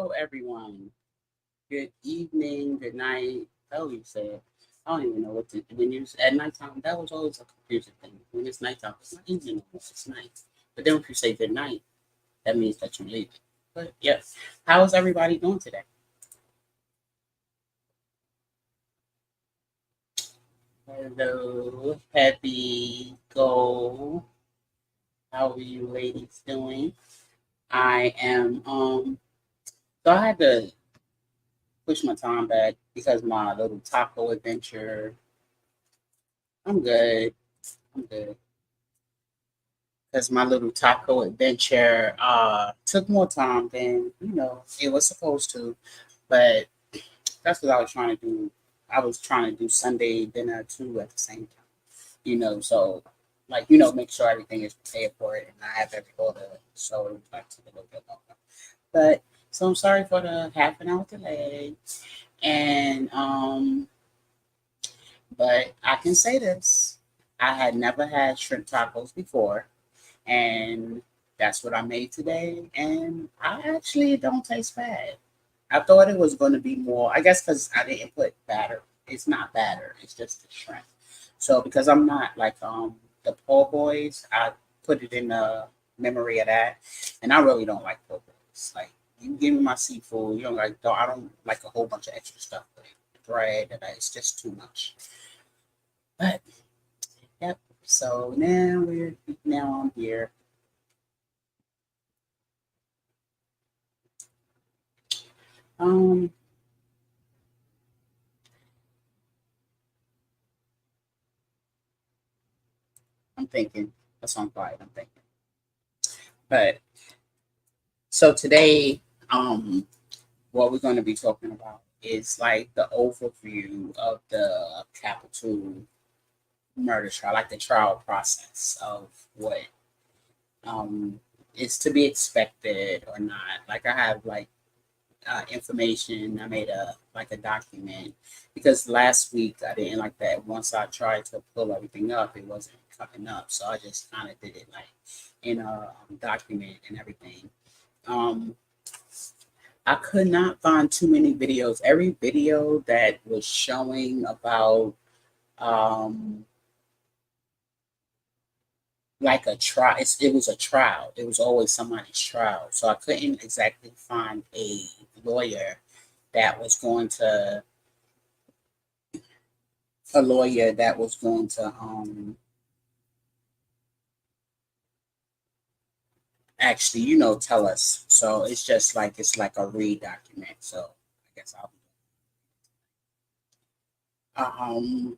Hello, everyone. Good evening, good night. How you say it? I don't even know what to when you at nighttime. That was always a confusing thing. When it's nighttime, it's not evening anymore. It's night. But then if you say good night, that means that you're leaving. But yes, how's everybody doing today? Hello, happy go. How are you ladies doing? I am so I had to push my time back because my little taco adventure. I'm good. I'm good. Because my little taco adventure took more time than it was supposed to. But that's what I was trying to do. I was trying to do Sunday dinner too at the same time. So like make sure everything is prepared for it, and I have every order, so it might take a little bit longer. But so I'm sorry for the half an hour delay, and but I can say this: I had never had shrimp tacos before, and that's what I made today. And I actually don't taste bad. I thought it was going to be more. I guess because I didn't put batter. It's not batter. It's just the shrimp. So because I'm not like the po' boys, I put it in the memory of that, and I really don't like po' boys. Like you can give me my seafood. You know, like I don't like a whole bunch of extra stuff with it. Bread and that. It's just too much. But yep. So now I'm here. Um, I'm thinking. That's on quiet. I'm thinking. But so today, um, what we're going to be talking about is like the overview of the Capitol murder trial, like the trial process of what um is to be expected or not. Like I have like information. I made a document because last week I didn't like that. Once I tried to pull everything up, it wasn't coming up. So I just kind of did it like in a document and everything. Um, I could not find too many videos. Every video that was showing about um, like a trial, it was a trial. It was always somebody's trial. So I couldn't exactly find a lawyer that was going to actually, tell us. So it's like a read document. So I guess I'll um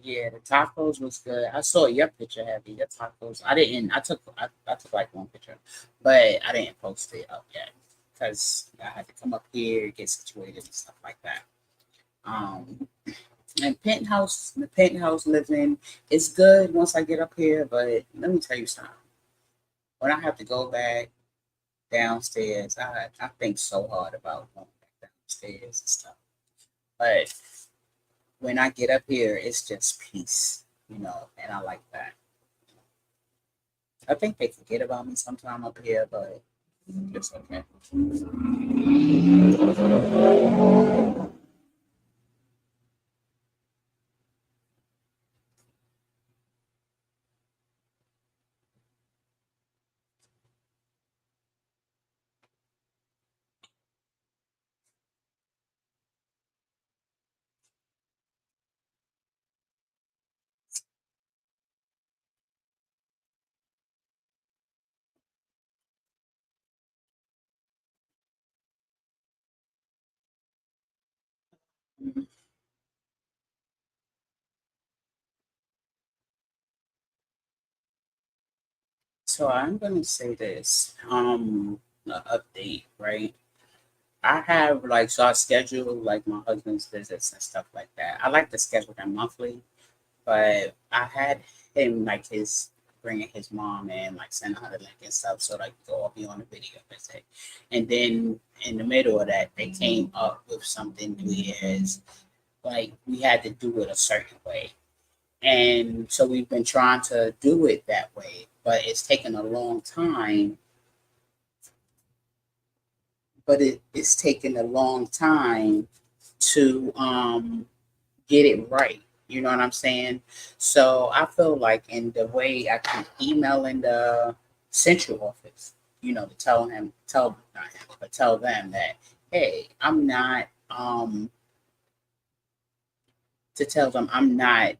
yeah, the tacos was good. I saw your picture, Heavy. Your tacos. I didn't. I took like one picture, but I didn't post it up yet because I had to come up here, get situated, and stuff like that. Um, and the penthouse living is good once I get up here. But let me tell you something. When I have to go back downstairs, I think so hard about going back downstairs and stuff. But when I get up here, it's just peace, and I like that. I think they forget about me sometime up here, but it's okay. So I'm gonna say this. An update, right? I have like so I schedule like my husband's visits and stuff like that. I like to schedule them monthly, but I had him like his bringing his mom in, like sending her the link and stuff, so like go all be on the video visit. And then in the middle of that, they came up with something New Year's. like we had to do it a certain way. And so we've been trying to do it that way, but it's taken a long time. It's taken a long time to get it right. You know what I'm saying? So I feel like in the way I can email in the central office, to not him, but tell them that, hey, I'm not to tell them I'm not,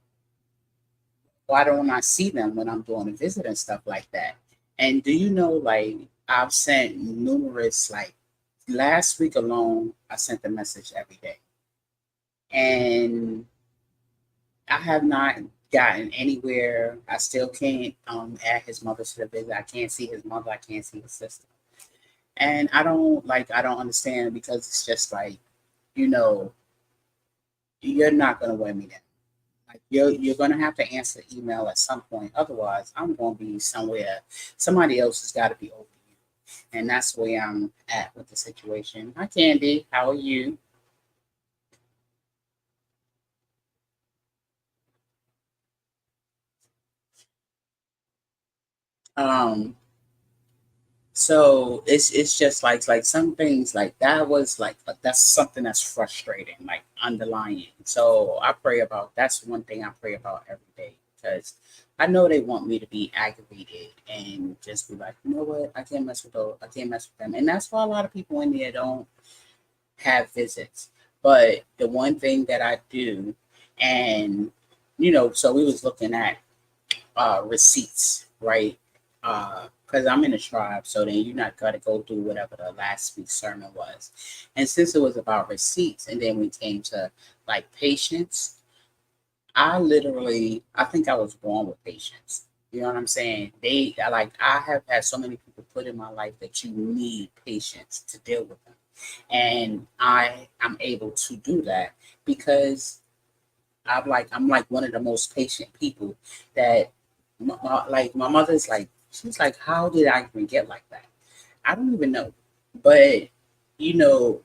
why don't I see them when I'm doing a visit and stuff like that? And do you know, like, I've sent numerous, like, last week alone, I sent a message every day. And I have not gotten anywhere. I still can't add his mother to the visit. I can't see his mother. I can't see his sister. And I don't understand because it's just like, you know, you're not gonna wear me down. Like you're gonna have to answer email at some point. Otherwise, I'm gonna be somewhere. Somebody else has got to be over you, and that's where I'm at with the situation. Hi, Candy. How are you? Um, so it's just like some things like that was like that's something that's frustrating, like underlying. So I pray about that's one thing I pray about every day because I know they want me to be aggravated and just be like, you know what, I can't mess with those, I can't mess with them, and that's why a lot of people in there don't have visits. But the one thing that I do, and so we was looking at receipts, right? Because I'm in a tribe, so then you're not going to go through whatever the last week's sermon was. And since it was about receipts, and then we came to like patience, I think I was born with patience. You know what I'm saying? I have had so many people put in my life that you need patience to deal with them. And I'm able to do that because I'm like one of the most patient people that like my mother's like she's like, how did I even get like that? I don't even know. But you know,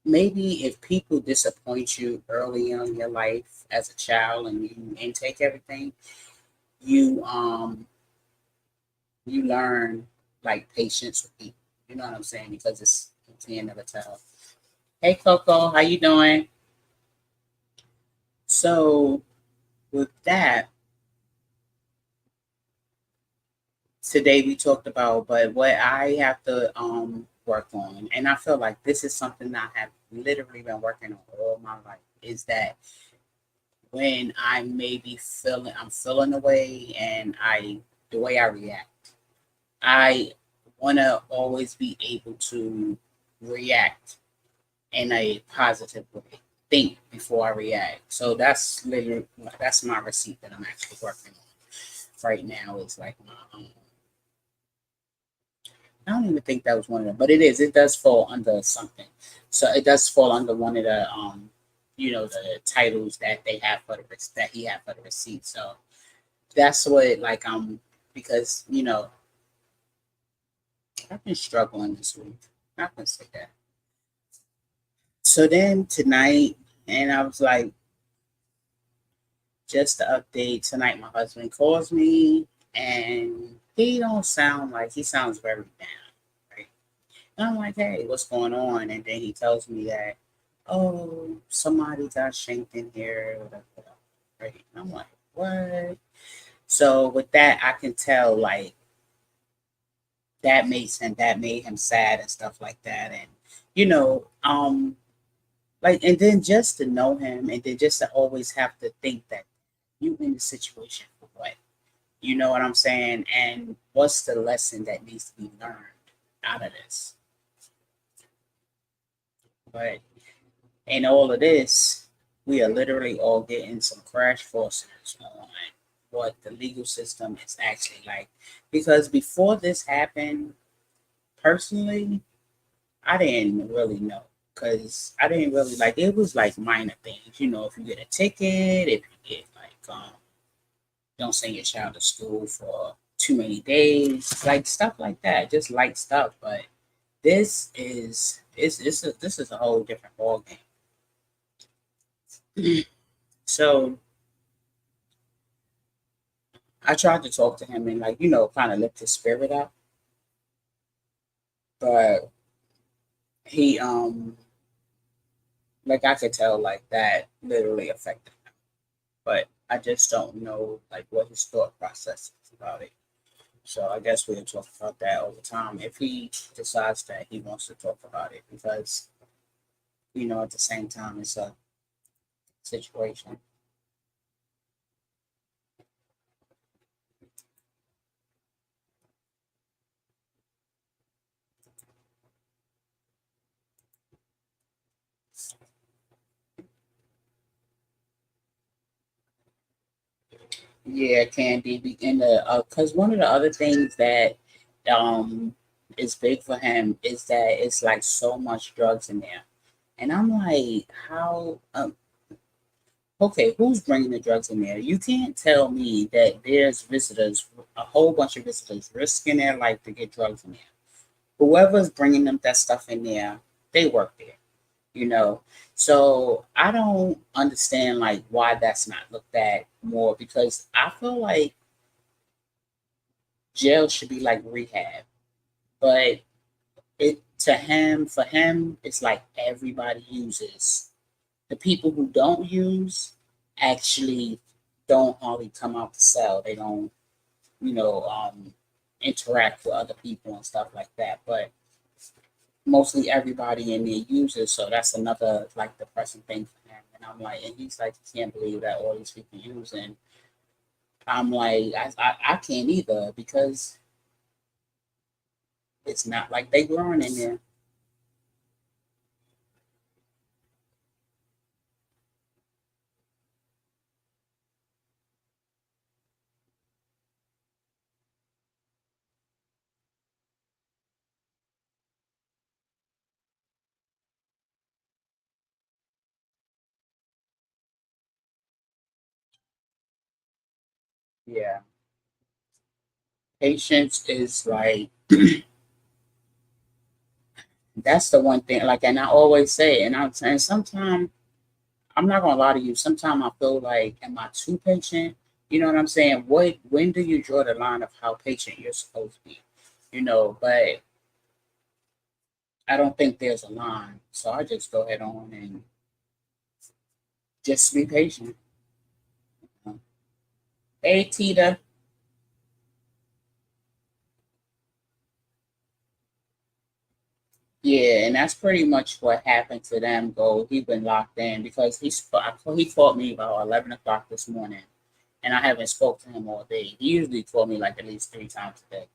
maybe if people disappoint you early in your life as a child and you intake everything, you you learn like patience with people. You know what I'm saying? Because it's you can never tell. Hey Coco, how you doing? So with that, today we talked about, but what I have to work on, and I feel like this is something I have literally been working on all my life, is that when I may be I'm feeling the way, and the way I react, I want to always be able to react in a positive way. Think before I react. So that's my receipt that I'm actually working on right now. Is like my I don't even think that was one of them, but it is. It does fall under something. So it does fall under one of the the titles that they have for that he had for the receipt. So that's what like because I've been struggling this week. I can say that. So then tonight, and I was like, just to update tonight, my husband calls me, and he don't sound like he sounds very down, right? And I'm like, hey, what's going on? And then he tells me that, oh, somebody got shanked in here, whatever, right? And I'm like, what? So with that, I can tell like that made him sad and stuff like that. And you know, like and then just to know him and then just to always have to think that you in the situation for what? You know what I'm saying? And what's the lesson that needs to be learned out of this? But in all of this, we are literally all getting some crash courses on what the legal system is actually like. Because before this happened, personally, I didn't really know. Because I didn't really like it was like minor things. If you get a ticket, if you get like don't send your child to school for too many days, like stuff like that, just light stuff. But this is this is a whole different ball game. So I tried to talk to him and like, kind of lift his spirit up, but he like I could tell like that literally affected him. But I just don't know like what his thought process is about it. So I guess we'll talk about that over time if he decides that he wants to talk about it because at the same time it's a situation. Yeah, Candy. And because one of the other things that um is big for him is that it's like so much drugs in there, and I'm like, how? Okay, who's bringing the drugs in there? You can't tell me that there's visitors, a whole bunch of visitors, risking their life to get drugs in there. Whoever's bringing them that stuff in there, they work there, you know. So I don't understand like why that's not looked at more because I feel like jail should be like rehab, but it to him for him it's like everybody uses. The people who don't use actually don't hardly come out the cell. They don't, you know, interact with other people and stuff like that. But mostly everybody in there uses, so that's another like depressing thing for him. And I'm like, and he's like, he can't believe that all these people use, and I'm like, I can't either because it's not like they growing in there. Yeah, patience is like that's the one thing. Like, and I always say, and I'm saying sometimes I'm not gonna lie to you. Sometimes I feel like, am I too patient? You know what I'm saying? What when do you draw the line of how patient you're supposed to be? But I don't think there's a line. So I just go ahead on and just be patient. Hey Tita. Yeah, and that's pretty much what happened to them. Go, he been locked in because he called me about 11 o'clock this morning, and I haven't spoke to him all day. He usually call me like at least 3 times a day.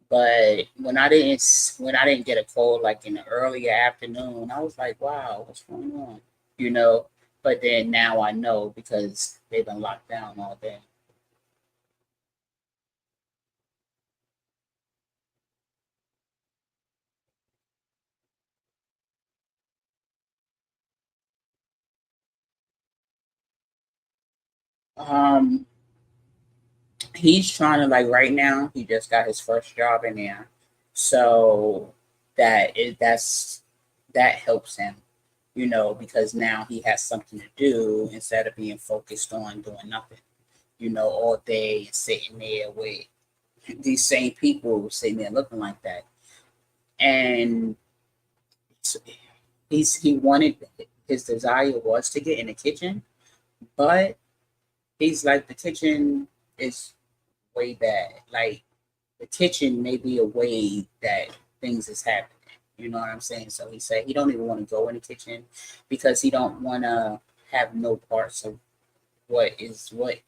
But when I didn't get a call like in the early afternoon, I was like, wow, what's going on? You know. But then now I know because they've been locked down all day. Um, he's trying to like right now. He just got his first job in there, so that helps him, because now he has something to do instead of being focused on doing nothing, all day and sitting there with these same people sitting there looking like that. And he wanted his desire was to get in the kitchen, but he's like the kitchen is way bad. Like the kitchen may be a way that things is happening. You know what I'm saying? So he said he don't even want to go in the kitchen because he don't want to have no parts of what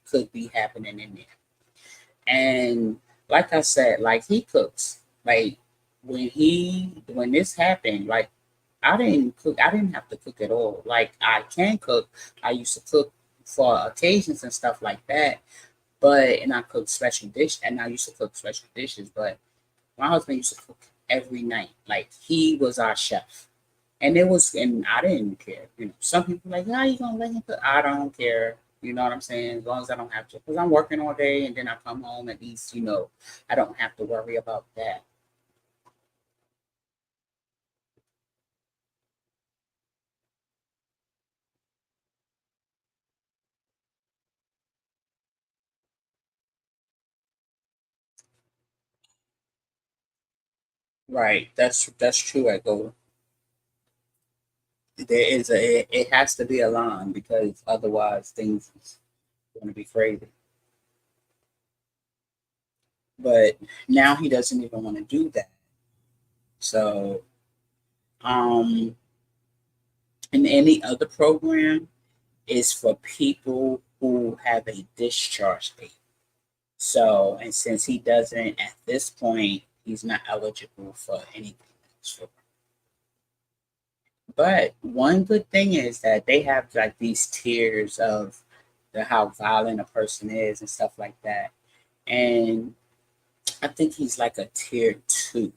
could be happening in there. And like I said, like he cooks. Like when this happened, like I didn't cook. I didn't have to cook at all. Like I can cook. I used to cook for occasions and stuff like that. But and I cook special dish and I used to cook special dishes. But my husband used to cook every night. Like he was our chef. And I didn't care. Some people like, how you gonna let him cook? I don't care. You know what I'm saying? As long as I don't have to, because I'm working all day and then I come home at least, I don't have to worry about that. Right. That's true. I go. It has to be a line because otherwise things is going to be crazy. But now he doesn't even want to do that. So, um, in any other program is for people who have a discharge date. So, and since he doesn't at this point, he's not eligible for anything else. But one good thing is that they have like these tiers of how violent a person is and stuff like that. And I think he's like a tier 2,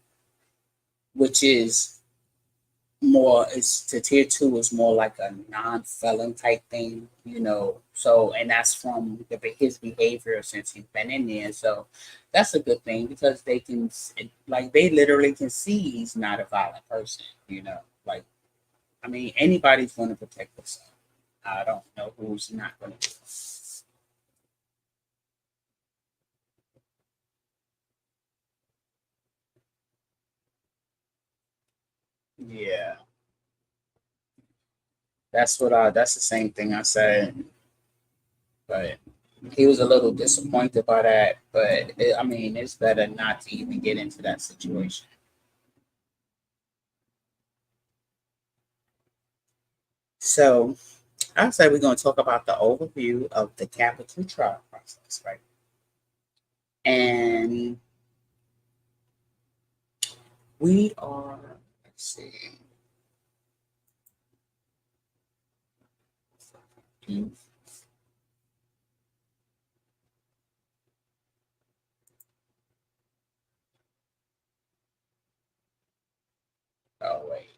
which is more. It's the tier 2 is more like a non-felon type thing, So, and that's from his behavior since he's been in there. So, that's a good thing because they can, like, they literally can see he's not a violent person. Like, I mean, anybody's going to protect themselves. I don't know who's not going to do it. Yeah, that's the same thing I said, but he was a little disappointed by that. But I mean, it's better not to even get into that situation. So I say we're going to talk about the overview of the capital trial process, right? And we are, let's see, oh wait,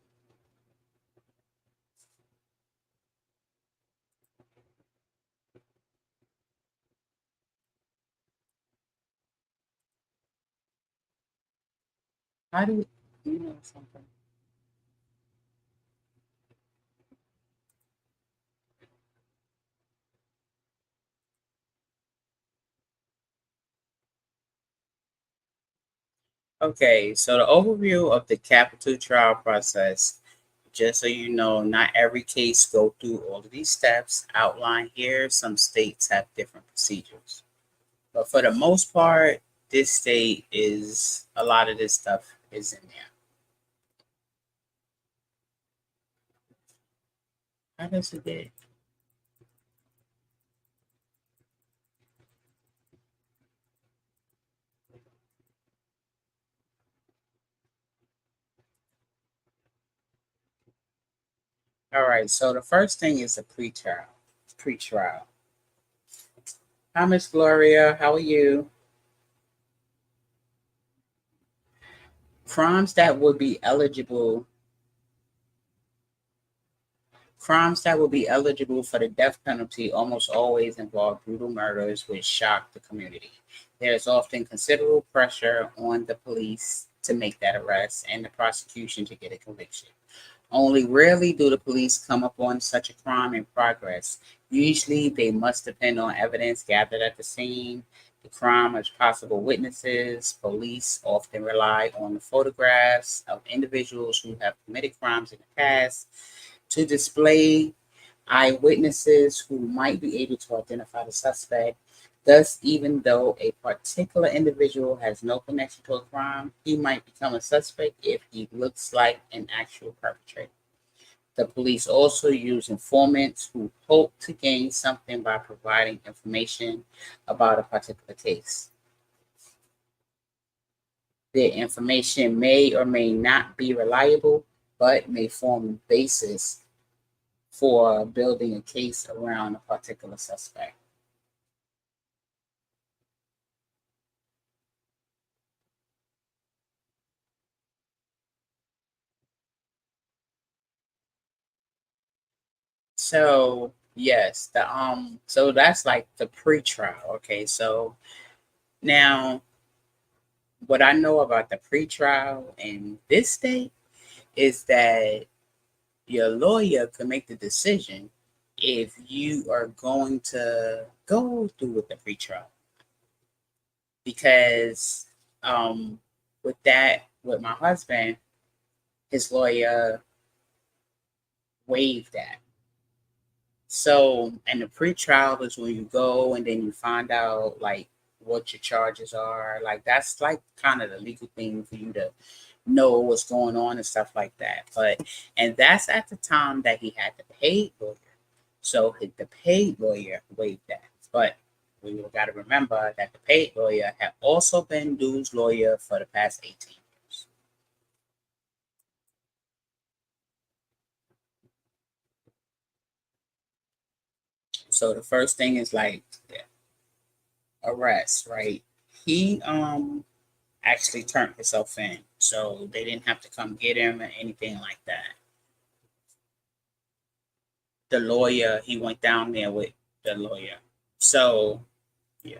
how do you know something? Okay, so the overview of the capital trial process. Just so you know, not every case go through all of these steps outlined here. Some states have different procedures. But for the most part, this state is a lot of this stuff is in there. How does it get? All right, so the first thing is a pre-trial. Pre-trial. Hi, Miss Gloria. How are you? Crimes that would be eligible Crimes that will be eligible for the death penalty almost always involve brutal murders which shock the community. There is often considerable pressure on the police to make that arrest and the prosecution to get a conviction. Only rarely do the police come upon such a crime in progress. Usually, they must depend on evidence gathered at the scene, the crime as possible witnesses. Police often rely on the photographs of individuals who have committed crimes in the past to display eyewitnesses who might be able to identify the suspect. Thus, even though a particular individual has no connection to a crime, he might become a suspect if he looks like an actual perpetrator. The police also use informants who hope to gain something by providing information about a particular case. Their information may or may not be reliable, but may form the basis for building a case around a particular suspect. So yes, so that's like the pre-trial. Okay, so now what I know about the pre-trial in this state is that your lawyer can make the decision if you are going to go through with the pre-trial because with that with my husband, his lawyer waived that. So, and the pre-trial is when you go and then you find out like what your charges are. Like that's like kind of the legal thing for you to know what's going on and stuff like that. But and that's at the time that he had the paid lawyer. So the paid lawyer waived that. But we got to remember that the paid lawyer had also been Dude's lawyer for the past 18 years. So the first thing is like arrest, right? He actually turned himself in. So they didn't have to come get him or anything like that. The lawyer, he went down there with the lawyer. So yeah.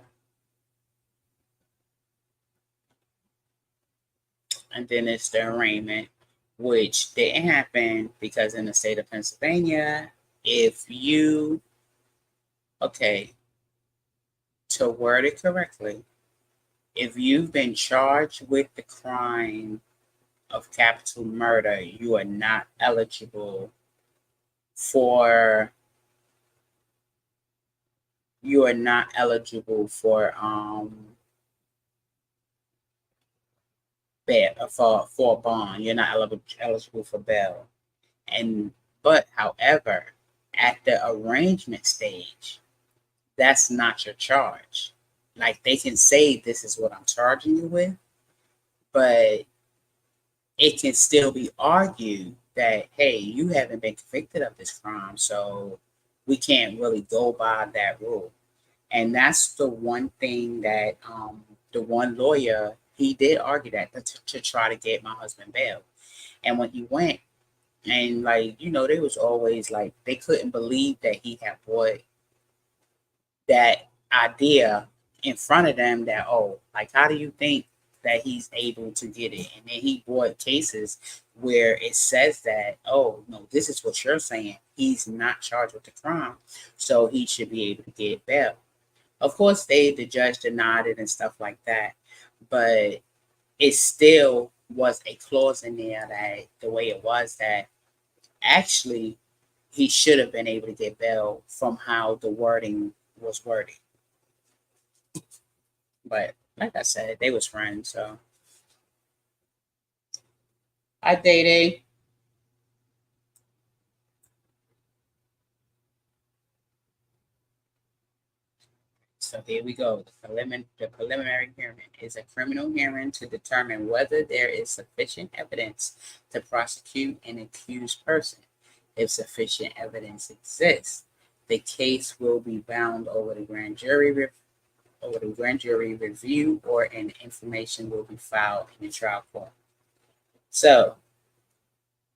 And then it's the arraignment, which didn't happen because in the state of Pennsylvania, if you, okay, to word it correctly, if you've been charged with the crime of capital murder, you are not eligible for you are not eligible for bail for bond. You're not eligible for bail. And but however, at the arrangement stage, that's not your charge. Like they can say this is what I'm charging you with, but it can still be argued that hey, you haven't been convicted of this crime, so we can't really go by that rule. And that's the one thing that the one lawyer he did argue that to try to get my husband bail. And when he went, and like they was always like they couldn't believe that he had brought that idea in front of them that like how do you think that he's able to get it? And then he brought cases where it says that no, this is what you're saying, he's not charged with the crime, so he should be able to get bail. Of course the judge denied it and stuff like that, but it still was a clause in there that the way it was that actually he should have been able to get bail from how the wording was worded. But like I said, they was friends, so I dated. So here we go. The preliminary hearing is a criminal hearing to determine whether there is sufficient evidence to prosecute an accused person. If sufficient evidence exists, the case will be bound over the grand jury review, or an information will be filed in the trial court. So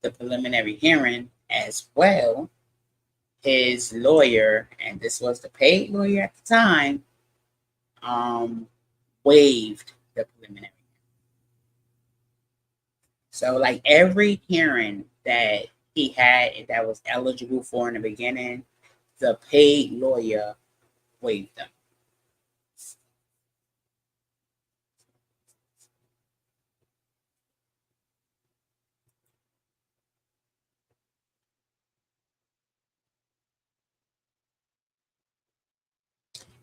the preliminary hearing as well, his lawyer, and this was the paid lawyer at the time, waived the preliminary. So like every hearing that he had that was eligible for in the beginning, the paid lawyer waived them.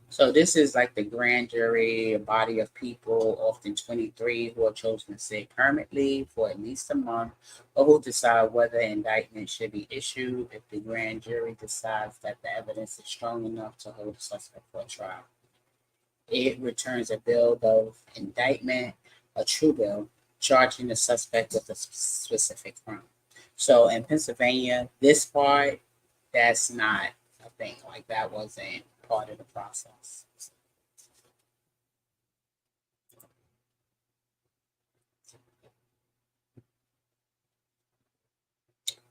So this is like the grand jury, a body of people, often 23, who are chosen to sit permanently for at least a month, or who decide whether indictment should be issued if the grand jury decides that the evidence is strong enough to hold the suspect for a trial. It returns a bill of indictment, a true bill, charging the suspect with a specific crime. So in Pennsylvania, this part, that's not a thing. Like that wasn't part of the process.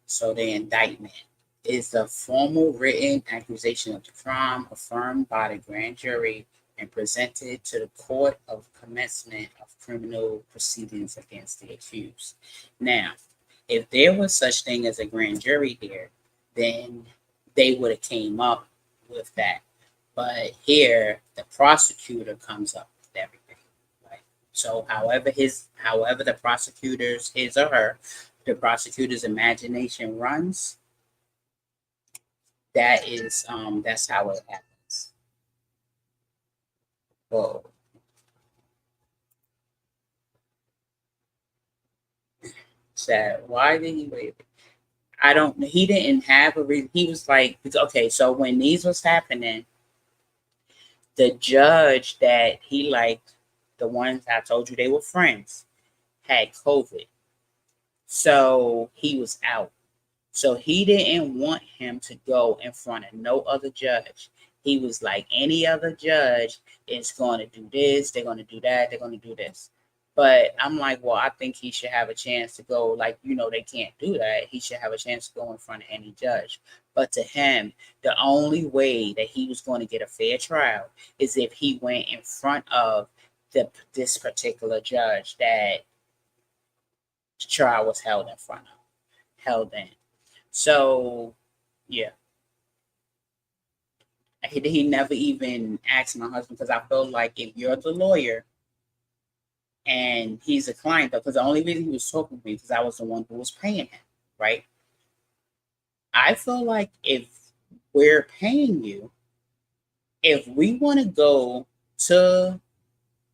So the indictment is a formal written accusation of the crime affirmed by the grand jury and presented to the court of commencement of criminal proceedings against the accused. Now, if there was such thing as a grand jury here, then they would have came up with that. But here, the prosecutor comes up with everything. Right? So however the prosecutors, his or her, the prosecutor's imagination runs, that's how it happens. Well, sad. Why did he waive it? I don't. He didn't have a reason. He was like, okay. So when these was happening, the judge that he liked, the ones I told you they were friends, had COVID, so he was out. So he didn't want him to go in front of no other judge. He was like, any other judge is going to do this, they're going to do that, they're going to do this. But I'm like, well, I think he should have a chance to go, like, they can't do that. He should have a chance to go in front of any judge. But to him, the only way that he was going to get a fair trial is if he went in front of this particular judge that the trial was held in front of, held in. So, yeah, he never even asked my husband because I feel like if you're the lawyer and he's a client, though, because the only reason he was talking to me because I was the one who was paying him, right? I feel like if we're paying you, if we want to go to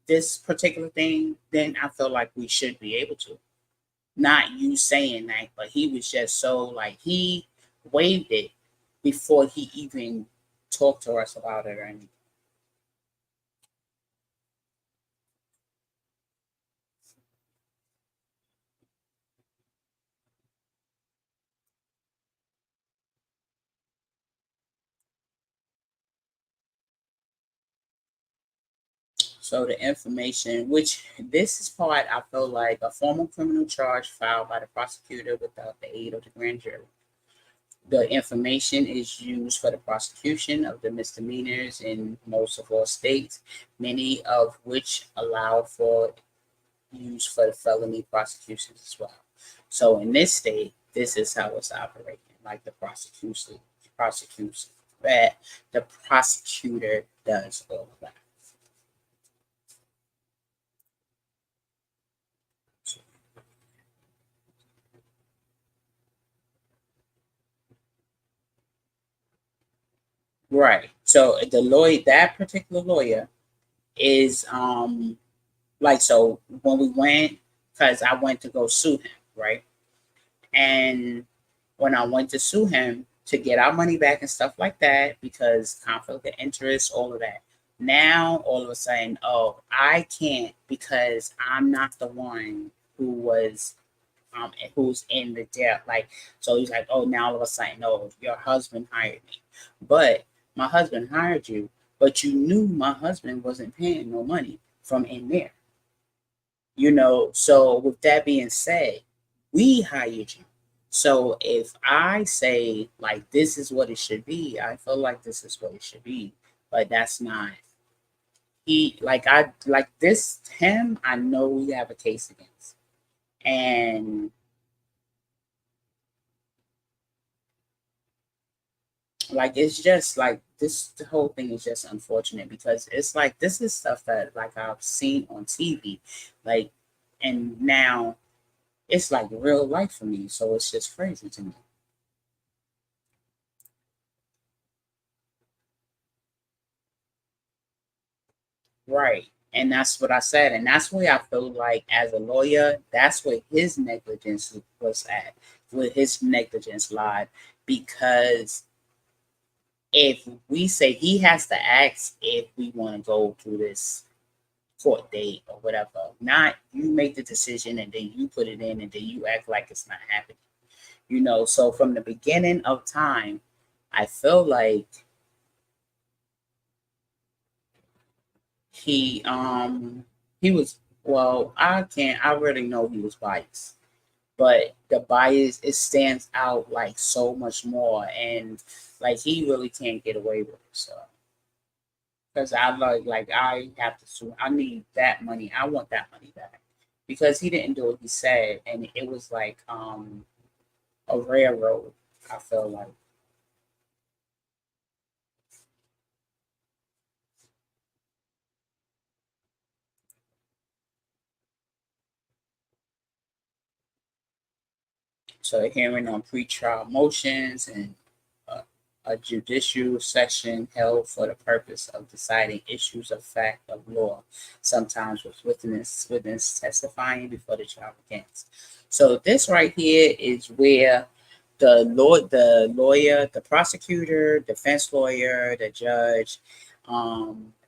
this particular thing, then I feel like we should be able to. Not you saying that, but he was just so like he waived it before he even talked to us about it or anything. So the information, which this is part, I feel like a formal criminal charge filed by the prosecutor without the aid of the grand jury. The information is used for the prosecution of the misdemeanors in most of all states, many of which allow for use for the felony prosecutions as well. So in this state, this is how it's operating, like prosecution, that the prosecutor does all of that. Right. So the lawyer, that particular lawyer, is like so when we went, because I went to go sue him, right? And when I went to sue him to get our money back and stuff like that, because conflict of interest, all of that. Now all of a sudden, oh, I can't because I'm not the one who's in the debt. Like, so he's like, oh, now all of a sudden, no, your husband hired me. But my husband hired you, but you knew my husband wasn't paying no money from in there. So with that being said, we hired you. So if I say like this is what it should be, I feel like this is what it should be. But that's not he like I like this him, I know we have a case against. And like it's just like this the whole thing is just unfortunate because it's like this is stuff that like I've seen on TV, like, and now it's like real life for me, so it's just crazy to me. Right. And that's what I said. And that's where I feel like as a lawyer, that's where his negligence was at, where his negligence lied. Because if we say he has to ask if we want to go through this court date or whatever, not you make the decision and then you put it in and then you act like it's not happening. So from the beginning of time, I feel like he he was well, I already know he was biased. But the bias it stands out like so much more and like he really can't get away with it. So because I like I have to sue I need that money. I want that money back. Because he didn't do what he said and it was like a railroad, I feel like. So a hearing on pretrial motions and uh, a judicial session held for the purpose of deciding issues of fact of law, sometimes with witness testifying before the trial begins. So this right here is where the prosecutor, defense lawyer, the judge,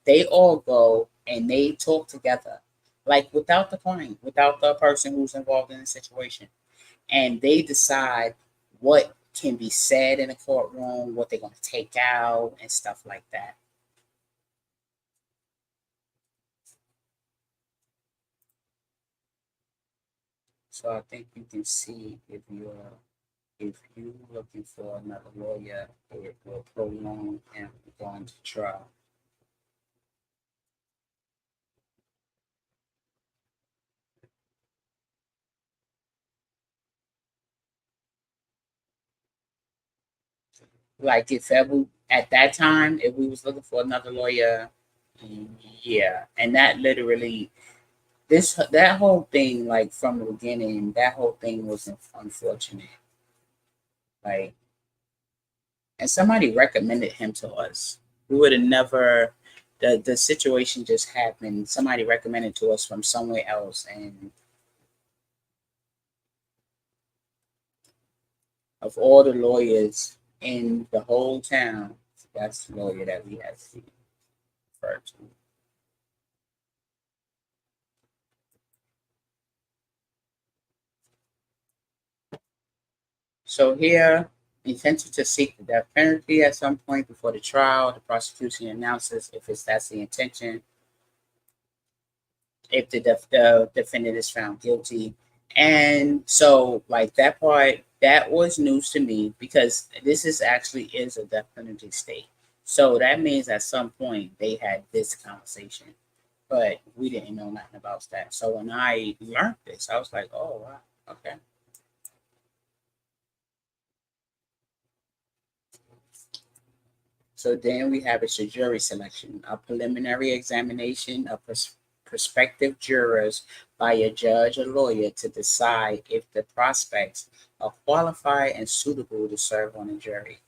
they all go and they talk together, like without the client, without the person who's involved in the situation, and they decide what can be said in a courtroom, what they're going to take out, and stuff like that. So I think you can see if you're looking for another lawyer, it will prolong him going to trial. Like if ever at that time, if we was looking for another lawyer, yeah, and that literally that whole thing, like from the beginning, that whole thing was unfortunate. Like, and somebody recommended him to us. We would have never. The situation just happened. Somebody recommended to us from somewhere else, and of all the lawyers in the whole town, that's the lawyer that we had to refer to. So here, intention to seek the death penalty at some point before the trial. The prosecution announces if that's the intention, if the defendant is found guilty. And so, like that part, that was news to me because this is actually is a death penalty state. So that means at some point they had this conversation, but we didn't know nothing about that. So when I learned this, I was like, oh wow, okay. So then we have a jury selection, a preliminary examination of prospective jurors by a judge or lawyer to decide if the prospects are qualified and suitable to serve on a jury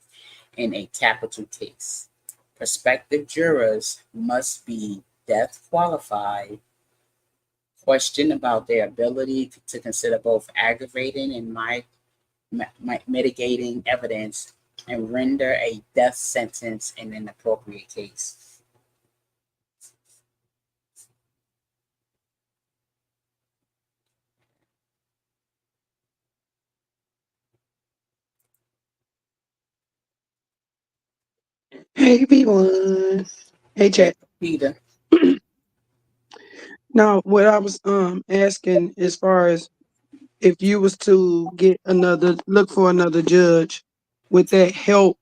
in a capital case. Prospective jurors must be death qualified, question about their ability to consider both aggravating and mitigating evidence, and render a death sentence in an appropriate case. Hey, everyone. Hey, Hey, chat. Peter. Now, what I was asking as far as if you was to look for another judge, would that help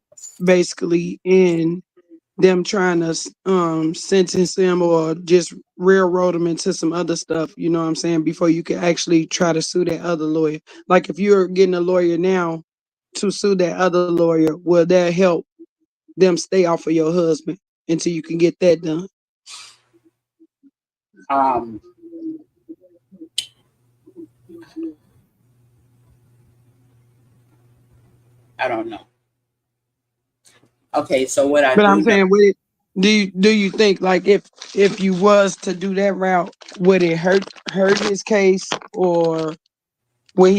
basically in them trying to sentence them or just railroad them into some other stuff? You know what I'm saying? Before you can actually try to sue that other lawyer. Like if you're getting a lawyer now to sue that other lawyer, will that help them stay off of your husband until you can get that done? Um, I don't know. Okay, so what I But do I'm know, saying, would it, do you think like if you was to do that route, would it hurt his case, or will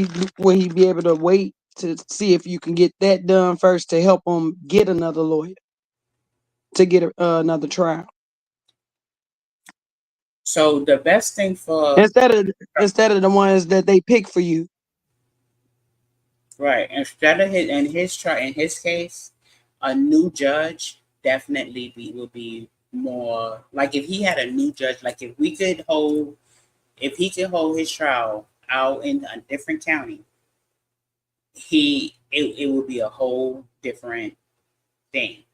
he be able to wait to see if you can get that done first to help him get another lawyer to get another trial so the best thing for instead of the ones that they pick for you? right instead of his case, a new judge definitely would be more like if he had a new judge. Like if he could hold his trial out in a different county, it would be a whole different thing.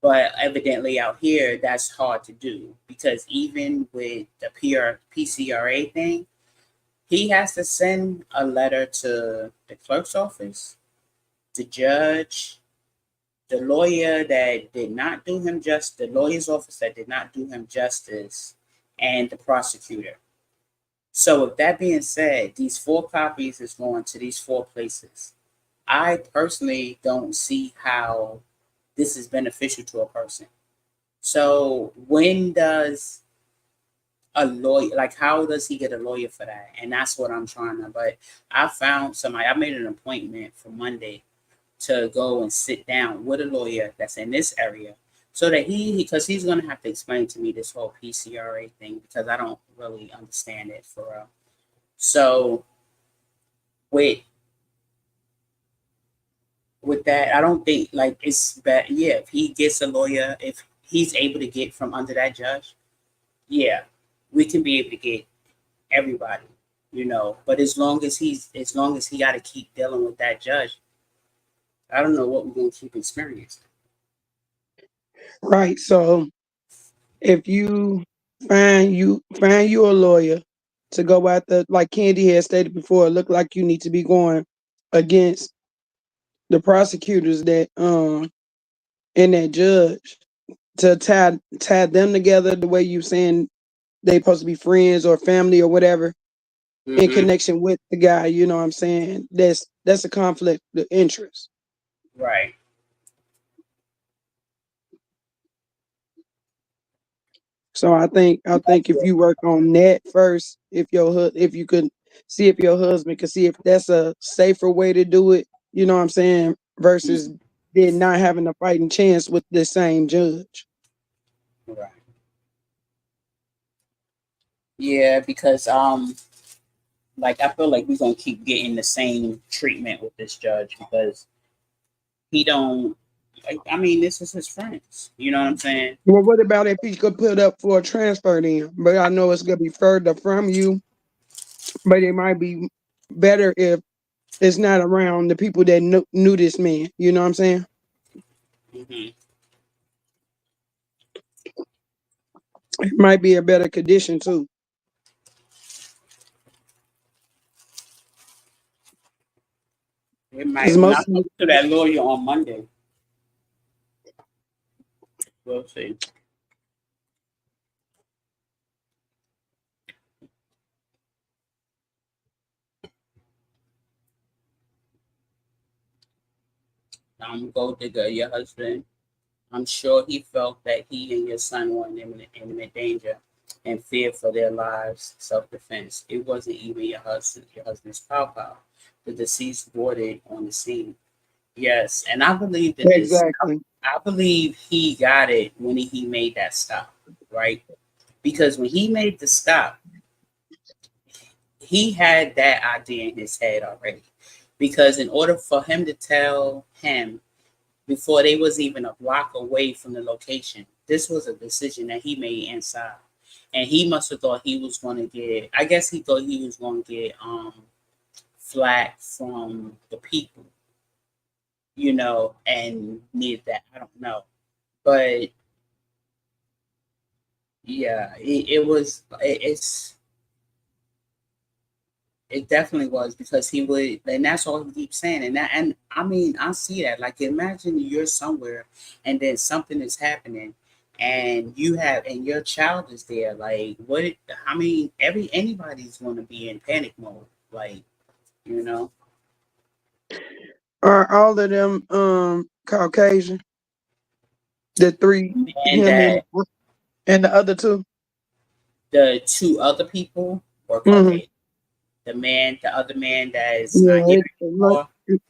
But evidently out here, that's hard to do because even with the PCRA thing, he has to send a letter to the clerk's office, the judge, the lawyer that did not do him the lawyer's office that did not do him justice, and the prosecutor. So with that being said, these 4 copies is going to these 4 places. I personally don't see how this is beneficial to a person. So when does a lawyer, like, how does he get a lawyer for that? And that's what I'm trying to. But I found somebody. I made an appointment for Monday to go and sit down with a lawyer that's in this area, so that because he's going to have to explain to me this whole PCRA thing, because I don't really understand it for real. So with that, I don't think, like, it's bad. Yeah, if he gets a lawyer, if he's able to get from under that judge, yeah, we can be able to get everybody, But as long as he got to keep dealing with that judge, I don't know what we're gonna keep experiencing. Right. So if you find you a lawyer to go after, like Candy had stated before, it look like you need to be going against the prosecutors that and that judge to tie them together the way you saying they supposed to be friends or family or whatever in Mm-hmm. connection with the guy, you know what I'm saying? That's a conflict of interest. Right. So I think if you work on that first, if you could see if your husband could see if that's a safer way to do it, you know what I'm saying, versus Mhm. then not having a fighting chance with the same judge. Right. Yeah, because like, I feel like we're gonna keep getting the same treatment with this judge, because he don't. Like, I mean, this is his friends. You know what I'm saying? Well, what about if he could put up for a transfer then? But I know it's gonna be further from you, but it might be better if it's not around the people that knew this man. You know what I'm saying? Hmm. It might be a better condition too. It Because might. When I most talk to that lawyer on Monday, we'll see. Gold digger, your husband. I'm sure he felt that he and your son were in imminent danger and feared for their lives, self-defense. It wasn't even your husband's pow. The deceased boarded on the scene. Yes, and I believe that this. exactly. I believe he got it when he made that stop, right? Because when he made the stop, he had that idea in his head already. Because in order for him to tell him before they was even a block away from the location, this was a decision that he made inside. And he must have thought he was going to get, I guess he thought he was going to get flack from the people, and needed that. I don't know. But yeah, it definitely was, because he would, and that's all he keeps saying. And I mean, I see that. Like, imagine you're somewhere, and then something is happening, and and your child is there. Like, what? I mean, anybody's going to be in panic mode. Like, you know, Are all of them Caucasian? The three, and him that and the other two? the 2 other people were Mm-hmm. Caucasian. The other man that is not Yeah, here it look, anymore, he's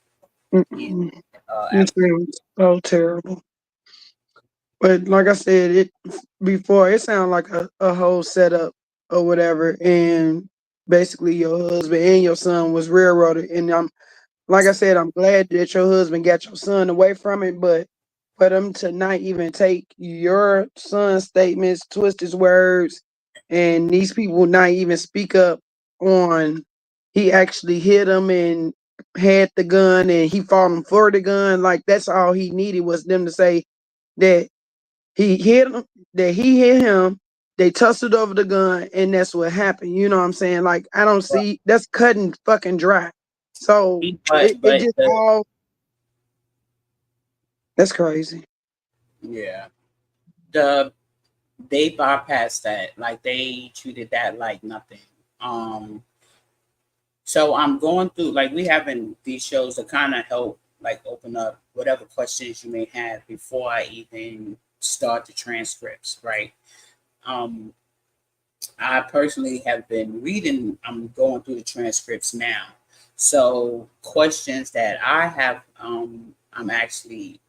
mm-mm. It African. sounds so terrible. But like I said, it sounded like a whole setup or whatever, and basically your husband and your son was railroaded. And like I said, I'm glad that your husband got your son away from it, but for them to not even take your son's statements, twist his words, and these people not even speak up on he actually hit him and had the gun and he fought him for the gun. Like that's all he needed was them to say that he hit him, that he hit him, they tussled over the gun, and that's what happened. You know what I'm saying? Like I don't see that's cutting fucking dry. So it But just all that's crazy. yeah, the they bypassed that. Like, they treated that like nothing. Um, so I'm going through, like, we having these shows to kind of help like open up whatever questions you may have before I even start the transcripts, right? Um, I personally have been reading, I'm going through the transcripts now. So questions that I have, I'm actually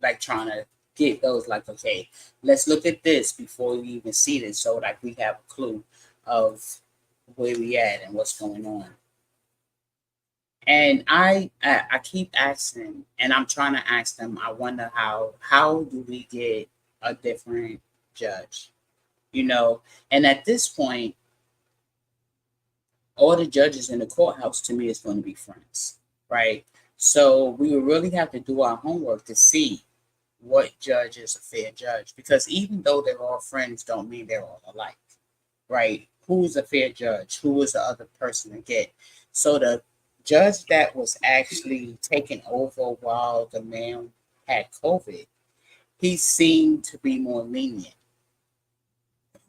like trying to get those, like, okay, let's look at this before we even see this. So like we have a clue of where we at and what's going on. And I keep asking, and I'm trying to ask them, I wonder how do we get a different judge? You know, and at this point, all the judges in the courthouse to me is going to be friends, right? So we would really have to do our homework to see what judge is a fair judge, because even though they're all friends, don't mean they're all alike, right? Who's a fair judge? Who is the other person to get? So the judge that was actually taken over while the man had COVID, he seemed to be more lenient,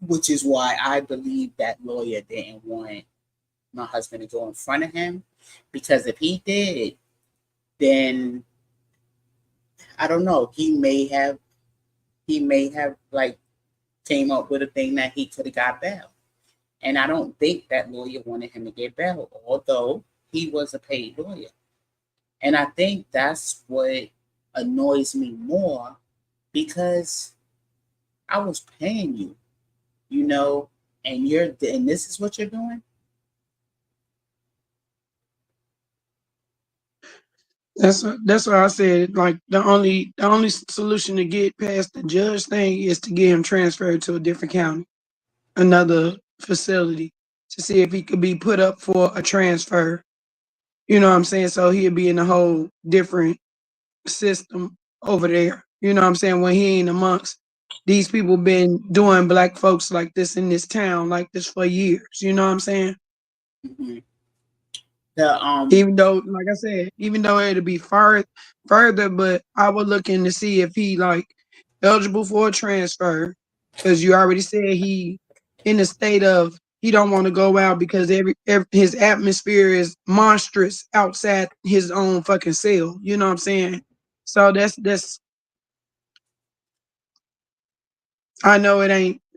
which is why I believe that lawyer didn't want my husband to go in front of him, because if he did, then I don't know. He may have like came up with a thing that he could have got bail, and I don't think that lawyer wanted him to get bail, although he was a paid lawyer. And I think that's what annoys me more, because I was paying you, you know, and this is what you're doing. That's why I said like the only solution to get past the judge thing is to get him transferred to a different county, another facility, to see if he could be put up for a transfer. You know what I'm saying? So he'll be in a whole different system over there. You know what I'm saying? When he ain't amongst these people been doing black folks like this in this town like this for years. You know what I'm saying? Mhm. The Even though, like I said, even though it'll be further, but I was looking to see if he like eligible for a transfer, because you already said he in the state of he don't want to go out because every his atmosphere is monstrous outside his own fucking cell. You know what I'm saying? So that's I know it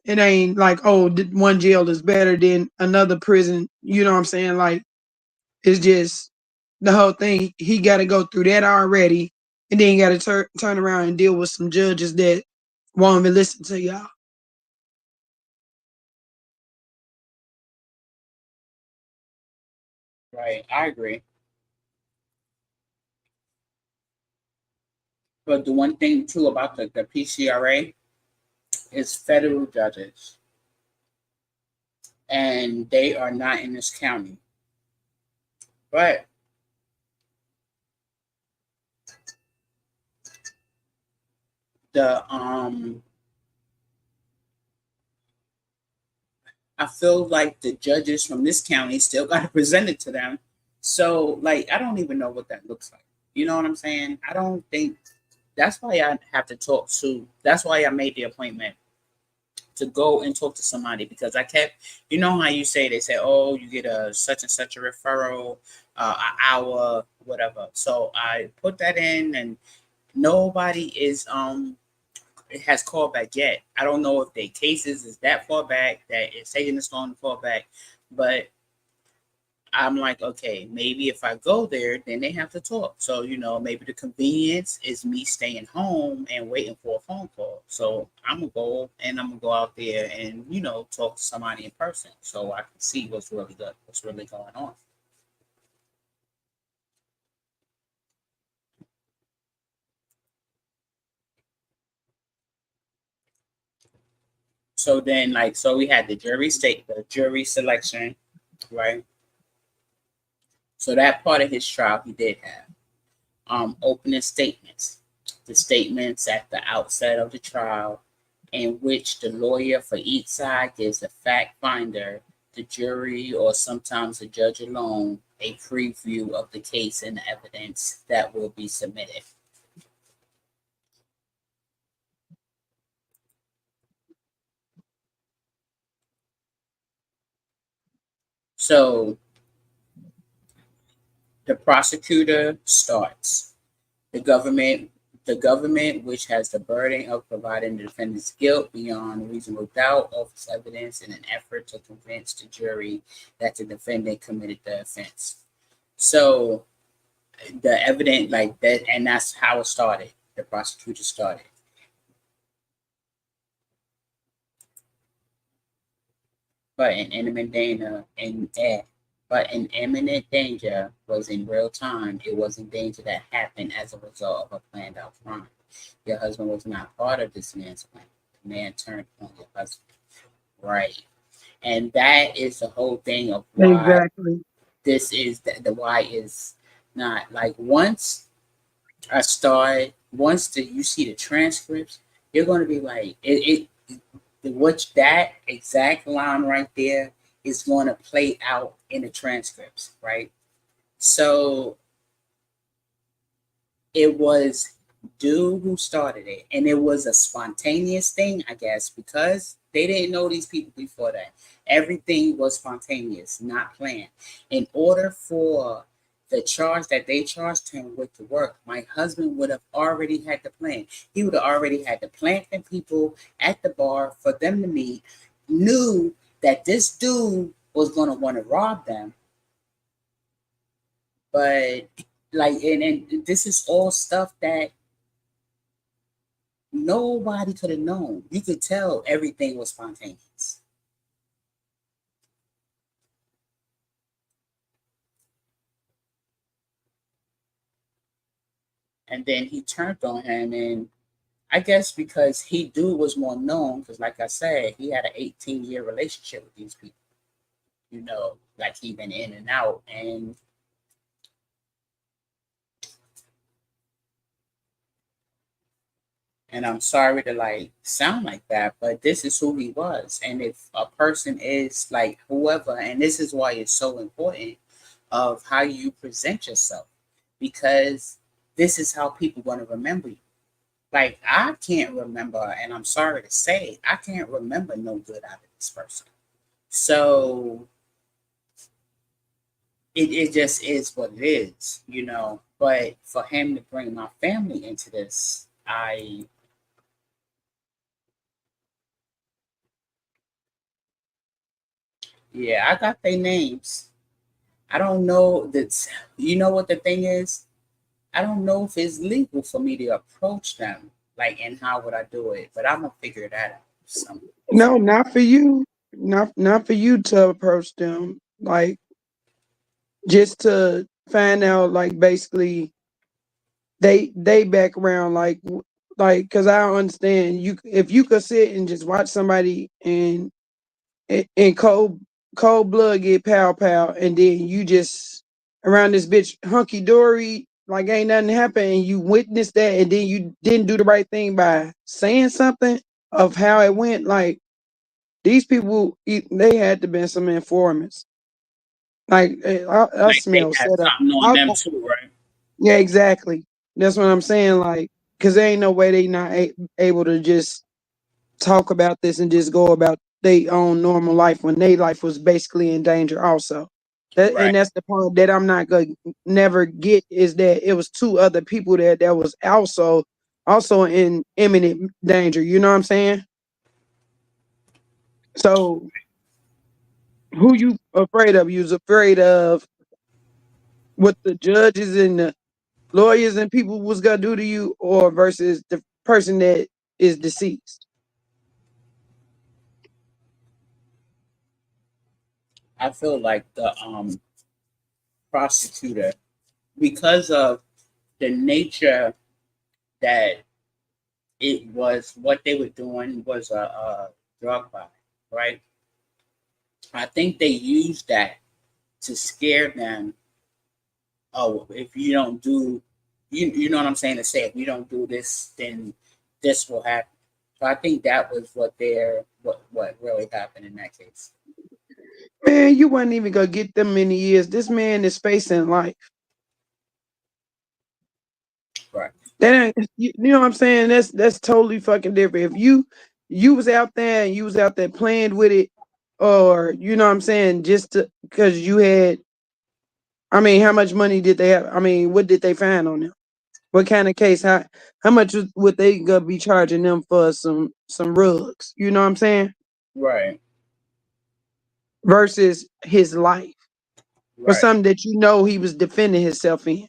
ain't like, oh, one jail is better than another prison. You know what I'm saying? Like, it's just the whole thing. He got to go through that already, and then he got to turn around and deal with some judges that won't even listen to y'all. Right, I agree. But the one thing too about the PCRA is federal judges, and they are not in this county. But the I feel like the judges from this county still got to present it to them. So like I don't even know what that looks like. You know what I'm saying? I don't think that's why I have to talk to. That's why I made the appointment to go and talk to somebody, because I kept, you know how you say, they say, oh, you get a such and such a referral, an hour, whatever. So I put that in, and nobody is it has called back yet. I don't know if their cases is that far back that it's taking this long to fall back, but I'm like, okay, maybe if I go there, then they have to talk. So, maybe the convenience is me staying home and waiting for a phone call. So I'm gonna go out there and, talk to somebody in person so I can see what's really good, what's really going on. So then, like, so we had the jury selection, right? So that part of his trial he did have. Opening statements, the statements at the outset of the trial, in which the lawyer for each side gives the fact finder, the jury, or sometimes the judge alone, a preview of the case and the evidence that will be submitted. So the prosecutor starts. The government, the government, which has the burden of providing the defendant's guilt beyond reasonable doubt, offers evidence in an effort to convince the jury that the defendant committed the offense. So the evidence, like that, and that's how it started. The prosecutor started. But an imminent danger, but an imminent danger was in real time. It was in danger that happened as a result of a planned out crime. Your husband was not part of this man's plan. The man turned on your husband. Right. And that is the whole thing of why Exactly. this is the why is not like once I start once you see the transcripts, you're gonna be like which that exact line right there is going to play out in the transcripts, right? So it was dude who started it, and it was a spontaneous thing, I guess, because they didn't know these people before that. Everything was spontaneous, not planned. In order for the charge that they charged him with to work, my husband would have already had the plan. He would have already had the plan and people at the bar for them to meet, knew that this dude was going to want to rob them, but like, and this is all stuff that nobody could have known. You could tell everything was spontaneous. And then he turned on him, and I guess because he dude was more known, because like I said, he had an 18-year relationship with these people. Like he been in and out, and I'm sorry to like sound like that, but this is who he was. And if a person is like whoever, and this is why it's so important of how you present yourself, because this is how people want to remember you. Like I can't remember, and I'm sorry to say, I can't remember no good out of this person. So it just is what it is. But for him to bring my family into this, yeah, I got their names. I don't know that. You know what the thing is? I don't know if it's legal for me to approach them, like, and how would I do it? But I'm gonna figure that out. No, not for you. Not for you to approach them. Like just to find out like basically they background like because I don't understand you if you could sit and just watch somebody and cold blood get pow and then you just around this bitch hunky dory like ain't nothing happened and you witnessed that and then you didn't do the right thing by saying something of how it went like these people they had to been some informants like I Like they smell have setup. something on them too, right? Yeah, exactly. That's what I'm saying. Like, because there ain't no way they not able to just talk about this and just go about their own normal life when their life was basically in danger. Also, Right. and that's the part that I'm not gonna never get is that it was two other people that was also in imminent danger. You know what I'm saying? So, who you afraid of? You was afraid of what the judges and the lawyers and people was gonna do to you, or versus the person that is deceased. I feel like the prosecutor, because of the nature that it was, what they were doing was a drug buy, right? I think they used that to scare them. Oh, if you don't do, you know what I'm saying? To say if you don't do this, then this will happen. So I think that was what really happened in that case. Man, you wasn't even gonna get them many years. This man is facing life. Right. That ain't, you know what I'm saying? That's totally fucking different. If you was out there and you was out there playing with it or you know what I'm saying, just to because you had. I mean, how much money did they have? I mean, what did they find on them? What kind of case? How much would they gonna be charging them for some rugs? You know what I'm saying? Right. Versus his life for Right. something that you know he was defending himself in.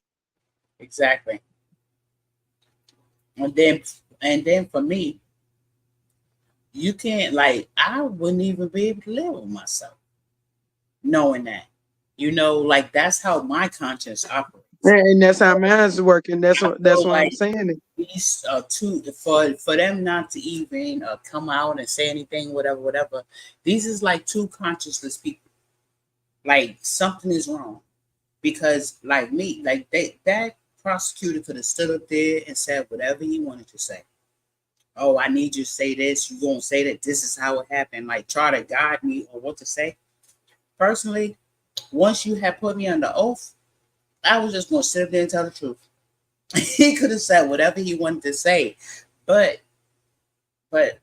Exactly. And then for me, you can't like I wouldn't even be able to live with myself knowing that. Like that's how my conscience operates. And that's how mine's working. That's I what feel I'm like saying. these two for them not to even come out and say anything, whatever, whatever. These is like two conscienceless people. Like something is wrong because like me, like that prosecutor could have stood up there and said whatever he wanted to say. Oh, I need you to say this. You gonna say that this is how it happened. Like try to guide me on what to say. Personally, once you had put me under oath, I was just gonna sit there and tell the truth. He could have said whatever he wanted to say, but but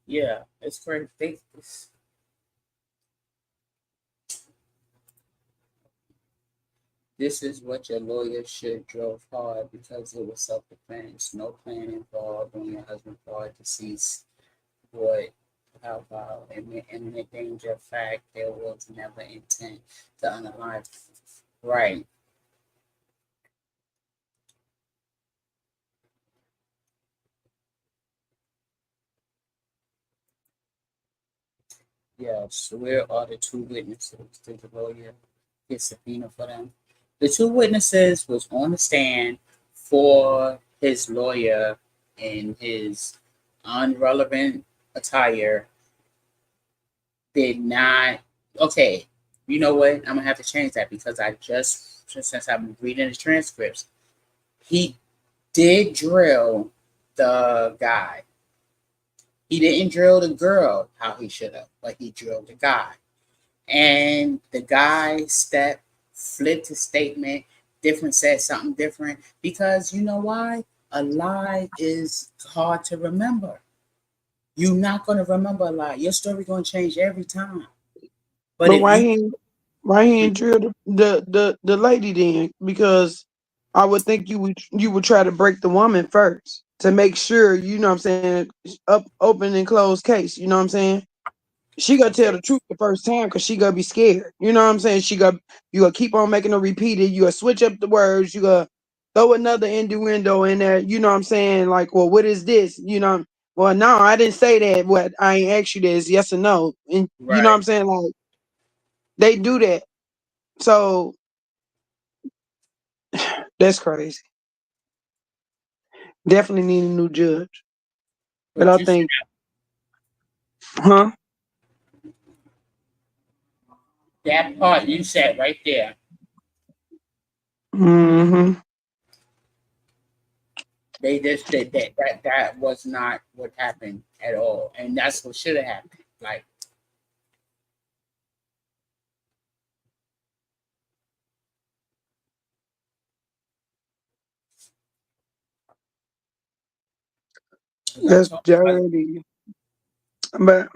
yeah, it's crazy. This is what your lawyer should drove hard because it was self-defense. No plan involved on your husband's part to cease what how about in the danger fact there was never intent to unalive. Right. Yes. Where are the two witnesses? Did the lawyer get subpoena for them? The two witnesses was on the stand for his lawyer in his unrelevant attire did not. Okay, you know what? I'm gonna have to change that because I just since I'm reading the transcripts, he did drill the guy. He didn't drill the girl how he should have, but he drilled the guy. And the guy step flipped his statement, different said something different because you know why? A lie is hard to remember. You're not gonna remember a lie. Your story gonna change every time. But But if you why he ain't drill the lady then? Because I would think you would try to break the woman first to make sure, you know what I'm saying, up open and closed case, you know what I'm saying? She gonna tell okay, the truth the first time because she gonna be scared. You know what I'm saying? You gonna keep on making her repeat it. You gonna switch up the words. You gonna throw another innuendo in there. You know what I'm saying? Like, well, what is this? Well, no, I didn't say that. What I ain't asked you this, yes or no. And you know what right. I'm saying? Like they do that. So that's crazy. Definitely need a new judge. But But I you said think, huh? that part you said right there. Mm-hmm. They just did that was not what happened at all. And that's what should have happened. Like because I That's told my husband, dirty. But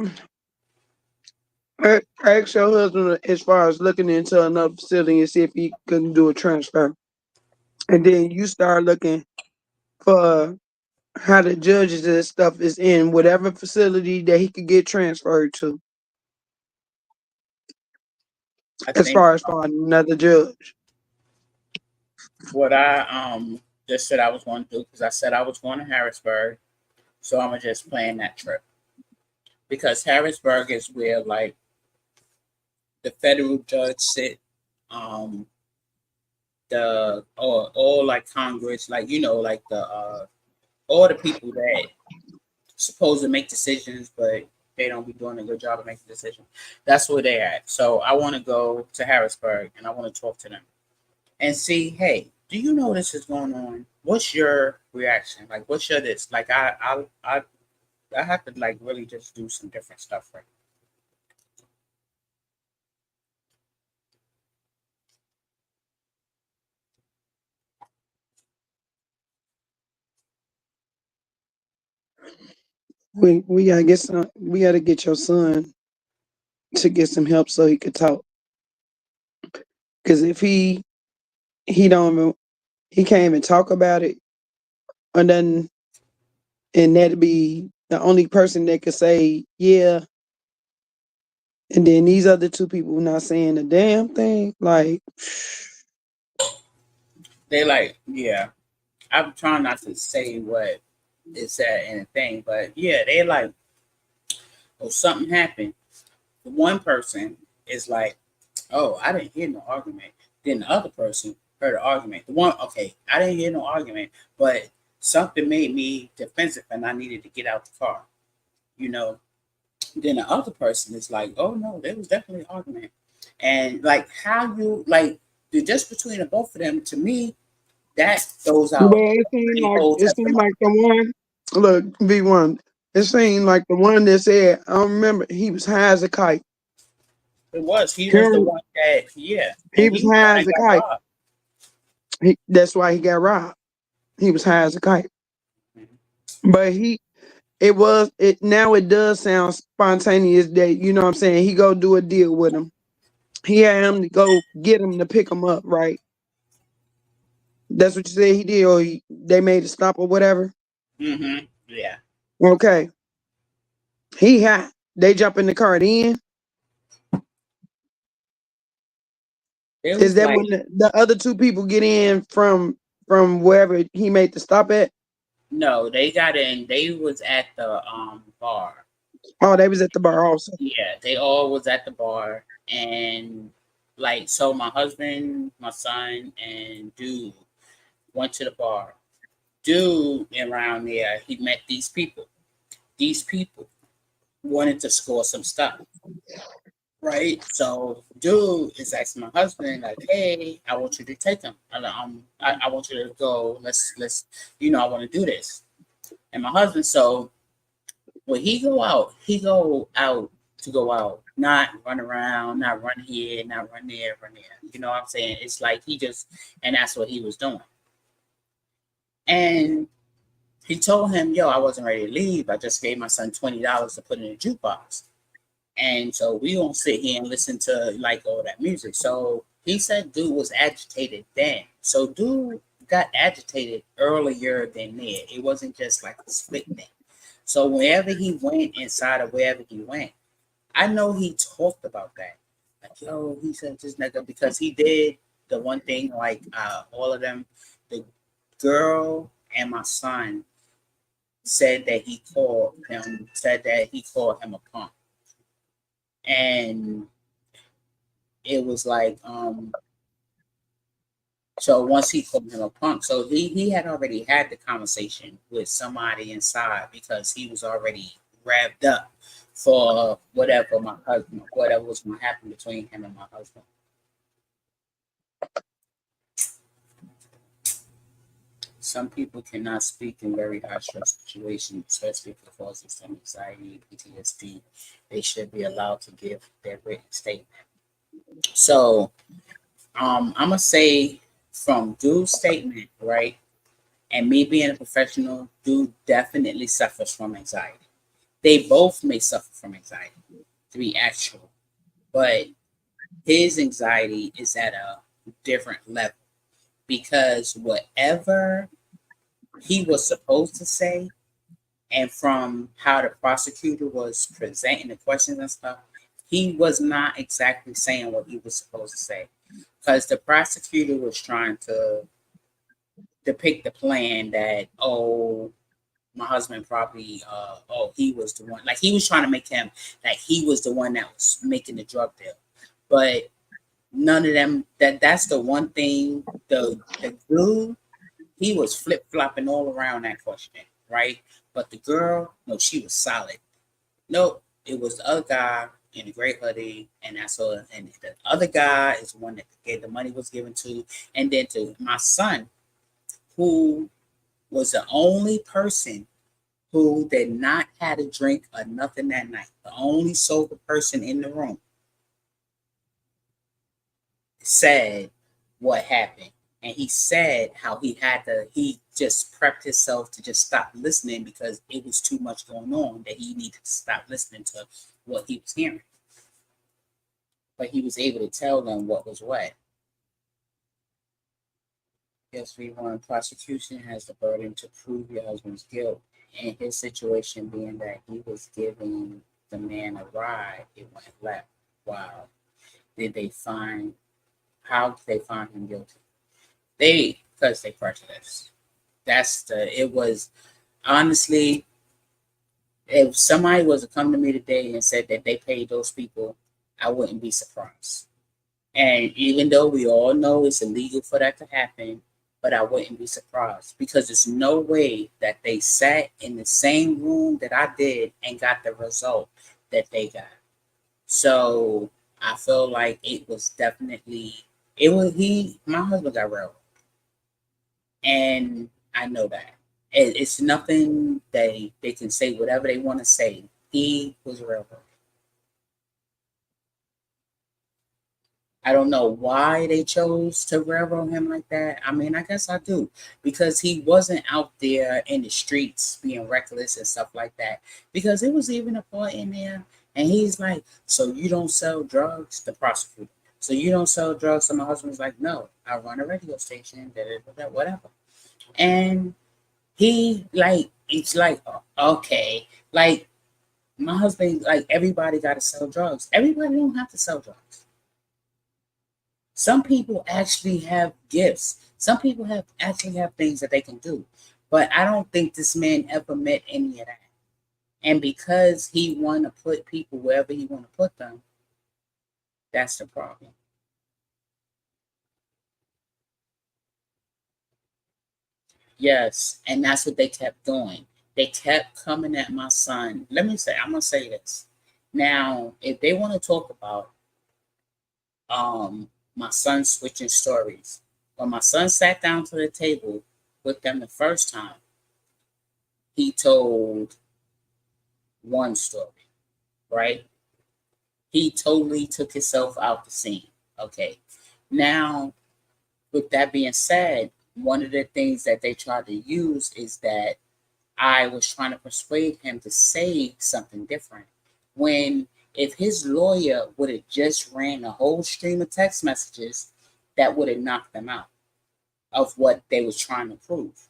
ask your husband as far as looking into another facility and see if he can do a transfer. And then you start looking for how the judges and stuff is in whatever facility that he could get transferred to, I as think far as finding another judge. what I just said I was going to do because I said I was going to Harrisburg, so I'm gonna just plan that trip because Harrisburg is where like the federal judge sit, um, the or all like Congress, like like the all the people that supposed to make decisions, but they don't be doing a good job of making decisions. That's where they at. So I want to go to Harrisburg and I want to talk to them and see, hey, do you know this is going on? What's your reaction? Like, what's your this? Like, I have to like really just do some different stuff right. We gotta get some. We gotta get your son. to get some help so he could talk. Because if he don't even he can't even talk about it, and then and that'd be the only person that could say yeah, and then these other two people not saying a damn thing. Like, They like, yeah. I'm trying not to say what is said in a thing, but yeah, they like, oh, something happened. The one person is like, oh, I didn't hear no argument. Then the other person heard an argument. The one, okay, I didn't hear no argument, but something made me defensive and I needed to get out the car. You know, then the other person is like, oh no, there was definitely an argument. And like how you like the just between the both of them, to me, that throws well, out the like whole it seemed testimony. like the one. Look, V1. It seemed like the one that said, I don't remember. He was high as a kite. It was. He was the Him, one that, yeah, he and was he high kind as of a got kite. robbed. That's why he got robbed. He was high as a kite. Mhm. But it was, it now it does sound spontaneous that, you know what I'm saying, he go do a deal with him. He had him to go get him to pick him up, right? That's what you said he did, or they made a stop or whatever. Yeah. Okay. He high. They jump in the car then. It Is was that like, when the other two people get in from wherever he made the stop at? no, they got in. They was at the bar. Oh, they was at the bar also. Yeah, they all was at the bar, and like so, my husband, my son, and dude went to the bar. Dude around there, he met these people. These people wanted to score some stuff, right? So, dude is asking my husband, like, "Hey, I want you to take him. I want you to go. Let's, I want to do this." And my husband, so when he go out to go out, not run around, not run here, not run there, run there. You know what I'm saying? It's like he just, and that's what he was doing. And he told him, "Yo, I wasn't ready to leave. I just gave my son $20 to put in a jukebox." And so we don't sit here and listen to like all that music. So he said dude was agitated then. So dude got agitated earlier than there. It wasn't just like a split thing. So wherever he went, inside of wherever he went, I know he talked about that. Like, yo, he said this nigga because he did the one thing like all of them, the girl and my son said that he called him a punk. And it was like so once he called him a punk, so he had already had the conversation with somebody inside because he was already revved up for whatever was going to happen between him and my husband. Some people cannot speak in very high stress situations, especially if it causes them anxiety, PTSD. They should be allowed to give their written statement. So I'm gonna say from Dude's statement, right? And me being a professional, Dude definitely suffers from anxiety. They both may suffer from anxiety, to be actual, but his anxiety is at a different level because whatever he was supposed to say, and from how the prosecutor was presenting the questions and stuff, he was not exactly saying what he was supposed to say because the prosecutor was trying to depict the plan that, oh, my husband probably he was the one, like he was trying to make him like he was the one that was making the drug deal, but none of them, that's the one thing, the dude, he was flip-flopping all around that question, right? But the girl, no, she was solid. Nope, it was the other guy in the gray hoodie, and that's all. And the other guy is the one that the money was given to, and then to my son, who was the only person who did not have a drink or nothing that night. The only sober person in the room said what happened. And he said how he just prepped himself to just stop listening because it was too much going on that he needed to stop listening to what he was hearing. but he was able to tell them what was what. Yes, we won. Prosecution has the burden to prove your husband's guilt. And his situation being that he was giving the man a ride, it went left. Wow. Did they find, how did they find him guilty? Because they prejudiced. It was, honestly, if somebody was to come to me today and said that they paid those people, I wouldn't be surprised. And even though we all know it's illegal for that to happen, but I wouldn't be surprised because there's no way that they sat in the same room that I did and got the result that they got. So I feel like it was definitely, it was my husband got railroaded, and I know that. It's nothing they can say whatever they want to say. He was railroaded. I don't know why they chose to railroad him like that. I mean, I guess I do because he wasn't out there in the streets being reckless and stuff like that. Because it was even a part in there, and he's like, "So you don't sell drugs?" The prosecutor. "So you don't sell drugs?" So my husband's like, "No, I run a radio station, da, da, da, da, whatever." And he like, it's like, okay, like my husband, like everybody got to sell drugs. Everybody don't have to sell drugs. Some people actually have gifts. Some people have actually have things that they can do. But I don't think this man ever met any of that. And because he want to put people wherever he want to put them, that's the problem. Yes, and that's what they kept doing. They kept coming at my son. Let me say, I'm gonna say this. Now, if they want to talk about my son switching stories, when my son sat down to the table with them the first time, he told one story, right? He totally took himself out the scene. Okay. Now, with that being said, one of the things that they tried to use is that I was trying to persuade him to say something different. When if his lawyer would have just ran a whole stream of text messages, that would have knocked them out of what they was trying to prove.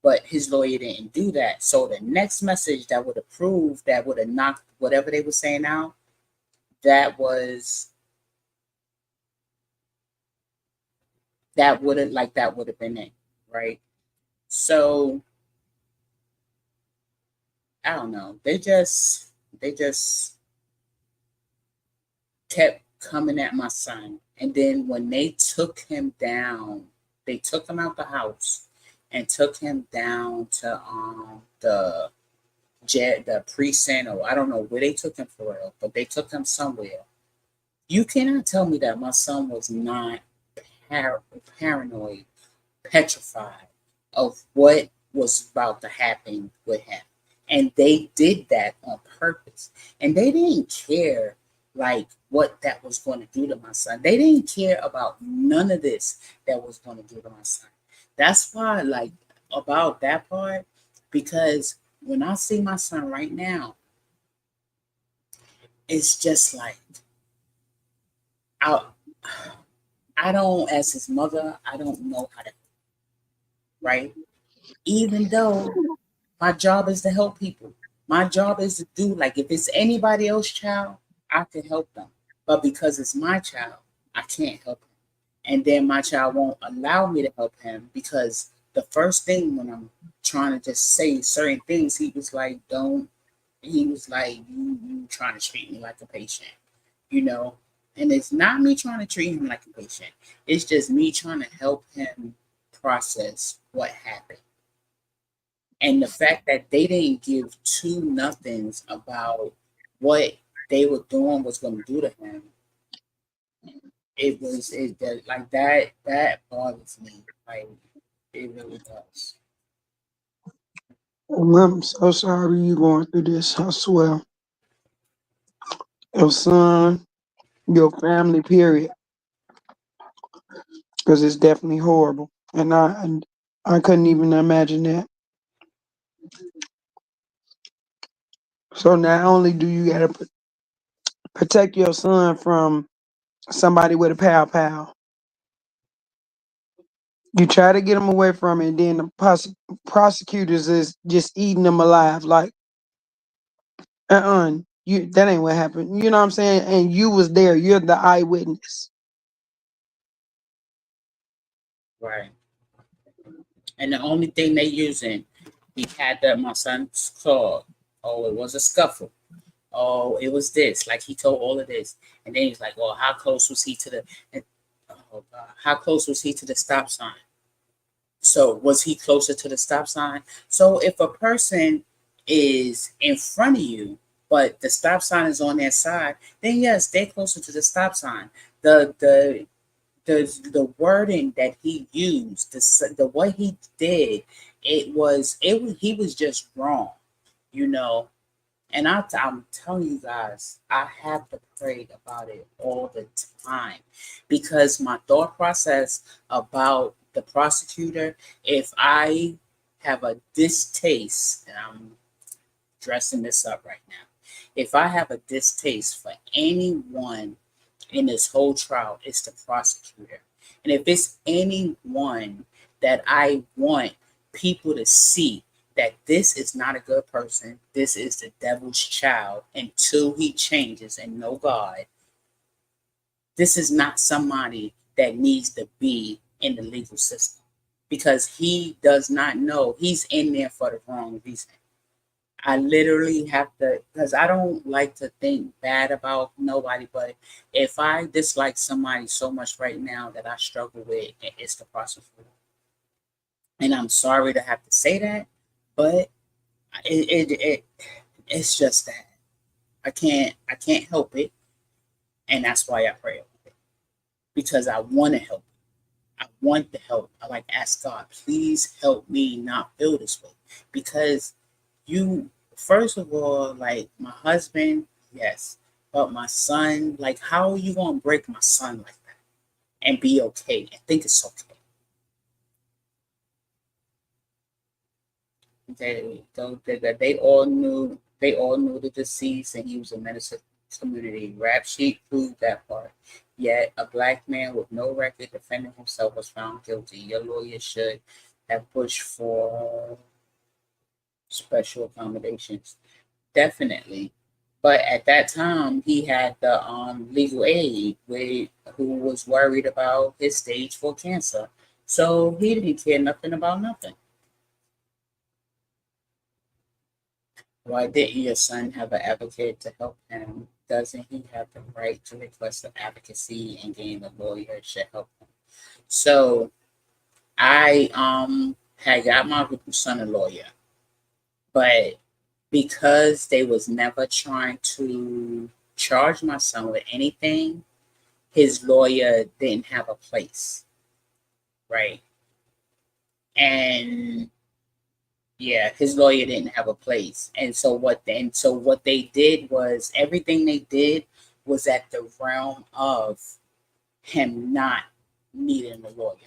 But his lawyer didn't do that. So the next message that would have proved that would have knocked whatever they were saying out, that was that would have been it, right? So I don't know. They just kept coming at my son. And then when they took him down, they took him out the house and took him down to the precinct, or I don't know where they took him for real, but they took him somewhere. You cannot tell me that my son was not paranoid, petrified of what was about to happen with him. And they did that on purpose. And they didn't care like what that was going to do to my son. They didn't care about none of this that was going to do to my son. That's why, like, about that part, because when I see my son right now, it's just like I I don't, as his mother, I don't know how to, right? Even though my job is to help people. My job is to do, like, if it's anybody else's child, I can help them. But because it's my child, I can't help him. And then my child won't allow me to help him because the first thing when I'm trying to just say certain things, he was like, don't, he was like, you trying to treat me like a patient, you know? And it's not me trying to treat him like a patient. It's just me trying to help him process what happened. And the fact that they didn't give two nothings about what they were doing was going to do to him, like that bothers me. Like it really does. I'm so sorry you going through this. I swear. Your son, your family, period. Because it's definitely horrible. And I couldn't even imagine that. So not only do you gotta protect your son from somebody with a pow pow. You try to get them away from it, and then the prosecutors is just eating them alive. Like, you that ain't what happened. You know what I'm saying? And you was there. You're the eyewitness. Right. And the only thing they using, he had that my son's claw. Oh, it was a scuffle. Oh, it was this. Like he told all of this, and then he's like, "Well, how close was he to the? And, oh God, how close was he to the stop sign? So was he closer to the stop sign? So if a person is in front of you, but the stop sign is on their side, then yes, they're closer to the stop sign. The wording that he used, the what he did, he was just wrong, you know. And I'm telling you guys, I have to pray about it all the time because my thought process about the prosecutor, if I have a distaste, and I'm dressing this up right now, if I have a distaste for anyone in this whole trial, it's the prosecutor. And if it's anyone that I want people to see that this is not a good person, this is the devil's child until he changes and know God, this is not somebody that needs to be in the legal system because he does not know he's in there for the wrong reason. I literally have to, because I don't like to think bad about nobody, but if I dislike somebody so much right now that I struggle with, it's the prosecutor. And I'm sorry to have to say that, but it it's just that I can't help it, and that's why I pray about it because I want to help. I want the help. I like ask God, please help me not feel this way because you first of all, like my husband, yes, but my son, like how are you gonna break my son like that and be okay and think it's okay? They all knew the deceased and he was a menace to the community. Rap sheet proved that part. Yet a black man with no record defending himself was found guilty. Your lawyer should have pushed for special accommodations. Definitely. But at that time, he had the legal aid who was worried about his stage 4 cancer. So he didn't care nothing about nothing. Why didn't your son have an advocate to help him? Doesn't he have the right to request an advocacy and gain a lawyer should help him? So I had got my son a lawyer, but because they was never trying to charge my son with anything, his lawyer didn't have a place, right? And yeah, his lawyer didn't have a place. And so what they did was everything they did was at the realm of him not needing a lawyer.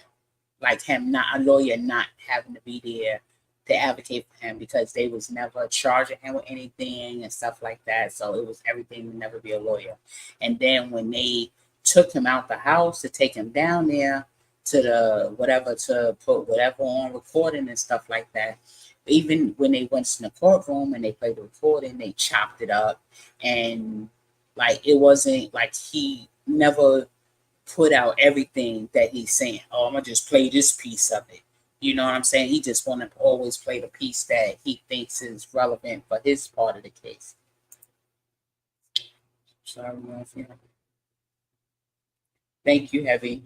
Like him not a lawyer not having to be there to advocate for him because they was never charging him with anything and stuff like that. So it was everything to never be a lawyer. And then when they took him out the house to take him down there to the whatever to put whatever on recording and stuff like that. Even when they went to the courtroom and they played the recording, they chopped it up and like it wasn't like he never put out everything that he's saying. Oh, I'm gonna just play this piece of it. You know what I'm saying? He just want to always play the piece that he thinks is relevant for his part of the case. Sorry, Murphy. Thank you, Heavy.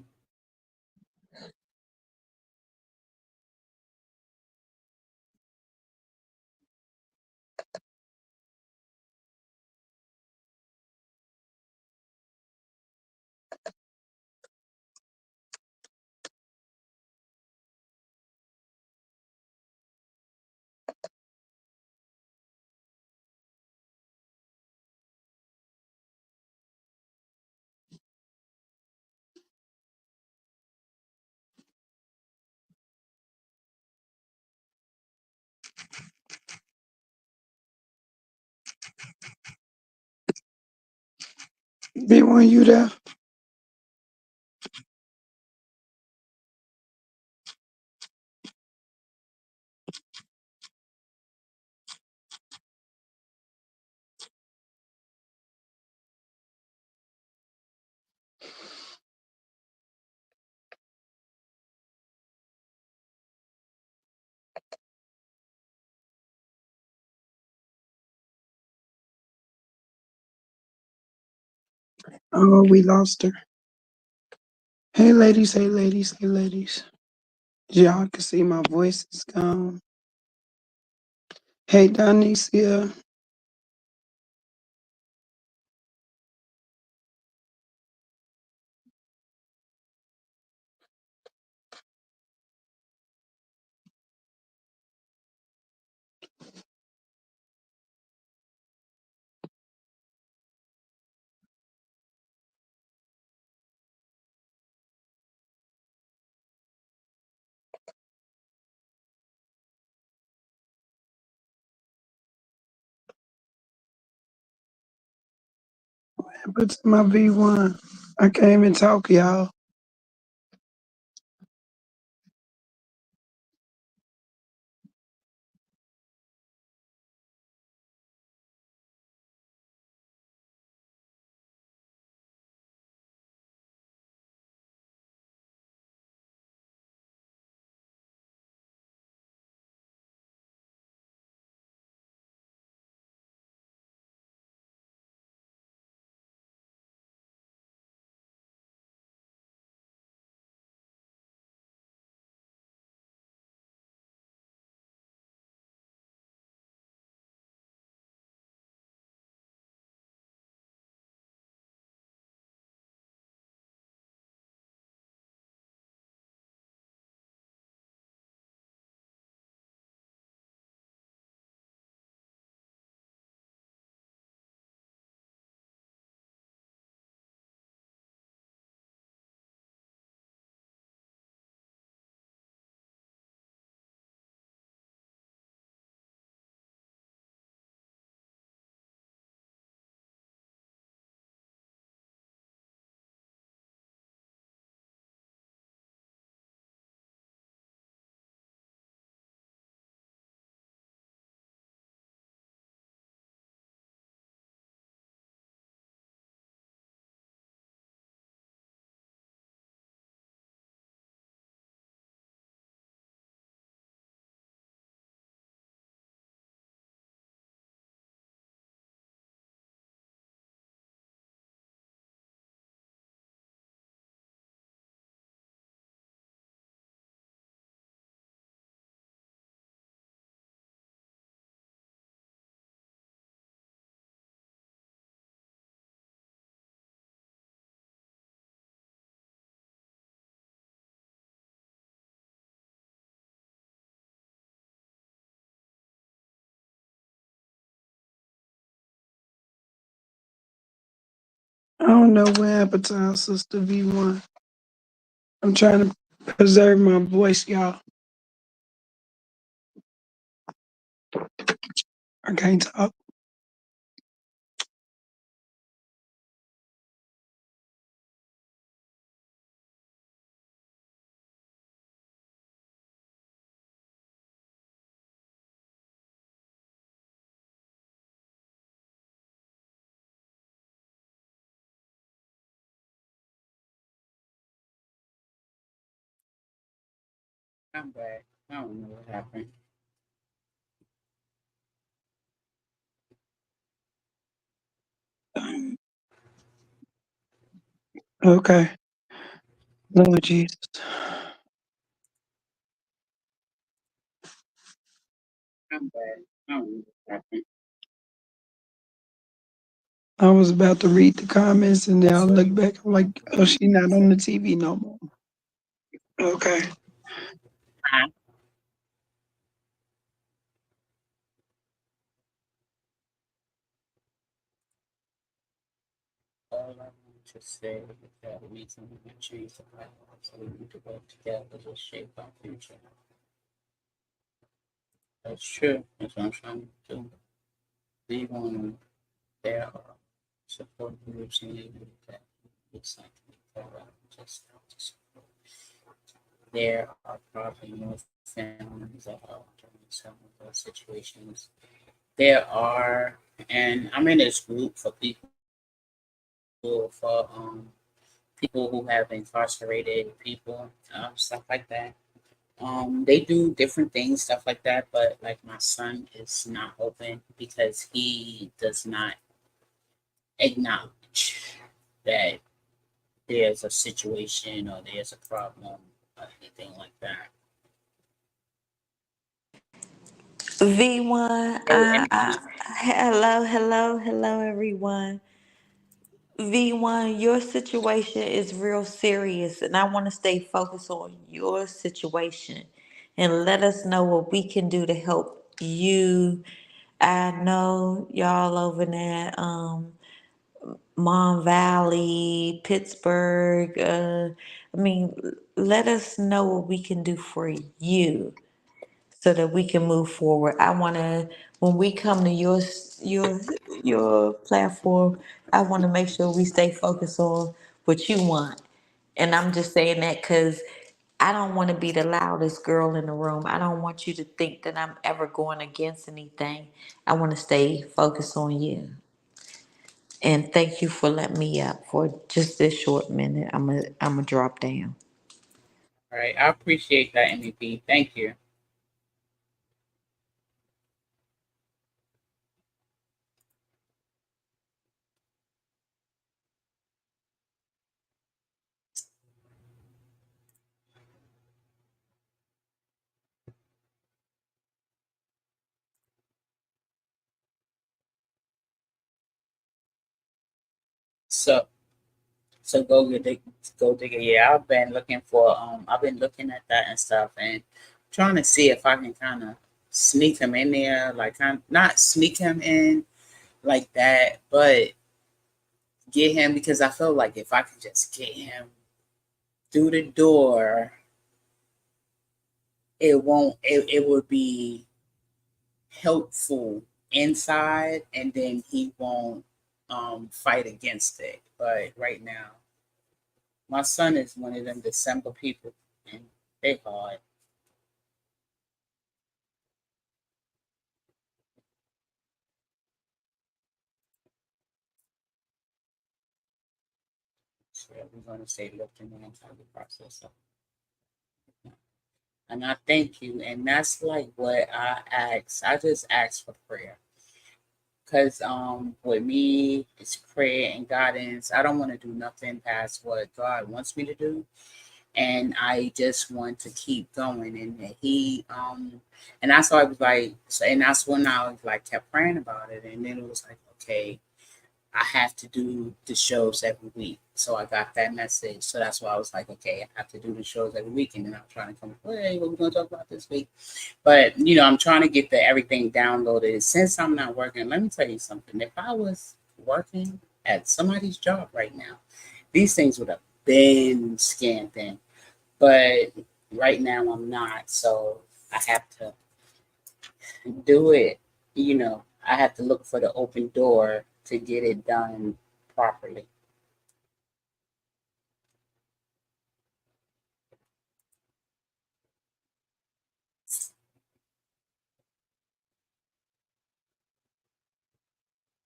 Big one, you there? Oh, we lost her. Hey, ladies. Hey, ladies. Hey, ladies. Y'all can see my voice is gone. Hey, Donicia. What's my V1? I can't even talk, y'all. I don't know what happened to our sister V1. I'm trying to preserve my voice, y'all. I can't talk. I'm back. I don't know what happened. Okay. Lord Jesus. I'm back. I don't know what happened. I was about to read the comments and then I So look you back. I'm like, oh, she not on the TV no more. Okay. all I want to say is that we need to change the past, so we need to work together to shape our future. That's true. That's what I'm trying to do. We want to, there are support groups in the that it's like just to support. There are probably more families that are during some of those situations. There are, and I'm in this group for people for people who have incarcerated people, stuff like that. They do different things, stuff like that, but like my son is not open because he does not acknowledge. that there's a situation or there's a problem or anything like that. V1, Oh, and hello, everyone. V1, your situation is real serious, and I want to stay focused on your situation and let us know what we can do to help you. I know y'all over there, Mon Valley, Pittsburgh. Let us know what we can do for you so that we can move forward. I want to, when we come to your your platform, I want to make sure we stay focused on what you want. And I'm just saying that because I don't want to be the loudest girl in the room. I don't want you to think that I'm ever going against anything. I want to stay focused on you. And thank you for letting me up for just this short minute. I'm a drop down. all right, I appreciate that, MVP. Thank you. So, so go digger. Yeah, I've been looking at that and stuff, and trying to see if I can kind of sneak him in there, like kind not sneak him in like that, but get him because I feel like if I could just get him through the door, it would be helpful inside, and then he won't fight against it. But right now, my son is one of them December people, and they hard. So we're gonna say looking into the process of, and I thank you, and that's like what I ask. I just ask for prayer. Cause with me it's prayer and guidance. I don't want to do nothing past what God wants me to do, and I just want to keep going. And and that's why I was like, and that's when I was like kept praying about it, and then it was like, okay, I have to do the shows every week. So I got that message. So that's why I was like, okay, I have to do the shows every week, and then I'm trying to come, hey, what we gonna talk about this week? But I'm trying to get the everything downloaded. Since I'm not working, let me tell you something. If I was working at somebody's job right now, these things would have been scanned in. But right now I'm not, so I have to do it. I have to look for the open door to get it done properly.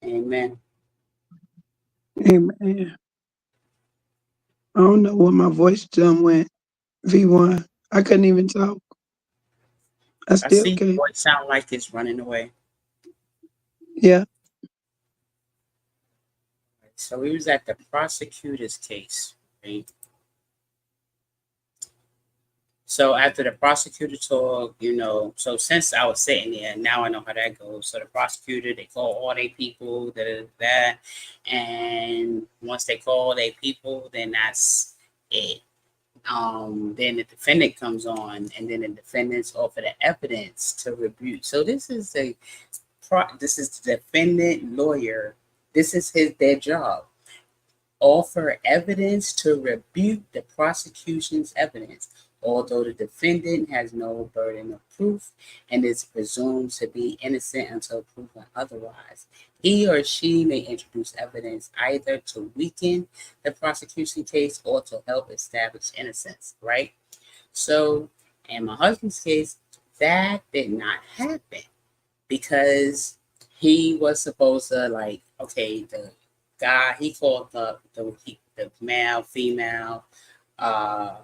Amen. Amen. I don't know what my voice done went. V1. I couldn't even talk. I I still see can't. what sound like it's running away. Yeah. So we was at the prosecutor's case, right? So after the prosecutor talk, so since I was sitting there, now I know how that goes. So the prosecutor, they call all their people, that, and once they call their people, then that's it. Then the defendant comes on, and then the defendants offer the evidence to rebuke. So this is the defendant lawyer. This is their job. Offer evidence to rebuke the prosecution's evidence, although the defendant has no burden of proof and is presumed to be innocent until proven otherwise. He or she may introduce evidence either to weaken the prosecution case or to help establish innocence, right? So, in my husband's case, that did not happen because he was supposed to, like, okay, the guy he called up the male, female, uh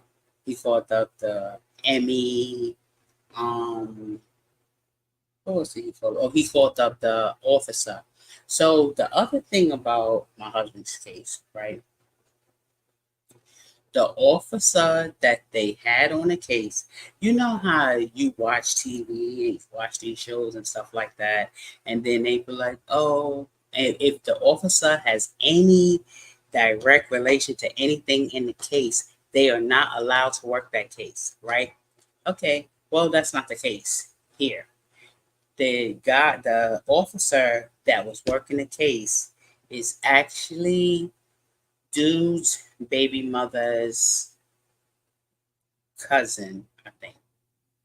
he called up the Emmy, um what was he called? Oh, he called up the officer. So the other thing about my husband's case, right? The officer that they had on the case, you know how you watch TV and you watch these shows and stuff like that, and then they be like, oh, and if the officer has any direct relation to anything in the case, they are not allowed to work that case, right? Okay, well, that's not the case here. The officer that was working the case is actually dude's baby mother's cousin, I think.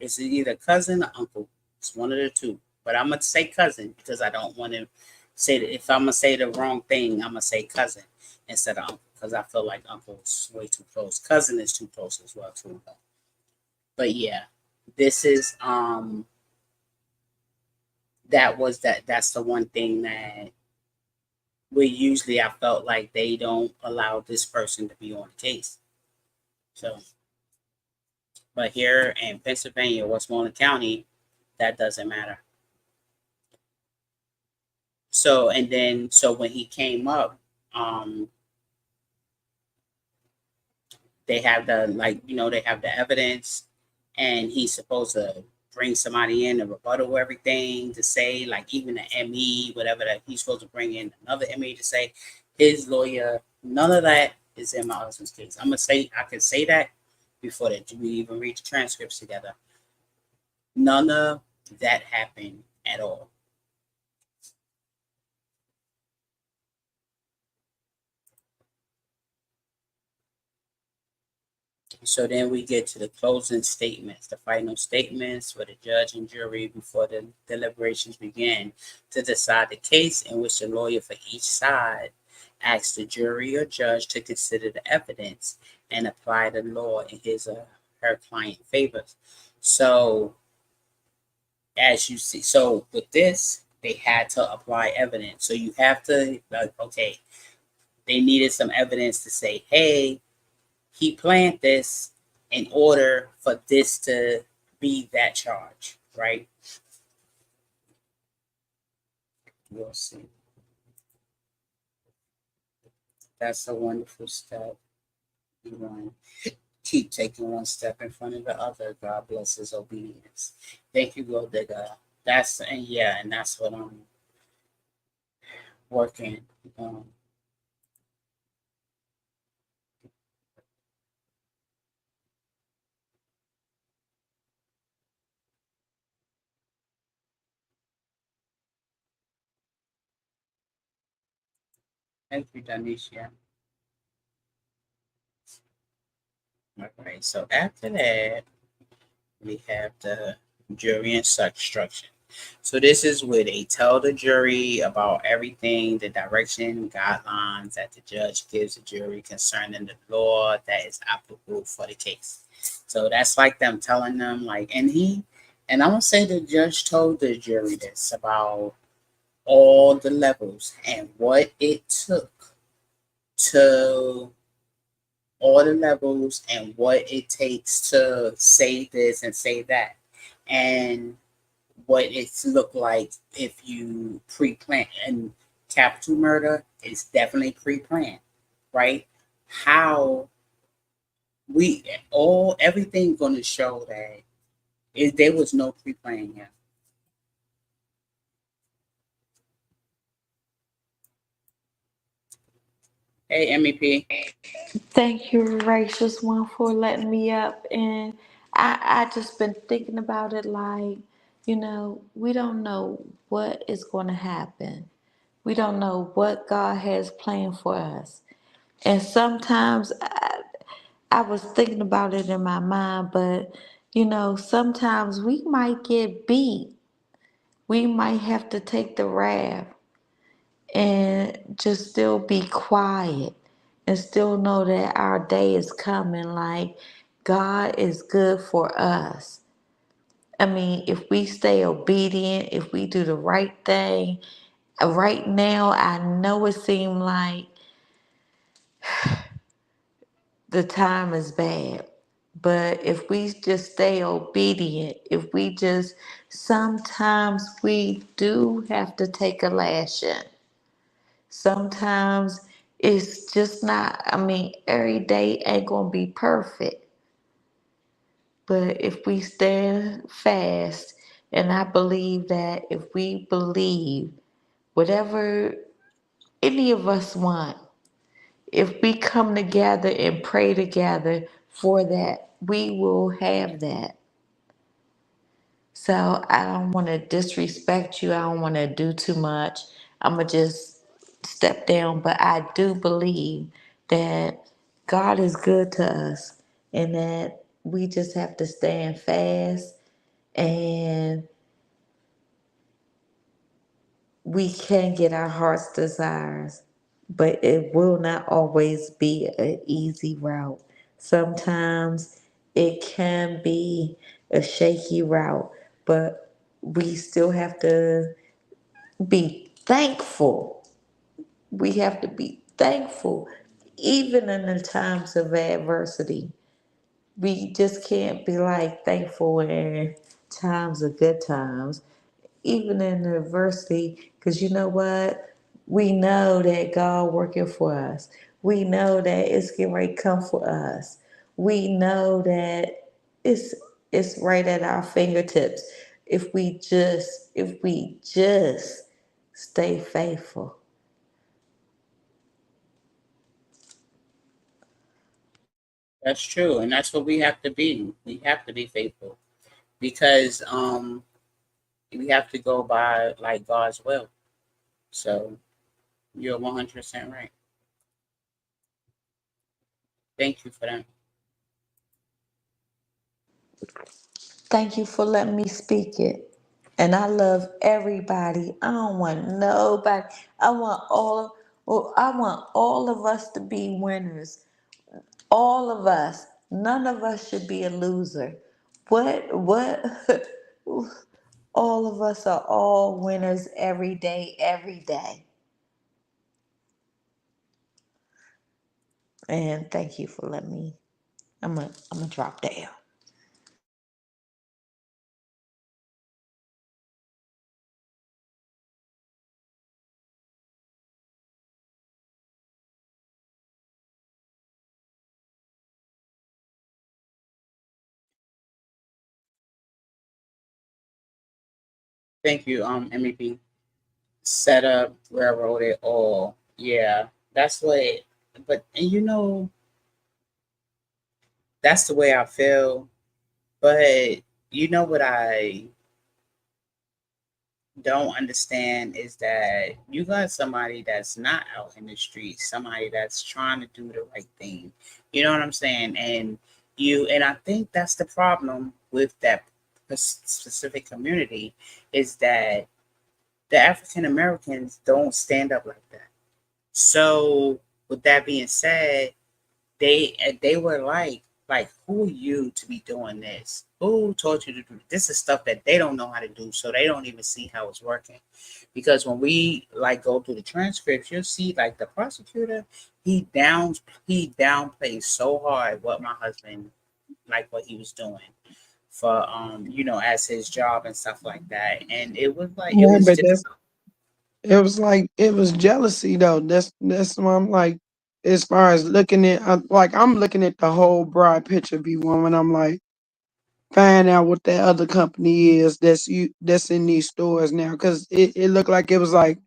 It's either cousin or uncle. It's one of the two. But I'm gonna say cousin because I don't want to say that if I'm gonna say the wrong thing, I'm gonna say cousin instead of uncle because I feel like uncle is way too close. Cousin is too close as well too. But yeah, this is that's the one thing that we usually I felt like they don't allow this person to be on the case. So, but here in Pennsylvania, Westmoreland County, that doesn't matter. So and then so when he came up, um, they have the like they have the evidence, and he's supposed to bring somebody in to rebuttal everything to say like even the ME whatever that he's supposed to bring in another ME to say his lawyer. None of that is in my husband's case. I'm gonna say I can say that before that we even read the transcripts together. None of that happened at all. So then we get to the closing statements, the final statements for the judge and jury before the deliberations begin to decide the case in which the lawyer for each side asks the jury or judge to consider the evidence and apply the law in his or her client favors. So as you see, so with this, they had to apply evidence. So you have to, like, okay, they needed some evidence to say, hey, he planned this in order for this to be that charge, right? We'll see. That's a wonderful step. You want to keep taking one step in front of the other. God bless his obedience. Thank you, Gold Digger. That's and yeah, and that's what I'm working. Um, thank you, Danisha. Okay, so after that, we have the jury instruction. So this is where they tell the jury about everything, the direction, guidelines that the judge gives the jury concerning the law that is applicable for the case. So that's like them telling them like, and I'm gonna say the judge told the jury this about all the levels and what it took to all the levels and what it takes to say this and say that. And what it's looked like if you pre-plan and capital murder is definitely pre-planned, right? How we all everything going to show that there was no pre-planning here. Hey, MEP. Thank you, Righteous One, for letting me up. And I just been thinking about it like, we don't know what is going to happen. We don't know what God has planned for us. And sometimes I was thinking about it in my mind, but sometimes we might get beat. We might have to take the wrath and just still be quiet and still know that our day is coming. Like, God is good for us. I mean, if we stay obedient, if we do the right thing, right now, I know it seems like the time is bad. But if we just stay obedient, if we just, sometimes we do have to take a lashing. Sometimes it's just not, I mean, every day ain't gonna be perfect. But if we stand fast, and I believe that if we believe whatever any of us want, if we come together and pray together for that, we will have that. So I don't want to disrespect you. I don't want to do too much. I'm going to just step down. But I do believe that God is good to us and that we just have to stand fast, and we can get our heart's desires, but it will not always be an easy route. Sometimes it can be a shaky route, but we still have to be thankful. We have to be thankful even in the times of adversity. We just can't be like thankful in times of good times, even in adversity, because you know what? We know that God working for us. We know that it's getting ready to come for us. We know that it's it's right at our fingertips if we just stay faithful. That's true, and that's what we have to be. We have to be faithful because we have to go by like God's will. So you're 100% right. Thank you for that. Thank you for letting me speak it. And I love everybody. I don't want nobody. I want all of us to be winners. All of us. None of us should be a loser. What all of us are all winners every day, every day. And thank you for letting me. I'm gonna drop down. Thank you, MEP. Set up, railroad it all. Yeah, that's what. But and that's the way I feel. But you know what I don't understand is that you got somebody that's not out in the streets, somebody that's trying to do the right thing. You know what I'm saying? And I think that's the problem with that specific community is that the African Americans don't stand up like that. So with that being said, they were like who are you to be doing this? Who taught you to do this? Is stuff that they don't know how to do, so they don't even see how it's working. Because when we like go through the transcripts, you'll see like the prosecutor, he downplays so hard what my husband like what he was doing for as his job and stuff like that. And it was like it Yeah, was but just it was like it was jealousy though. That's why I'm like, as far as looking at like I'm looking at the whole broad picture, V woman. I'm like, find out what that other company is that's in these stores now, because it looked like it was like,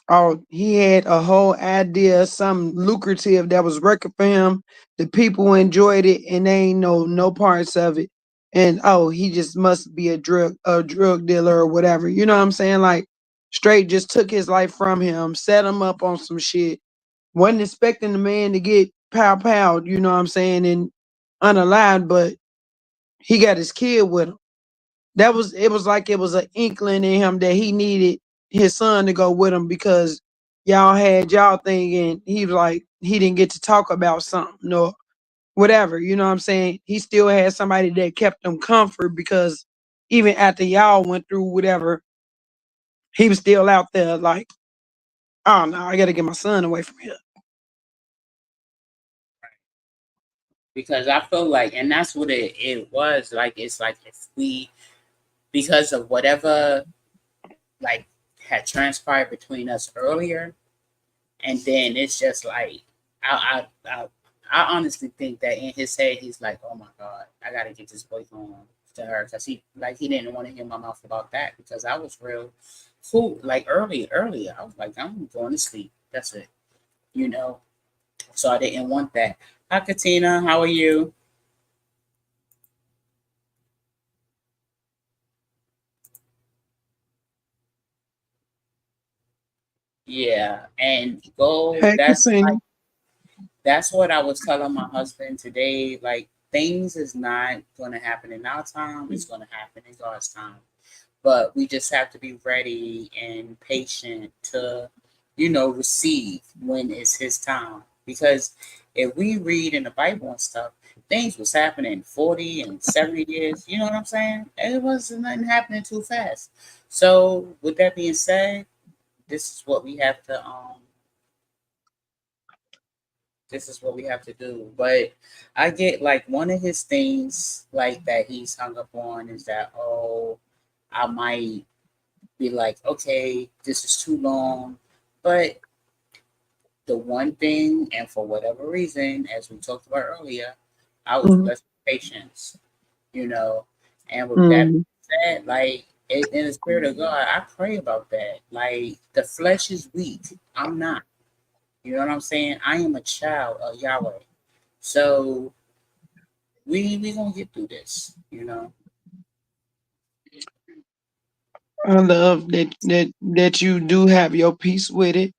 oh, he had a whole idea, something lucrative that was working for him. The people enjoyed it, and they ain't know no parts of it. And oh, he just must be a drug dealer or whatever. You know what I'm saying? Like, straight just took his life from him, set him up on some shit. Wasn't expecting the man to get pow. You know what I'm saying? And unalive, but he got his kid with him. It was like it was an inkling in him that he needed his son to go with him because y'all had y'all thing, and he was like he didn't get to talk about something or whatever. You know what I'm saying? He still had somebody that kept him comfort because even after y'all went through whatever, he was still out there like, oh no, I gotta get my son away from here. because I feel like, and that's what it was like. It's like if we, because of whatever like had transpired between us earlier, and then it's just like I I honestly think that in his head he's like, oh my god, I gotta get this boy home to her because he didn't want to hear my mouth about that because I was real cool like earlier I was like I'm going to sleep. That's it, you know. So I didn't want that. Hi Katina, how are you? Yeah, and go. Hey, Casina. That's what I was telling my husband today. Like things is not going to happen in our time; it's going to happen in God's time. But we just have to be ready and patient to, receive when it's His time. Because if we read in the Bible and stuff, things was happening 40 and 70 years. You know what I'm saying? It wasn't nothing happening too fast. So, with that being said, this is what we have to this is what we have to do. But I get like one of his things like that he's hung up on is that I might be like, okay, this is too long. But the one thing, and for whatever reason, as we talked about earlier, I was Mm, blessed with patience, you know. And with that mm. being said, like in the spirit of God, I pray about that. Like the flesh is weak. I'm not. You know what I'm saying? I am a child of Yahweh. So we gonna get through this, you know. I love that you do have your peace with it.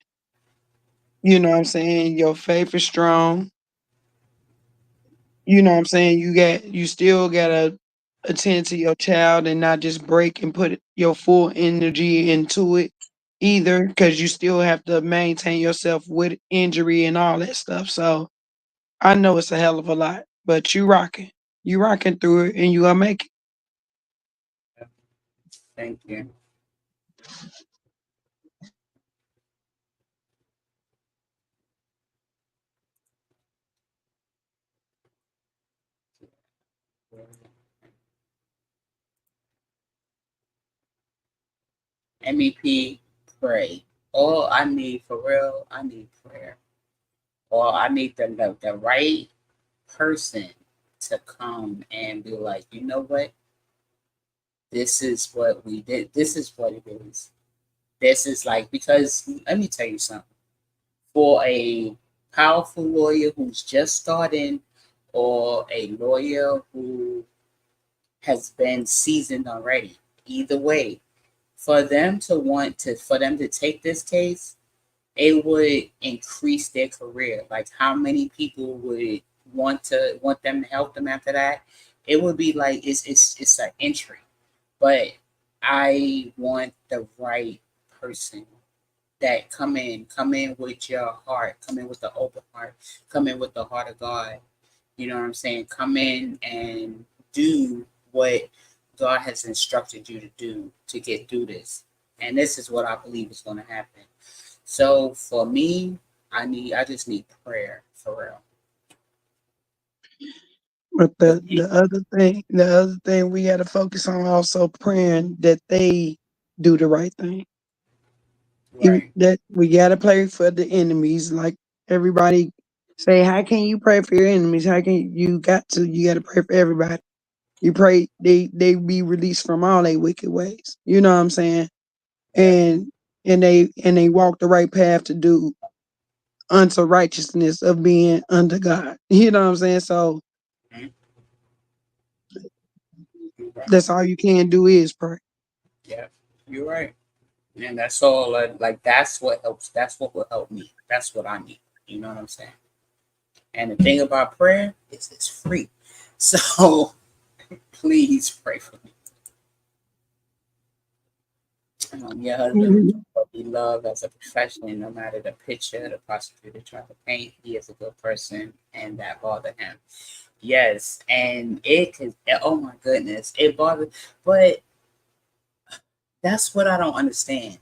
You know what I'm saying? Your faith is strong. You know what I'm saying? You still gotta attend to your child and not just break and put your full energy into it either, because you still have to maintain yourself with injury and all that stuff. So I know it's a hell of a lot, but you rocking. You rocking through it and you gonna make it. Thank you. MEP, pray. All I need for real, I need prayer. Or I need the right person to come and be like, you know what? This is what we did. This is what it is. This is like because let me tell you something. For a powerful lawyer who's just starting, or a lawyer who has been seasoned already, either way, for them to take this case, it would increase their career. Like how many people would want them to help them after that? It would be like it's an entry. But I want the right person that come in with your heart, come in with the open heart, come in with the heart of God. You know what I'm saying? Come in and do what God has instructed you to do to get through this. And this is what I believe is going to happen. So for me, I just need prayer for real. But But the other thing we gotta focus on also praying that they do the right thing. Even right, that we gotta pray for the enemies. Like everybody say, how can you pray for your enemies? How can you gotta pray for everybody. You pray they be released from all their wicked ways. You know what I'm saying? yeah, And and they walk the right path to do unto righteousness of being under God. You know what I'm saying? So mhm, you're right, that's all you can do is pray. yeah, you're right. And that's all. Like that's what helps. That's what will help me. That's what I need. You know what I'm saying? And the thing about prayer is it's free. So please pray for me. Your husband, Mhm. what he love as a profession, no matter the picture the prosecutor tried to paint, he is a good person, and that bothered him. Yes, and it could. Oh my goodness, it bothered. But that's what I don't understand.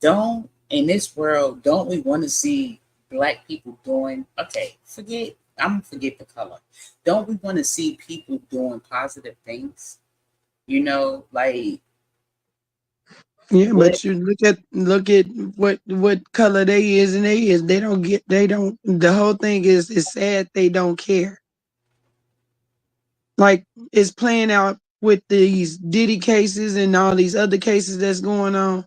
Don't in this world, don't we want to see black people doing? Okay, forget. I'm gonna forget the color. Don't we want to see people doing positive things? You know, like Yeah, What? but you look at what color they is and they is. They don't the whole thing is sad they don't care. Like it's playing out with these Diddy cases and all these other cases that's going on.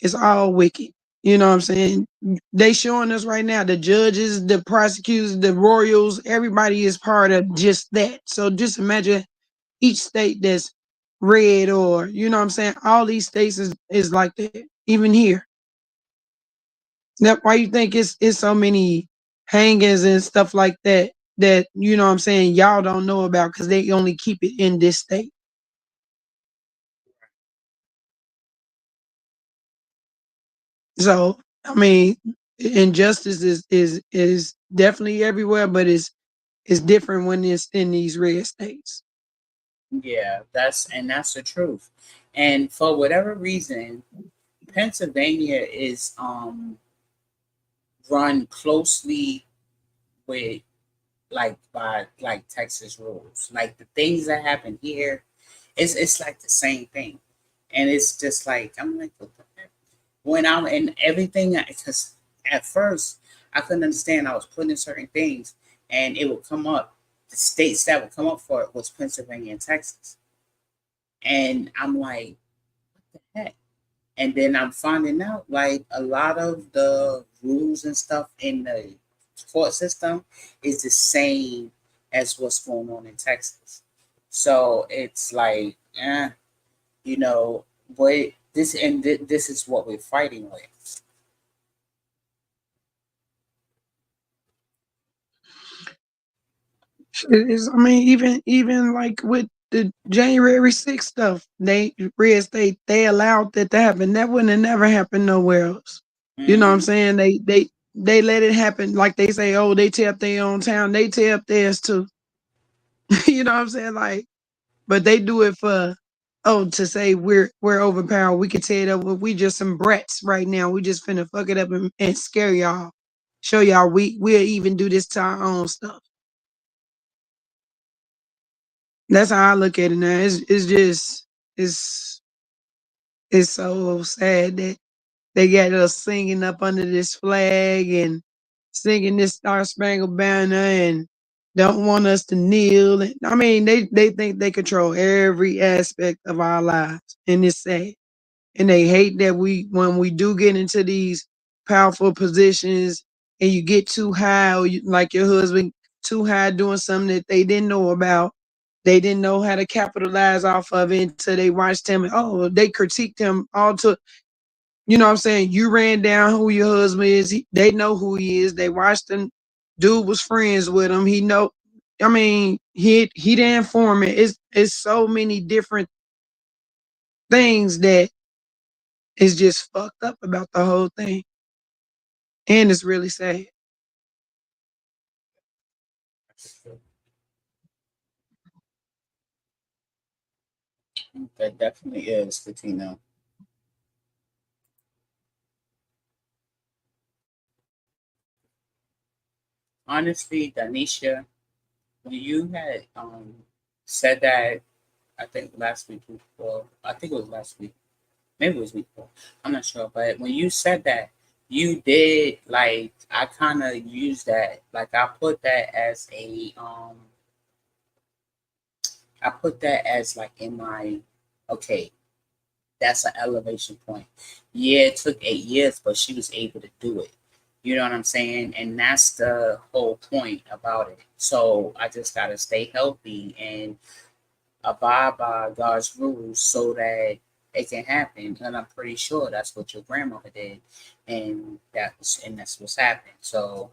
It's all wicked. You know what I'm saying? They showing us right now the judges, the prosecutors, the royals, everybody is part of just that. So just imagine each state that's red or you know what I'm saying? All these states is like that. Even here. That why you think it's so many hangings and stuff like that that you know what I'm saying y'all don't know about because they only keep it in this state. So I mean, injustice is definitely everywhere, but it's different when it's in these red states. Yeah, that's the truth. And for whatever reason, Pennsylvania is run closely with like by like Texas rules. Like the things that happen here, it's like the same thing. And it's just like I'm like what the heck? When I'm in everything because at first I couldn't understand I was putting in certain things and it would come up. The states that would come up for it was Pennsylvania and Texas. And I'm like, what the heck? And then I'm finding out like a lot of the rules and stuff in the court system is the same as what's going on in Texas. So it's like, you know, but this is what we're fighting with. I mean, even like with the January 6th stuff, they red state they allowed that to happen. That wouldn't have never happened nowhere else. You know what I'm Hmm. saying? They let it happen. Like they say, oh, they tear up their own town. They tear up theirs too. You know what I'm saying? Like, but they do it for to say we're overpowered. We can tear it up. We just some brats right now. We just finna fuck it up and scare y'all. Show y'all we'll even do this to our own stuff. That's how I look at it now. It's just it's it's so sad that they got us singing up under this flag and singing this Star Spangled Banner and don't want us to kneel. And I mean, they think they control every aspect of our lives, and it's sad. And they hate that when we do get into these powerful positions and you get too high, or like your husband too high doing something that they didn't know about. They didn't know how to capitalize off of it until they watched him. Oh, they critiqued him all to you know what I'm saying? You ran down who your husband is. They know who he is. They watched him. Dude was friends with him. He know. I mean, he didn't inform it. It's so many different things that is just fucked up about the whole thing, and it's really sad. That definitely is, Katina. Honestly, Danisha, when you had said that, I think last week before, I think it was last week, maybe it was week before, I'm not sure. But when you said that, you did like I kind of used that, like I put that as I put that as like in my okay, that's an elevation point. Yeah, it took 8 years, but she was able to do it. You know what I'm saying? And that's the whole point about it. So I just gotta stay healthy and abide by God's rules so that it can happen. And I'm pretty sure that's what your grandmother did, and that's what's happened. So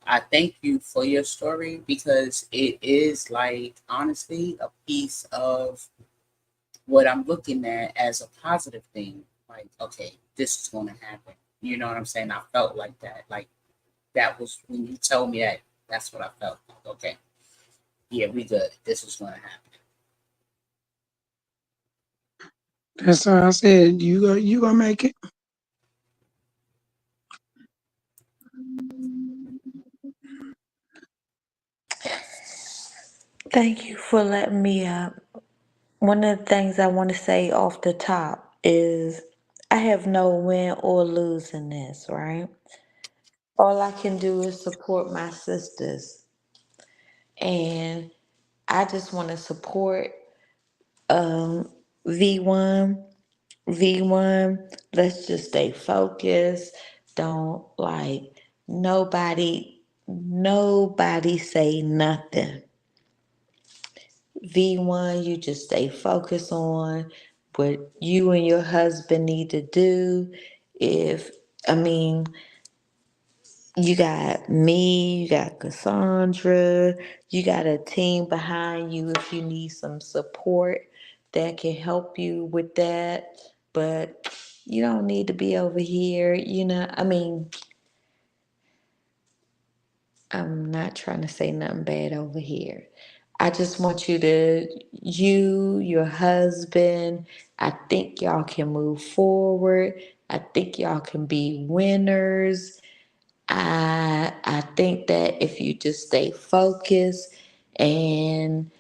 I thank you for your story because it is like honestly a piece of what I'm looking at as a positive thing. Like, okay, this is going to happen. You know what I'm saying? I felt like that. Like that was when you told me that. That's what I felt. Like, okay, yeah, we good. This is going to happen. That's why I said you gonna make it. Thank you for letting me up. One of the things I want to say off the top is I have no win or lose in this, right? All I can do is support my sisters. And I just want to support V1. V1, let's just stay focused. Don't like nobody say nothing. V1, you just stay focused on what you and your husband need to do. If, I mean, you got me, you got Cassandra, you got a team behind you if you need some support that can help you with that. But you don't need to be over here, I mean, I'm not trying to say nothing bad over here. I just want your husband, I think y'all can move forward. I think y'all can be winners. I think that if you just stay focused, and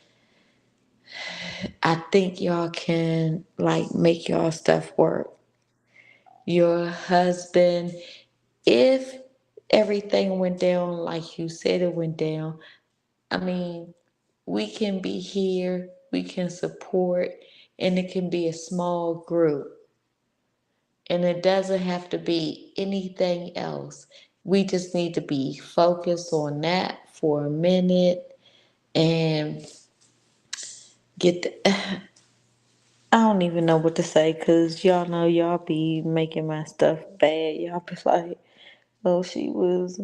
I think y'all can like make y'all stuff work. Your husband, if everything went down like you said it went down, I mean, we can be here, we can support, and it can be a small group. And it doesn't have to be anything else. We just need to be focused on that for a minute and get the, I don't even know what to say because y'all know y'all be making my stuff bad. Y'all be like, oh, she was.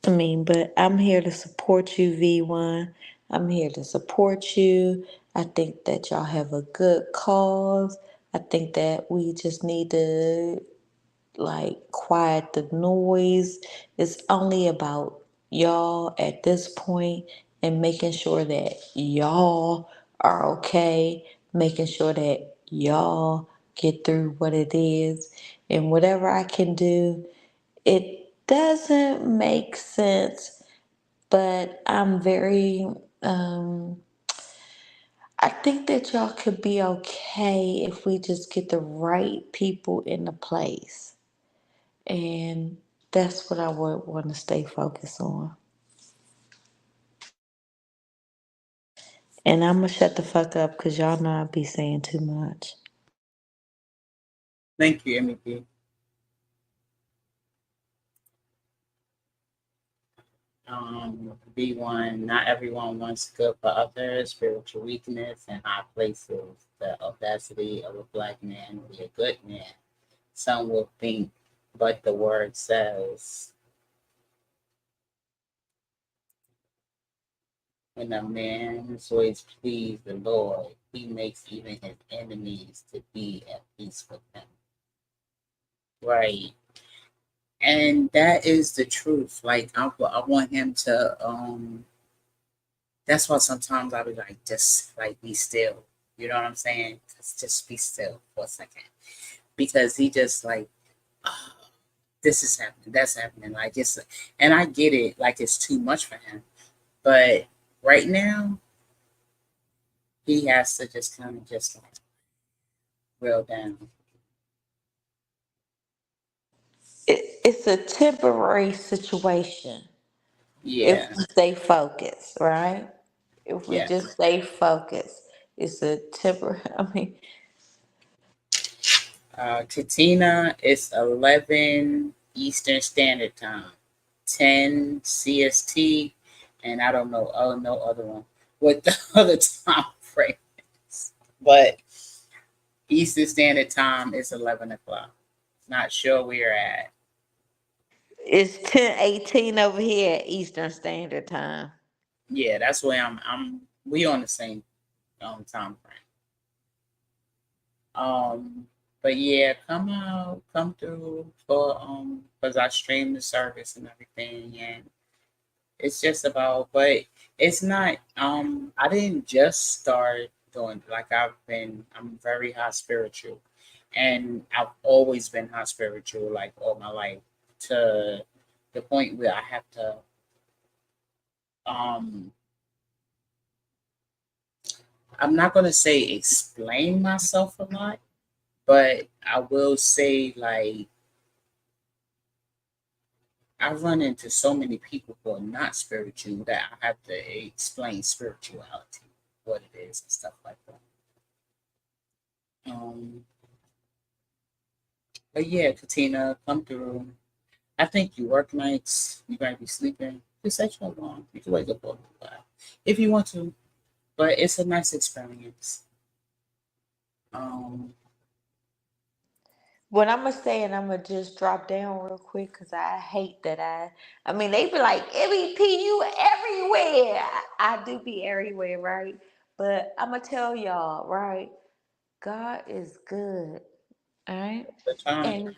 I mean, but I'm here to support you, V1. I'm here to support you. I think that y'all have a good cause. I think that we just need to like quiet the noise. It's only about y'all at this point and making sure that y'all are okay, making sure that y'all get through what it is. And whatever I can do, it doesn't make sense, but I'm very, um, I think that y'all could be okay if we just get the right people in the place. And that's what I would want to stay focused on. And I'm going to shut the fuck up because y'all know I be saying too much. Thank you, MEP. B1, not everyone wants good for others, spiritual weakness, and high places. The audacity of a black man to be a good man. Some will think, but the word says, when a man's ways please the Lord, he makes even his enemies to be at peace with him. Right. And that is the truth. Like, I want him to, that's why sometimes I'll be like, just like be still. You know what I'm saying? Just be still for a second. Because he just like, oh, this is happening, that's happening. Like it's, and I get it, like it's too much for him. But right now, he has to just kind of just like real down. It's a temporary situation if Yeah, we stay focused, right? If we yeah. just stay focused, it's a temporary, I mean, Katina is 11 Eastern Standard Time, 10 CST, and I don't know, oh, no other one, what the other time frame is. But Eastern Standard Time is 11 o'clock. Not sure where you're at. it's 10:18 over here at Eastern Standard Time. Yeah, that's where we on the same time frame. But yeah, come out, come through for because I stream the service and everything, and it's just about, but it's not. I didn't just start doing like I'm very high spiritual, and I've always been high spiritual like all my life to the point where I have to um. I'm not gonna say explain myself a lot, But I will say, like, I run into so many people who are not spiritual that I have to explain spirituality, what it is, and stuff like that. Um, but yeah, Katina, come through. I think you work nights. You might be sleeping. Just set your alarm. You can wake up for a while if you want to, but it's a nice experience. Um, What I'm gonna say, and I'm gonna just drop down real quick because I hate that I mean, they be like, MVP, you everywhere. I do be everywhere, right? But I'm gonna tell y'all, right? God is good, all right? the time. And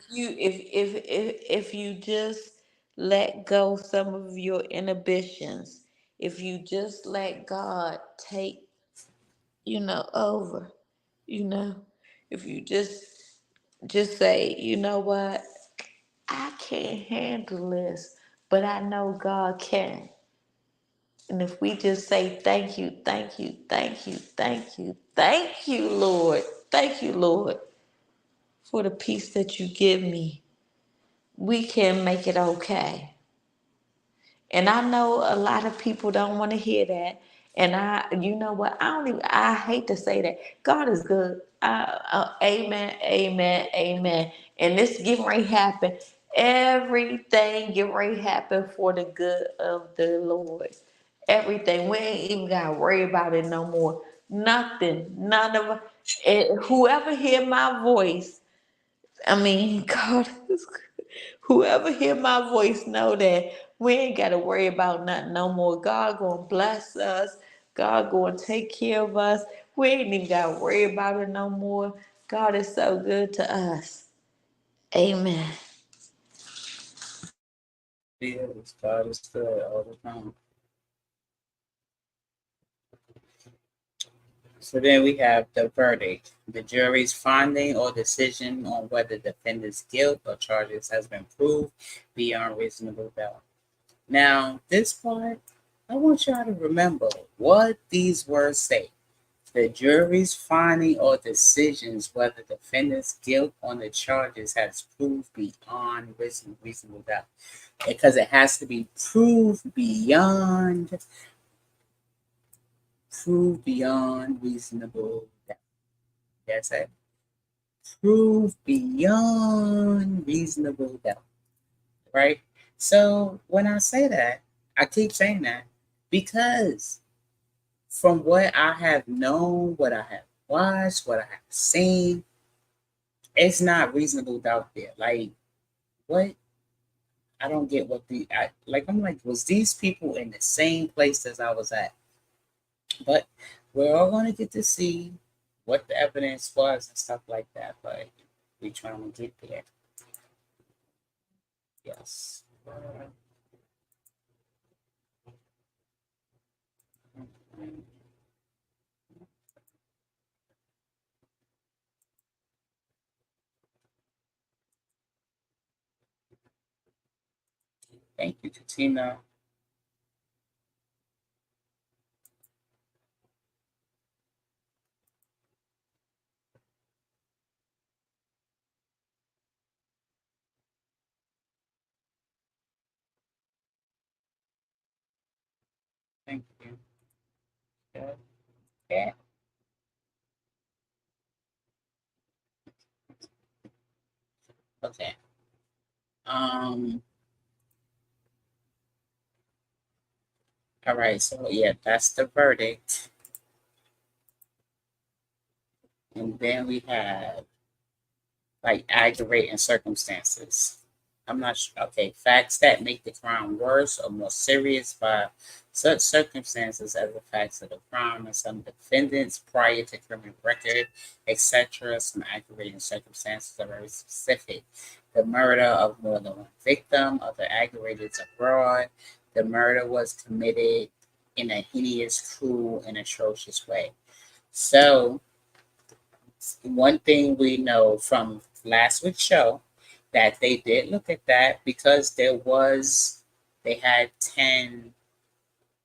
if you just let go some of your inhibitions, if you just let God take, over, you know, if you just say, you know what, I can't handle this, but I know God can. And if we just say thank you, thank you, thank you, thank you, thank you, Lord, for the peace that you give me, we can make it okay. And I know a lot of people don't want to hear that. And you know what? I hate to say that. God is good. Amen, amen, amen. And this getting ready to happen. Everything getting ready to happen for the good of the Lord. Everything. We ain't even got to worry about it no more. Nothing. None of it. Whoever hear my voice, I mean, God is good. Whoever hear my voice know that we ain't got to worry about nothing no more. God gonna bless us. God gonna take care of us. We ain't even got to worry about it no more. God is so good to us. Amen. Yes, God is good all the time. So then we have the verdict. The jury's finding or decision on whether defendant's guilt or charges has been proved beyond reasonable doubt. Now, this part, I want y'all to remember what these words say. The jury's finding or decisions whether defendant's guilt on the charges has proved beyond reasonable doubt. Because it has to be proved beyond reasonable doubt. That's it. Prove beyond reasonable doubt, right? So when I say that, I keep saying that because from what I have known, what I have watched, what I have seen, it's not reasonable doubt there. Like, what? I don't get what I'm like, was these people in the same place as I was at? But we're all going to get to see what the evidence was and stuff like that. But we trying to get there. Yes. Thank you, Katina. Thank you. Yeah. Yeah. Okay. Um. All right. So yeah, that's the verdict, and then we have like aggravating circumstances. I'm not sure. Okay, facts that make the crime worse or more serious by such circumstances as the facts of the crime and some defendants prior to criminal record, etc. Some aggravating circumstances are very specific. The murder of more than one victim, other aggravateds abroad. The murder was committed in a hideous, cruel, and atrocious way. So one thing we know from last week's show that they did look at that because they had 10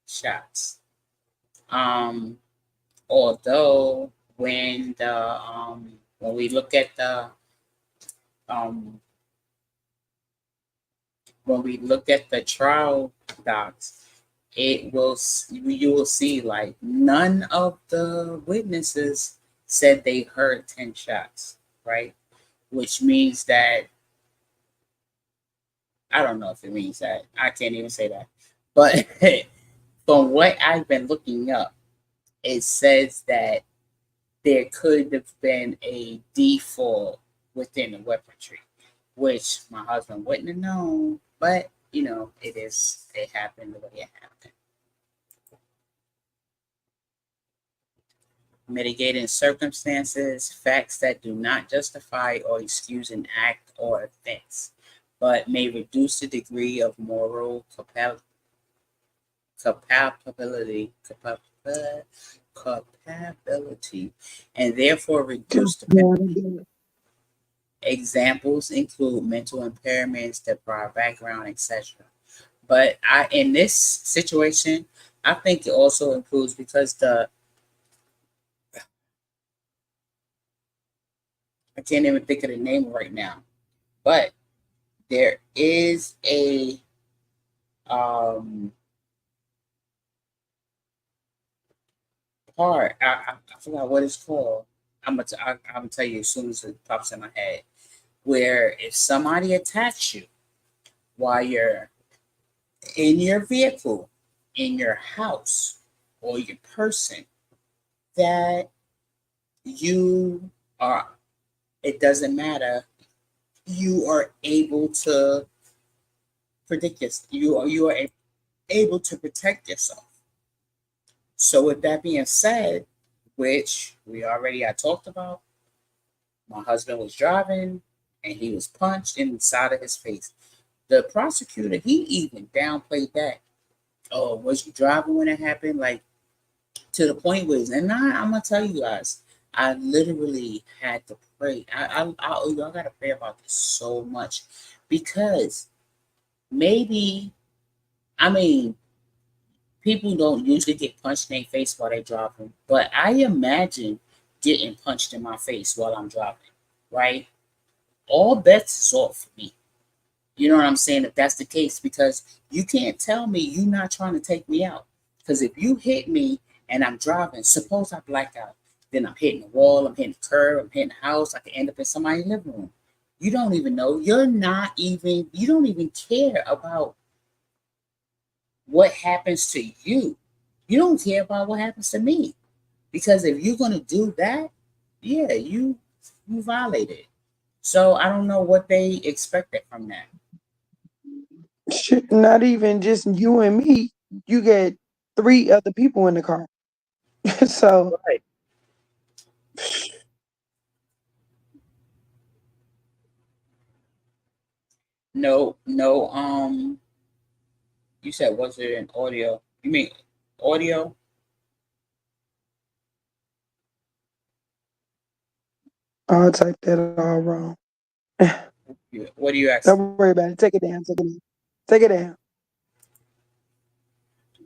shots. Um, although when When we look at the um when we look at the trial docs, you will see like none of the witnesses said they heard 10 shots, right? Which means that I don't know if it means that. I can't even say that. But from what I've been looking up, it says that there could have been a default within the weaponry, which my husband wouldn't have known. But it happened the way it happened. Mitigating circumstances, facts that do not justify or excuse an act or offense, but may reduce the degree of moral capability, capability, and therefore reduce the penalty. Examples include mental impairments, deprived background, etc. But in this situation, I think it also includes because I can't even think of the name right now, but there is a part. I forgot what it's called. I'm gonna tell you as soon as it pops in my head. Where if somebody attacks you while you're in your vehicle, in your house, or your person, that you are, it doesn't matter, you are able to predict this. You are able to protect yourself. So with that being said, which I talked about, my husband was driving and he was punched in the side of his face. The prosecutor, he even downplayed that. Oh, was you driving when it happened? Like to the point where, I'm gonna tell you guys, I literally had to pray. Y'all gotta pray about this so much because maybe, I mean, people don't usually get punched in their face while they're driving, but I imagine getting punched in my face while I'm driving, right? All bets is off for me. You know what I'm saying? If that's the case, because you can't tell me you're not trying to take me out. Because if you hit me and I'm driving, suppose I black out, then I'm hitting the wall, I'm hitting the curb, I'm hitting the house, I can end up in somebody's living room. You don't even know. You don't even care about what happens to you. You don't care about what happens to me. Because if you're going to do that, yeah, you violated. So I don't know what they expected from that. Shit, not even just you and me. You get 3 other people in the car. So Right. No, no. You said was it an audio? You mean audio? I'll type that all wrong. What do you ask? Don't worry about it. Take it down. Take it down. Take it down.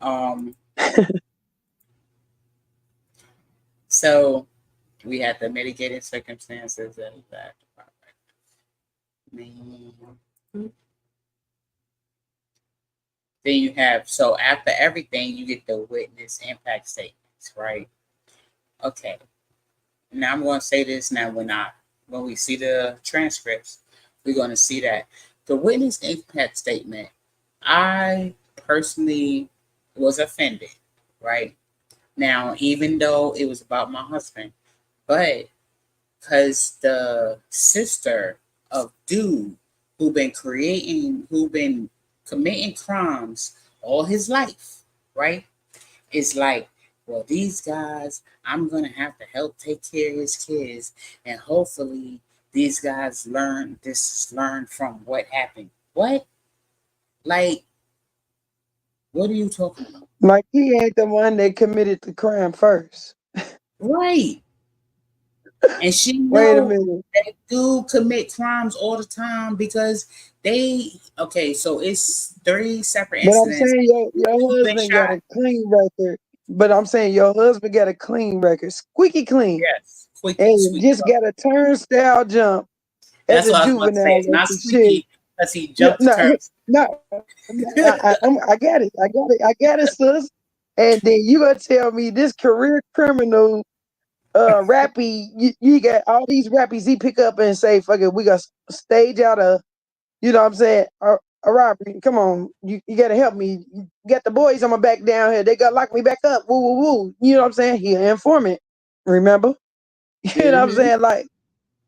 Um. So we had the mitigating circumstances and that. Then you have, so after everything, you get the witness impact statements, right? Okay. Now I'm going to say this now when we see the transcripts, we're going to see that the witness impact statement, I personally was offended, right? Now, even though it was about my husband, but because the sister of dude who been committing crimes all his life, right? It's like, well, these guys, I'm gonna have to help take care of his kids, and hopefully these guys learn from what happened. What? Like, what are you talking about? Like he ain't the one that committed the crime first. Right. And she Wait a know minute. they do commit crimes all the time because okay, so it's 3 separate But I'm incidents. saying your Dude been husband got shot. a clean record. But I'm saying your husband got a clean record. Squeaky clean. Yes. quick and sweep. just got a turnstile jump as That's a what I was about to say. juvenile It's or not some shit. squeaky because he No, jumped the no, turns. no, I got it. I got it, sis. And then you gonna tell me this career criminal rappy, you got all these rappies he pick up and say, fuck it, we got stage out a, you know what I'm saying, a robbery. Come on, you gotta help me. You got the boys on my back down here. They gotta lock me back up. Woo woo woo. You know what I'm saying? He an informant. Remember? You know what I'm Hmm. saying? Like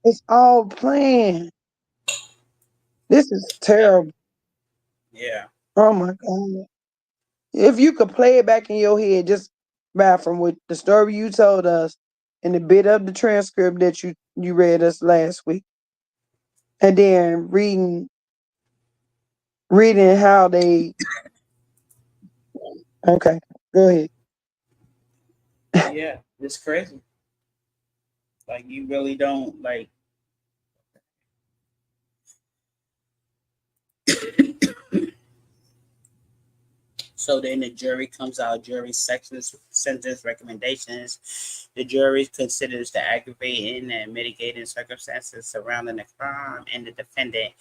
it's all planned. This is Yeah. terrible. Yeah. Oh my god. If you could play it back in your head, just by from what the story you told us and the bit of the transcript that you read us last week, and then reading how they. Okay, go ahead. Yeah. It's crazy. Like you really don't like. So then the jury comes out, jury sentence recommendations. The jury considers the aggravating and mitigating circumstances surrounding the crime and the defendant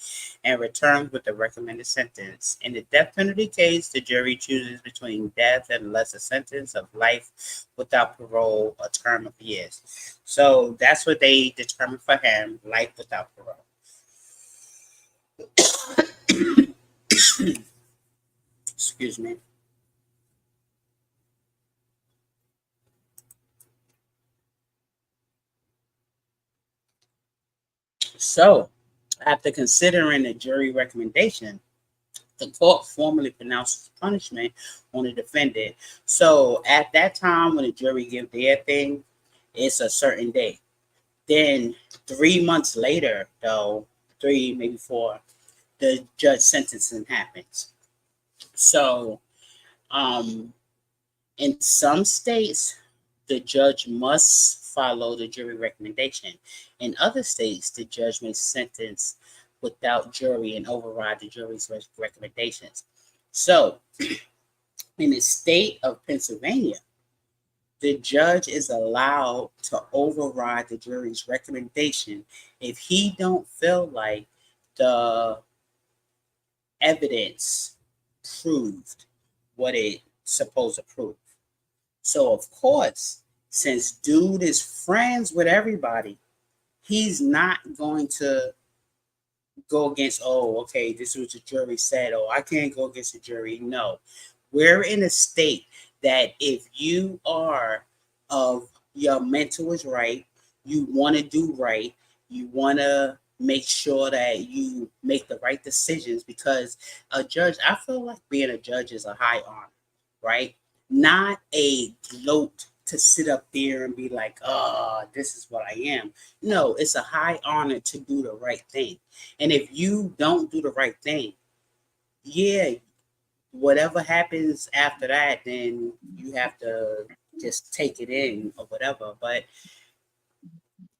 and returns with the recommended sentence. In the death penalty case, the jury chooses between death and lesser sentence of life without parole, a term of years. So that's what they determined for him, life without parole. Excuse me. So, after considering the jury recommendation, the court formally pronounces punishment on the defendant. So, at that time, when the jury give their thing, it's a certain day. Then, 3 months later, though, three, maybe four, the judge sentencing happens. So, um, in some states, the judge must follow the jury recommendation. In other states, the judge may sentence without jury and override the jury's recommendations. So, in the state of Pennsylvania, the judge is allowed to override the jury's recommendation if he don't feel like the evidence proved what it supposed to prove. So of course, since dude is friends with everybody, he's not going to go against, oh, okay, this is what the jury said. Oh, I can't go against the jury. No. We're in a state that if you are of your mental is right, you want to do right, you want to make sure that you make the right decisions because a judge, I feel like being a judge is a high honor, right? Not a gloat to sit up there and be like, oh, this is what I am. No, it's a high honor to do the right thing. And if you don't do the right thing, yeah, whatever happens after that, then you have to just take it in or whatever. But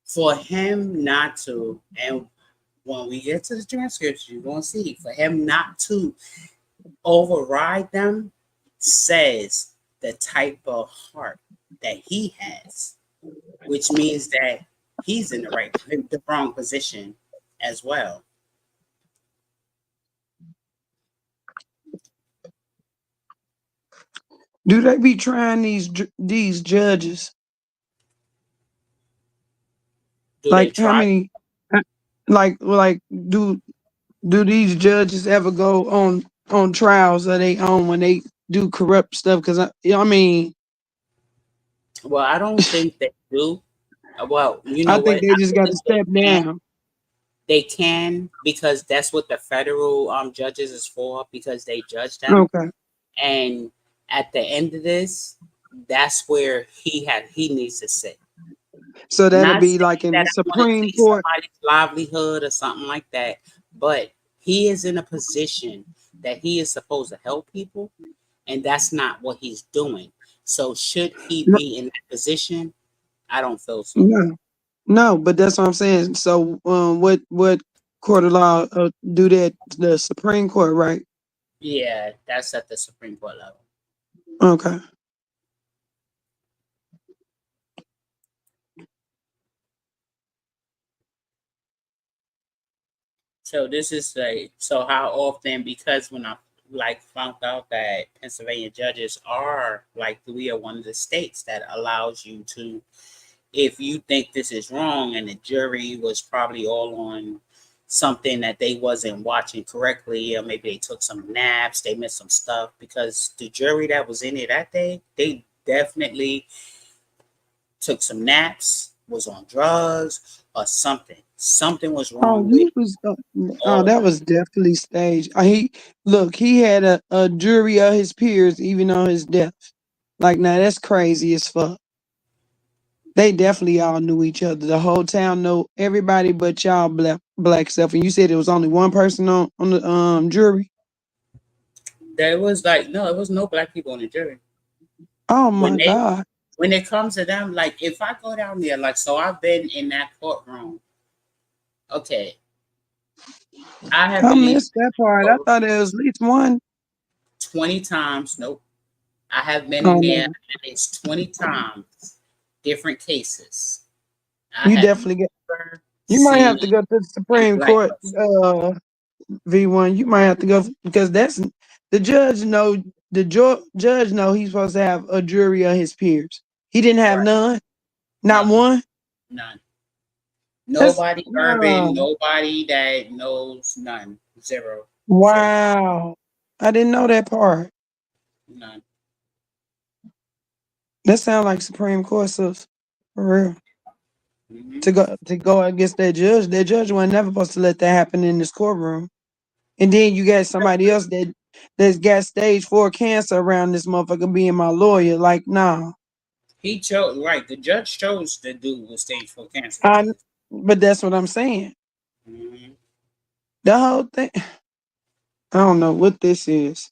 for him not to, and when we get to the transcripts, you're going to see, for him not to override them says the type of heart that he has, which means that he's in the wrong position as well. Do they be trying these judges? Do they Like how try? many? uh, like do these judges ever go on trials of their own when they do corrupt stuff? Because I mean, Well, I don't think they do. Well, you I know think what? they I just feel got to like they step can. down. They can because that's what the federal judges is for because they judge them. Okay, And at the end of this, that's where he needs to sit. so that'll Not be like saying in that the I want to Supreme take Court. somebody's livelihood or something like that, but he is in a position that he is supposed to help people, and that's not what he's doing. So should he No, be in that position? I don't feel so. no, no, but that's what I'm saying. So, what court of law do that? The Supreme Court, right? Yeah, that's at the Supreme Court level. Okay. So this is like, so how often, because when I like found out that Pennsylvania judges are like, we are one of the states that allows you to, if you think this is wrong and the jury was probably all on something that they wasn't watching correctly, or maybe they took some naps, they missed some stuff, because the jury that was in it that day, they definitely took some naps, was on drugs or something. Something was Oh, wrong with he was. Oh, all of that them. was definitely staged. He look. He had a jury of his peers, even on his death. Like now, that's crazy as fuck. They definitely all knew each other. The whole town know everybody but y'all black stuff. And you said it was only one person on the jury. There was like, no, it was no black people in the jury. Oh When my they God, when it comes to them, like if I go down there, like, so I've been in that courtroom. Okay, I have I been in missed that part. I courtroom thought it was at least one. 20 times. Nope. I have been in Oh there no, at least 20 times, different cases. I you have definitely get. never You might seen have to go to the a Supreme black Court, person. V1. You might have to go because that's the judge know judge know he's supposed to have a jury of his peers. He didn't have Right. none, not None. one. None. That's Nobody urban, wow, nobody that knows, none. Zero. Zero. wow. I didn't know that part. None. That sounds like Supreme Court sis, for real. Hmm. To go against that judge. That judge wasn't never supposed to let that happen in this courtroom. And then you got somebody else that's got stage 4 cancer around this motherfucker being my lawyer. Like, nah. He chose, right. The judge chose the dude with stage 4 cancer. I but that's what I'm saying. Hmm. The whole thing. I don't know what this is.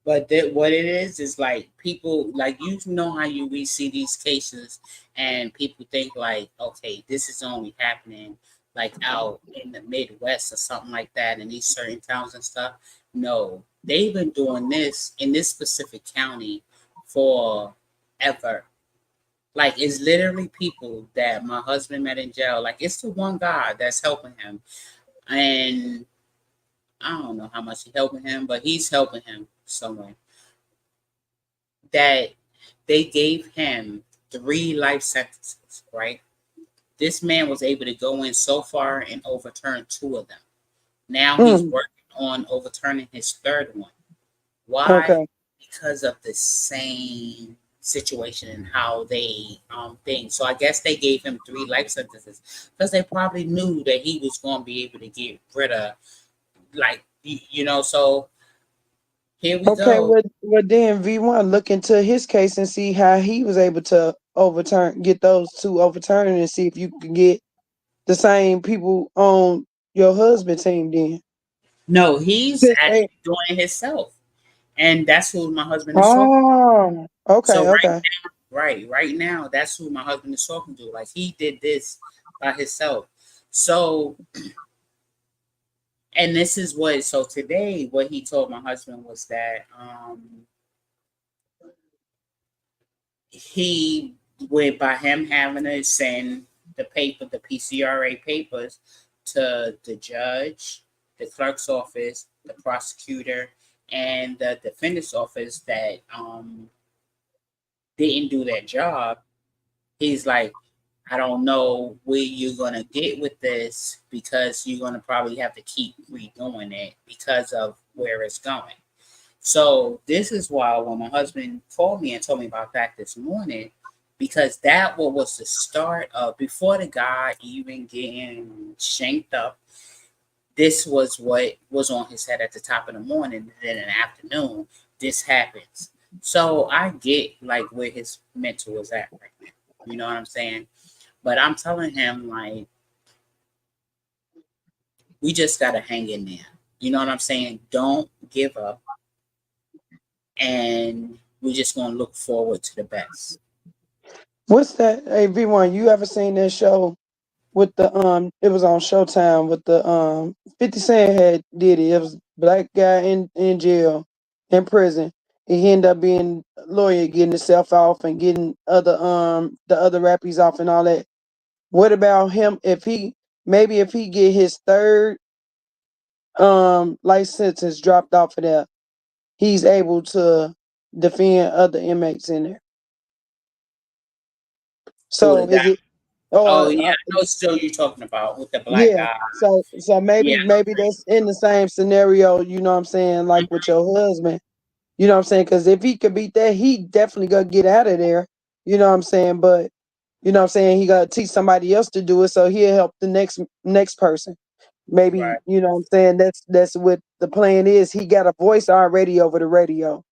But that, what it is like people, like, you know how we see these cases and people think like, okay, this is only happening like out in the Midwest or something like that in these certain towns and stuff. No, they've been doing this in this specific county for ever. Like, it's literally people that my husband met in jail. Like, it's the one guy that's helping him, and I don't know how much he's helping him, but he's helping him somewhere. That they gave him 3 life sentences, right? This man was able to go in so far and overturn 2 of them. Now he's Mm, working on overturning his third one. Why? okay. Because of the same situation and how they think. So I guess they gave him 3 life sentences because they probably knew that he was going to be able to get rid of, like, So here we Okay, go. well then V1 look into his case and see how he was able to get those two overturned and see if you can get the same people on your husband team then. No, he's Just actually say, doing it himself, and that's who my husband is talking. oh, So okay, okay. right now, that's who my husband is talking to. Like, he did this by himself. So, and this is what. So today, what he told my husband was that he went by him having to send the PCRA papers to the judge, the clerk's office, the prosecutor, and the defendant's office that didn't do their job. He's like, I don't know where you're gonna get with this because you're gonna probably have to keep redoing it because of where it's going. So this is why when my husband called me and told me about that this morning, because that what was the start of, before the guy even getting shanked up, this was what was on his head at the top of the morning. Then in the afternoon, this happens. So I get like where his mental is at right now. You know what I'm saying? But I'm telling him like, we just gotta hang in there. You know what I'm saying? Don't give up, and we're just gonna look forward to the best. What's that? Hey V1, you ever seen that show with the it was on Showtime with the 50 Cent had did it. It was black guy in jail, in prison. He ended up being a lawyer, getting himself off and getting other the other rappies off and all that. What about him if he maybe if he get his third life sentence dropped off of there, he's able to defend other inmates in there. Who the So is guy? it Oh or yeah, I know still you're talking about with the black yeah. guy. So Yeah, maybe that's in the same scenario, you know what I'm saying, like with your husband. You know what I'm saying? Because if he could beat that, he definitely gonna get out of there. You know what I'm saying? But you know what I'm saying, he gotta teach somebody else to do it so he'll help the next person. Maybe, right. you know what I'm saying, that's what the plan is. He got a voice already over the radio.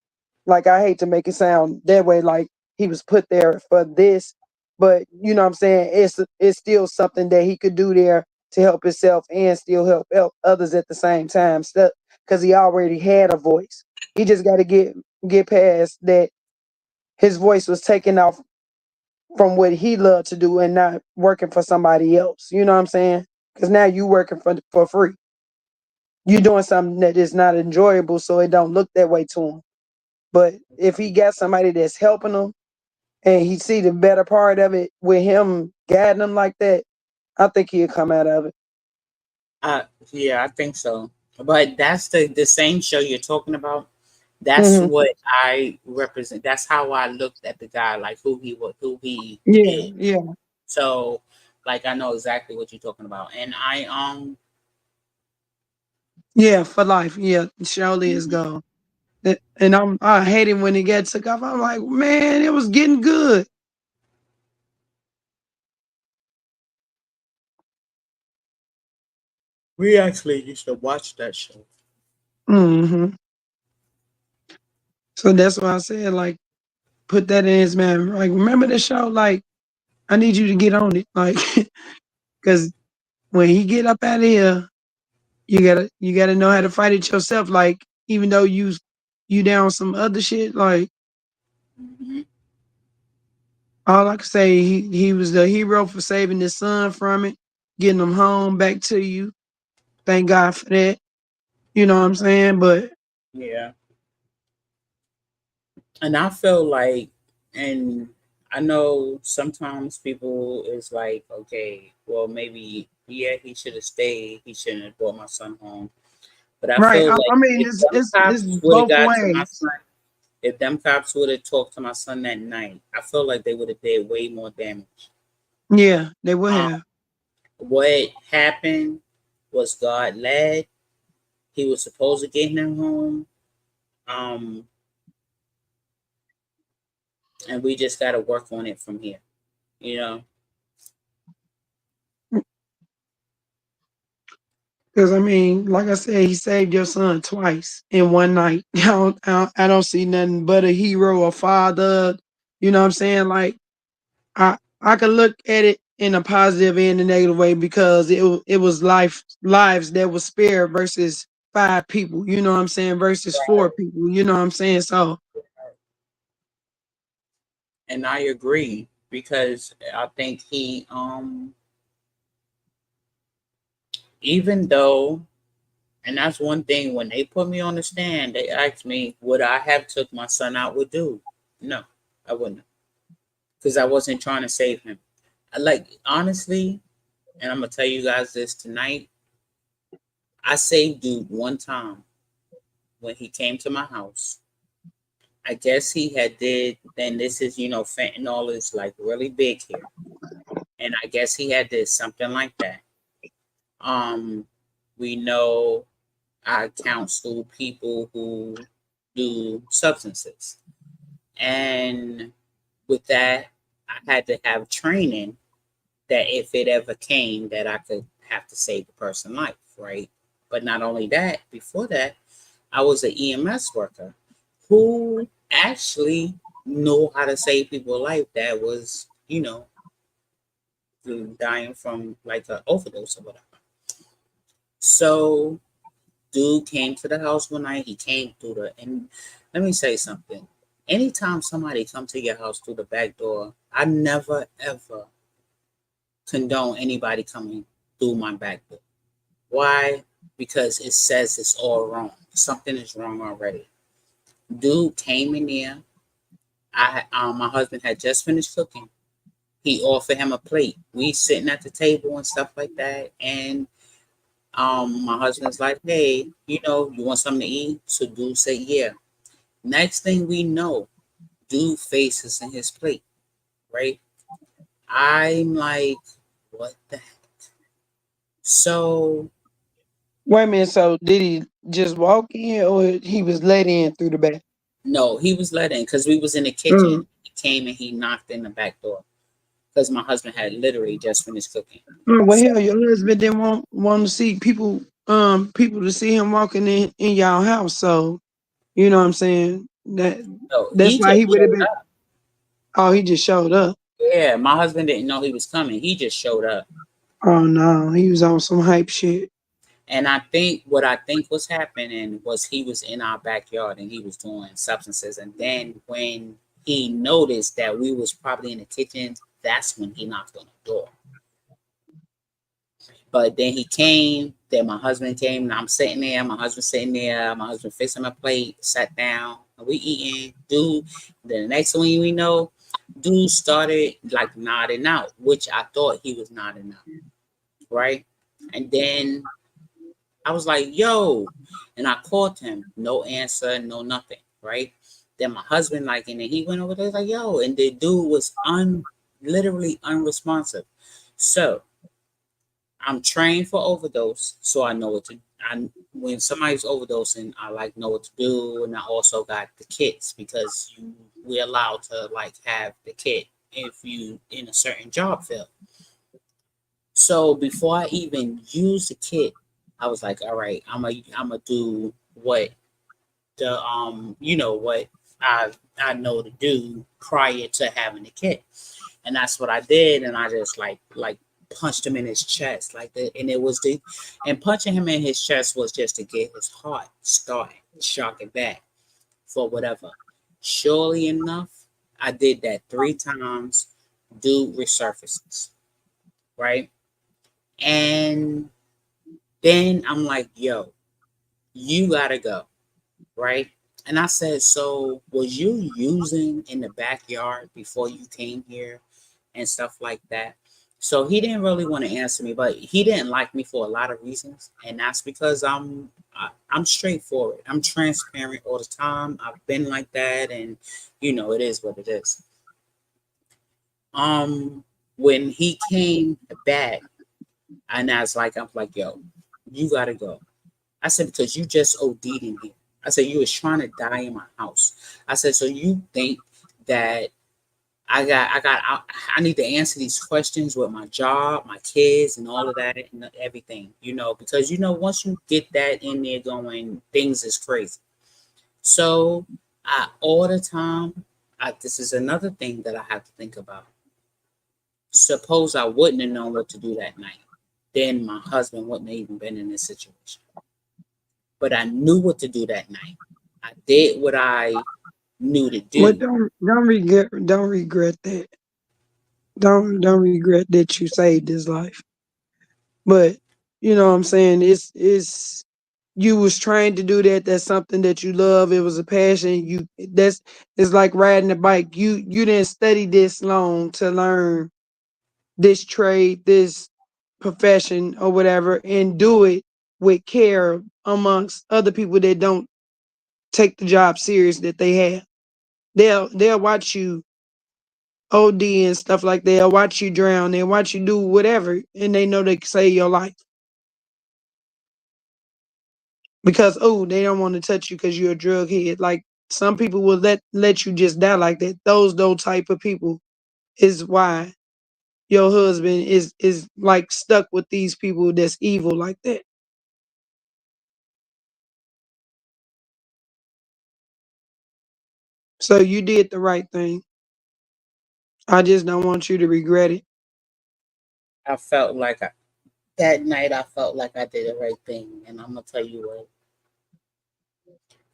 Like I hate to make it sound that way, like he was put there for this, but you know what I'm saying, it's still something that he could do there to help himself and still help others at the same time. Because he already had a voice. He just got to get past that. His voice was taken off from what he loved to do and not working for somebody else. You know what I'm saying? Because now you working for free. You doing something that is not enjoyable, so it don't look that way to him. But if he got somebody that's helping him and he see the better part of it with him guiding him like that, I think he'll come out of it. Yeah, I think so. But that's the same show you're talking about. That's Hmm. what I represent. That's how I looked at the guy, like who he was, who he Yeah, is. yeah, So, like, I know exactly what you're talking about, and yeah. For life, yeah. Surely is mhm. gone. And I hate it when it gets took off. I'm like, man, it was getting good. We actually used to watch that show. Hmm. So that's why I said, like, put that in his man. Like, remember the show? Like, I need you to get on it. Like, because when he get up out of here, you gotta know how to fight it yourself. Like, even though you down some other shit, like Mhm. all I can say, he was the hero for saving his son from it, getting him home back to you. Thank God for that. You know what I'm saying? But Yeah, and I feel like, and I know sometimes people is like, okay, well, maybe yeah, he should have stayed. He shouldn't have brought my son home. But I right, feel like I mean, if them it's cops would have both got to my ways. son, if them cops would have talked to my son that night, I feel like they would have did way more damage. Yeah, they would Um, have. what happened was God led. He was supposed to get him home. Um, and we just got to work on it from here. You know. Because I mean, like I said, he saved your son twice in one night. I don't see nothing but a hero, a father. You know what I'm saying? Like I could look at it in a positive and a negative way because it was lives that was spared versus 5 people. You know what I'm saying? Versus 4 people. You know what I'm saying? So And I agree because I think even though, and that's one thing, when they put me on the stand, they asked me would I have took my son out with dude. No, I wouldn't, because I wasn't trying to save him. Like, honestly, and I'm gonna tell you guys this tonight, I saved dude one time when he came to my house. I guess he had did, then this is, fentanyl is like really big here, and I guess he had did something like that. um we know I counsel people who do substances. And with that, I had to have training that if it ever came that I could have to save the person's life, right? But not only that, before that, I was an EMS worker who actually knew how to save people's life that was, dying from like an overdose or whatever. So dude came to the house one night. He came through and let me say something. Anytime somebody come to your house through the back door, I never ever condone anybody coming through my back door. Why? Because it says it's all wrong. Something is wrong already. Dude came in there. My husband had just finished cooking. he offered him a plate. We sitting at the table and stuff like that. And my husband's like, hey, you want something to eat? So dude said, yeah. Next thing we know, dude faces in his plate, right? I'm like, what the heck? So Wait a minute. So did he just walk in, or he was let in through the back? no, he was let in because we was in the Mm. kitchen. He came and he knocked in the back door because my husband had literally just finished cooking. Oh, well, So hell, your husband didn't want to see people to see him walking in y'all house. So you know what I'm saying? no, That's he why just he would have showed been. up. Oh, he just showed up. Yeah, my husband didn't know he was coming. He just showed up. Oh no, he was on some hype shit. And I think what I think was happening was he was in our backyard and he was doing substances. And then when he noticed that we was probably in the kitchen, that's when he knocked on the door. But then he came, then my husband came, and I'm sitting there, my husband sitting there, my husband fixing my plate, sat down, and we eating. Dude, the next thing we know, dude started like nodding out, which I thought he was nodding out, right? And then I was like, yo, and I called him, no answer, no nothing, right? Then my husband, like, and then he went over there, like, yo, and the dude was literally unresponsive. So I'm trained for overdose, so I know what to. When somebody's overdosing, I like know what to do, and I also got the kits because we're allowed to like have the kit if you in a certain job field. So before I even use the kit, I was like, all right, I'm gonna do what the what I know to do prior to having the kit, and that's what I did, and I just like punched him in his chest like that, and it was and punching him in his chest was just to get his heart started, shock it back for whatever. Surely enough, I did that 3 times. Dude resurfaces, right? And then I'm like, yo, you gotta go, right? And I said, so was you using in the backyard before you came here and stuff like that? So he didn't really want to answer me, but he didn't like me for a lot of reasons, and that's because I'm straightforward. I'm transparent all the time. I've been like that, and it is what it is. Um, when he came back, and I'm like, yo, you gotta go. I said, because you just OD'd in here. I said, you was trying to die in my house. I said, so you think that I need to answer these questions with my job, my kids, and all of that, and everything, because once you get that in there going, things is crazy. So all the time, this is another thing that I have to think about. Suppose I wouldn't have known what to do that night, then my husband wouldn't have even been in this situation. But I knew what to do that night. I did what I knew to Well, do. don't regret that. Don't regret that you saved his life. But you know what I'm saying? It's you was trained to do that. That's something that you love. It was a passion. That's it's like riding a bike. You didn't study this long to learn this trade, this profession or whatever, and do it with care amongst other people that don't take the job serious that they have. They'll watch you OD and stuff like that. They'll watch you drown. They'll watch you do whatever, and they know they can save your life because they don't want to touch you because you're a drug head. Like some people will let you just die like that. Those type of people is why your husband is like stuck with these people that's evil like that. So you did the right thing. I just don't want you to regret it. I felt like that night I felt like I did the right thing. And I'm gonna tell you what,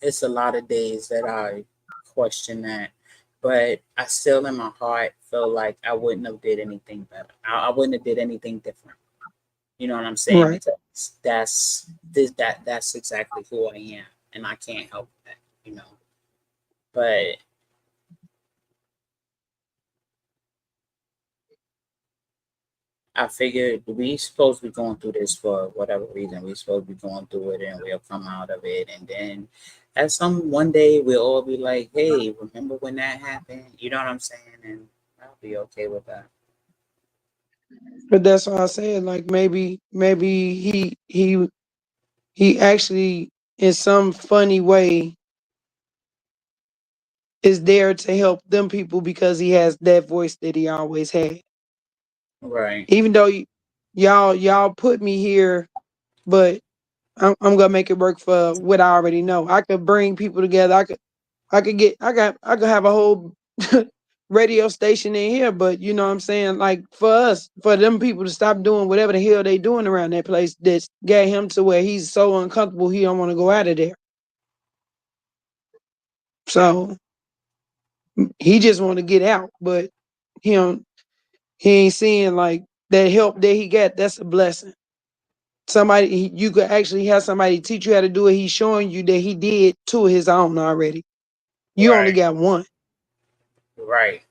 it's a lot of days that I question that. But I still in my heart feel like I wouldn't have did anything better. I wouldn't have did anything different. You know what I'm saying? Right. Because that's exactly who I am. And I can't help that. But I figured we supposed to be going through this for whatever reason. We supposed to be going through it, and we'll come out of it. And then, at some one day, we'll all be like, "Hey, remember when that happened?" You know what I'm saying? And I'll be okay with that. But that's why I said, like, maybe he actually in some funny way is there to help them people because he has that voice that he always had. Right, Even though y'all put me here, but I'm gonna make it work for what I already know. I could bring people together. I could have a whole radio station in here, but you know what I'm saying? Like for us, for them people to stop doing whatever the hell they doing around that place that's got him to where he's so uncomfortable he don't want to go out of there. So he just want to get out, but he don't, he ain't seeing like that help that he got, that's a blessing. You could actually have somebody teach you how to do it. He's showing you that he did two of his own already. You only right, got one. right,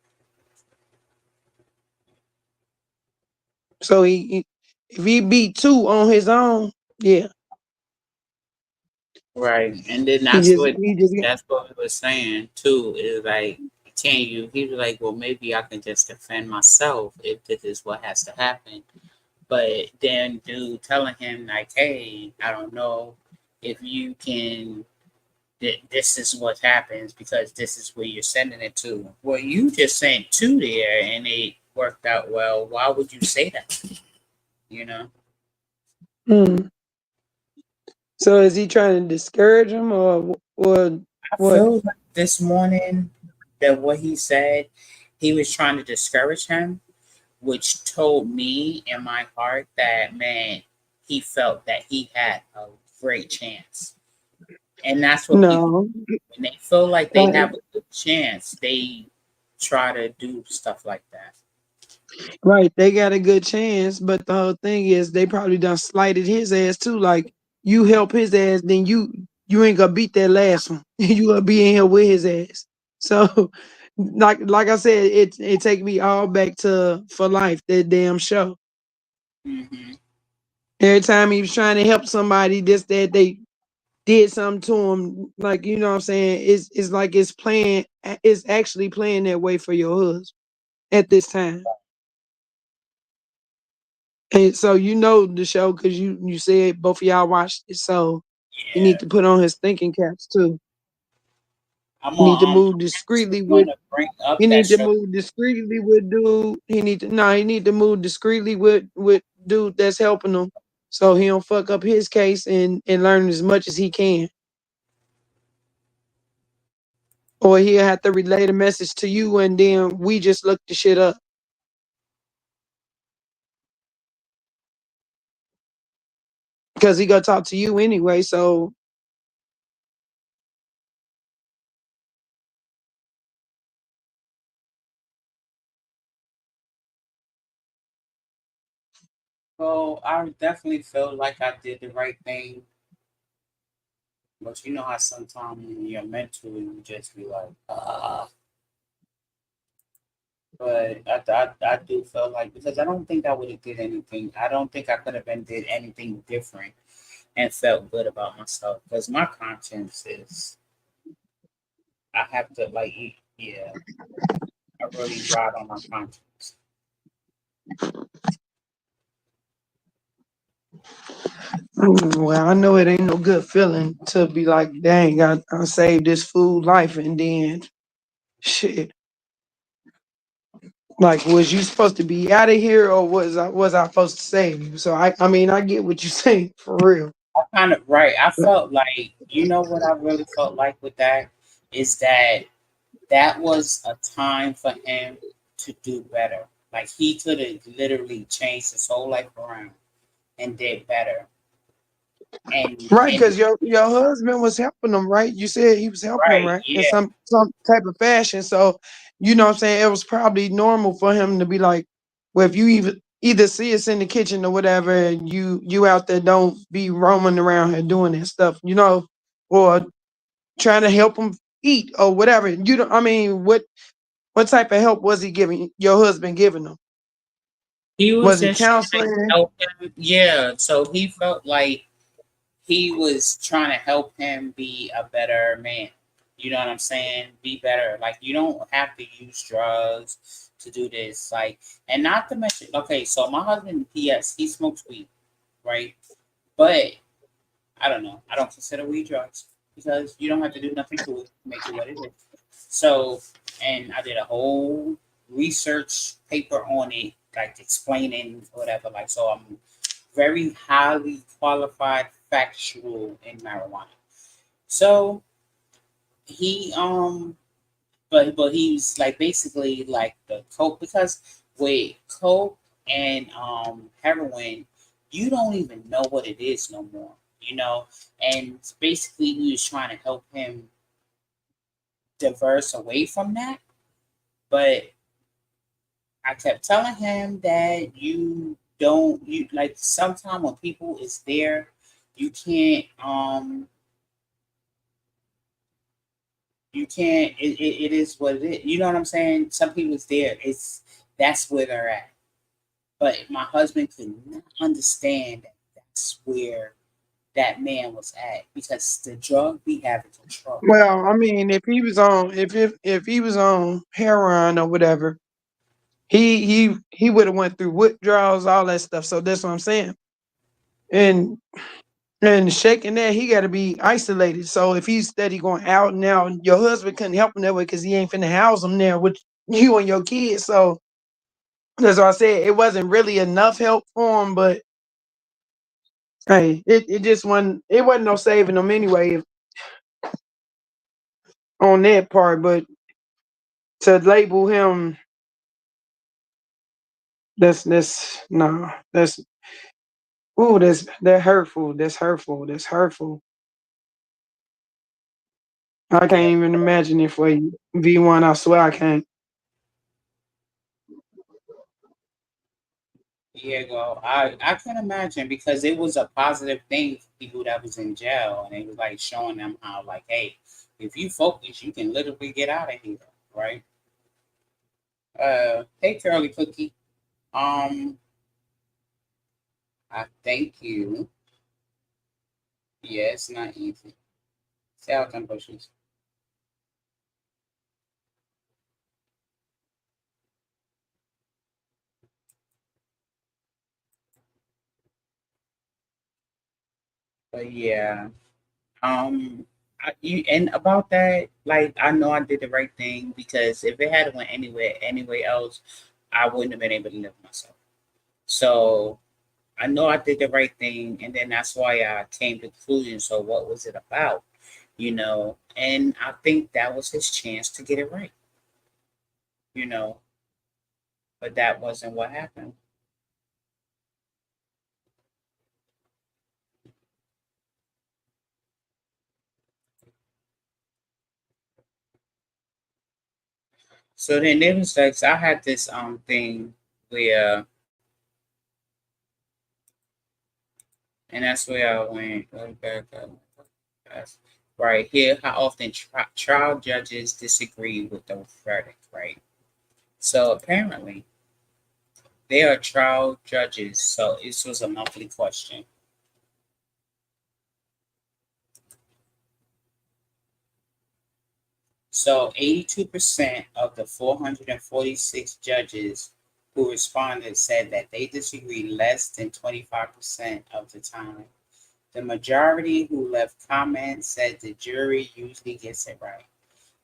So if he beat two on his own, yeah, right. And then he just got, that's what we was saying too. Is like, can you? He was like, well, maybe I can just defend myself if this is what has to happen. But then dude telling him like, hey, I don't know if you can. This is what happens because this is where you're sending it to. Well, you just sent two there, and it worked out well. Why would you say that? You know. mm. So is he trying to discourage him or I what? feel like this morning that what he said, he was trying to discourage him, which told me in my heart that man, he felt that he had a great chance. And that's what people No, when they feel like they like, have a good chance, they try to do stuff like that. right. They got a good chance, but the whole thing is they probably done slighted his ass too. Like you help his ass, then you ain't gonna beat that last one. You gonna be in here with his ass. So, like I said, it take me all back to For Life, that damn show. Hmm. Every time he was trying to help somebody, this that they did something to him, like you know what I'm saying. It's like it's actually playing that way for your husband at this time. And so you know the show because you said both of y'all watched it. So you need Yeah, to put on his thinking caps too. I'm You need to on. move I'm actually discreetly going with. to bring He up that need to show. move discreetly with dude. He need to move discreetly with dude that's helping him, so he don't fuck up his case and learn as much as he can. Or he'll have to relay the message to you, and then we just look the shit up because he gonna talk to you anyway. So Well, I definitely feel like I did the right thing, but you know how sometimes when you're mentally, you just be like, ah. But I do feel like because I don't think I would have did anything. I don't think I could have been did anything different and felt good about myself because my conscience is. I have to like, yeah, I really ride on my conscience. well, I know it ain't no good feeling to be like, dang, I saved this fool life, and then shit. Like, was you supposed to be out of here, or was I supposed to save you? So I mean, I get what you saying for real. I kind of right. I felt like you know what I really felt like with that is that that was a time for him to do better. Like he could have literally changed his whole life around and did better. Right, And because your husband was helping him, right? You said he was helping him, right, right? In yeah, some type of fashion. So, you know what I'm saying? It was probably normal for him to be like, well, if you either see us in the kitchen or whatever, and you out there, don't be roaming around here doing that stuff, or trying to help him eat or whatever. You don't I mean, what type of help was he giving your husband giving him? He was Was it just trying to counseling? help him. Yeah, so he felt like he was trying to help him be a better man. You know what I'm saying? Be better. Like you don't have to use drugs to do this. Like, and not to mention, okay, so my husband, yes, he smokes weed, right? But I don't know. I don't consider weed drugs because you don't have to do nothing to it to make it what it is. So, and I did a whole research paper on it, like explaining whatever. Like, so I'm very highly qualified, factual in marijuana. So he but he's like basically like the coke because with coke and heroin, you don't even know what it is no more, you know. And basically, we was trying to help him diverse away from that, but I kept telling him that you like sometimes when people is there, you can't it is what it is. You know what I'm saying? Some people's there. It's that's where they're at. But my husband could not understand that that's where that man was at because the drug be having control. Well, I mean, if he was on, if he was on heroin or whatever, he would have went through withdrawals, all that stuff. So that's what I'm saying. And and shaking that, he got to be isolated. So if he's steady going out and out, your husband couldn't help him that way because he ain't finna house him there with you and your kids. So that's why I said it wasn't really enough help for him. But hey, it just wasn't. It wasn't no saving him anyway on that part. But to label him, that's no, that's ooh, that hurtful. That's hurtful. That's hurtful. I can't Yeah, even imagine it for you. V1, I swear I can't. yeah, go. I can imagine because it was a positive thing for people that was in jail, and it was like showing them how, like, hey, if you focus, you can literally get out of here, right? Hey, Curly Cookie. Um, I thank you. Yeah, it's not easy. Stay out them bushes. But yeah, and about that, like I know I did the right thing because if it had went anywhere else, I wouldn't have been able to live myself. So I know I did the right thing, and then that's why I came to the conclusion. So what was it about, you know? And I think that was his chance to get it right, you know. But that wasn't what happened. So then it was like so I had this thing where, and that's where I went. Back up. Right here, how often trial judges disagree with the verdict, right? So apparently, there are trial judges. So this was a monthly question. So 82% of the 446 judges who responded said that they disagree less than 25% of the time. The majority who left comments said the jury usually gets it right,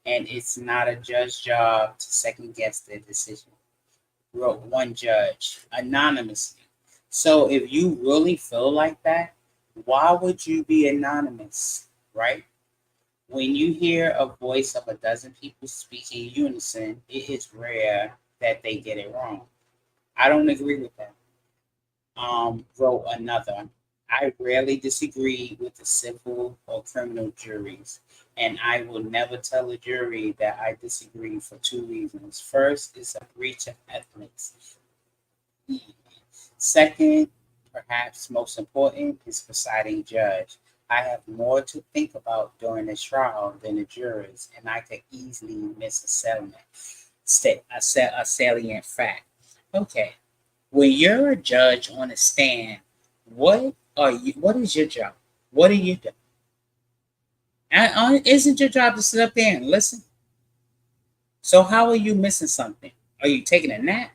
and it's not a judge's job to second guess their decision, wrote one judge anonymously. So if you really feel like that, why would you be anonymous, right? When you hear a voice of a dozen people speaking in unison, it is rare that they get it wrong. I don't agree with that. Wrote another. I rarely disagree with the civil or criminal juries, and I will never tell a jury that I disagree for two reasons. First, it's a breach of ethics. Second, perhaps most important, is presiding judge. I have more to think about during the trial than the jurors, and I could easily miss a salient fact. Okay, When you're a judge on a stand, what are you? What is your job? What do you do? And isn't your job to sit up there and listen? So how are you missing something? Are you taking a nap?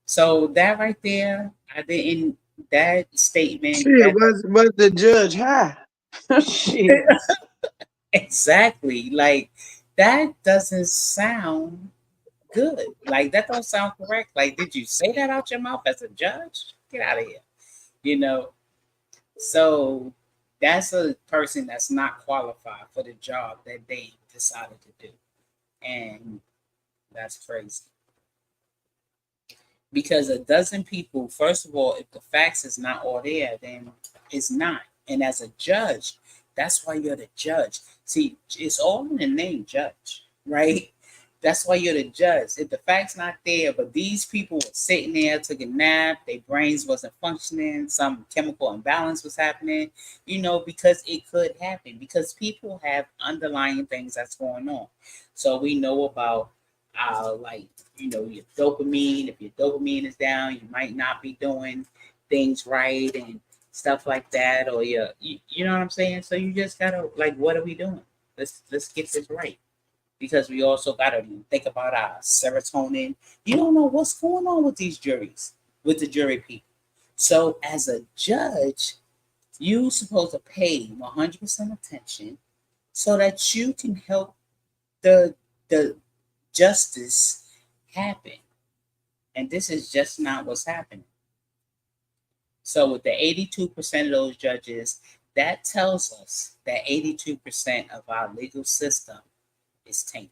So that right there, I didn't. That statement, Shit, that was the judge high? Shit. exactly like that doesn't sound good. Like that don't sound correct. Like, did you say that out your mouth as a judge? Get out of here. You know. So that's a person that's not qualified for the job that they decided to do, and that's crazy. Because a dozen people, first of all, if the facts is not all there, then it's not. And as a judge, that's why you're the judge. See, it's all in the name judge, right? That's why you're the judge. If the facts not there, but these people were sitting there, took a nap, their brains wasn't functioning, some chemical imbalance was happening, because it could happen. Because people have underlying things that's going on. So we know about like your dopamine. If your dopamine is down, you might not be doing things right and stuff like that, or you know what I'm saying. So you just gotta like, what are we doing? Let's get this right, because we also gotta think about our serotonin. You don't know what's going on with these juries, with the jury people. So as a judge, you supposed to pay 100% attention so that you can help the the justice happen. And this is just not what's happening. So with the 82% of those judges, that tells us that 82% of our legal system is tainted.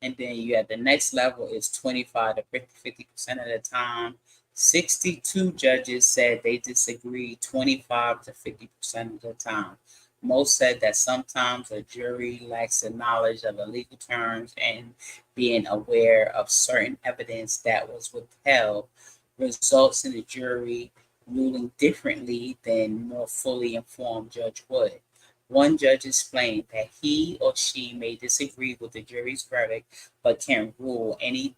And then you have the next level is 25 to 50% of the time. 62 judges said they disagree 25 to 50% of the time. Most said that sometimes a jury lacks the knowledge of the legal terms, and being aware of certain evidence that was withheld results in the jury ruling differently than more fully informed judge would. One judge explained that he or she may disagree with the jury's verdict, but can't rule any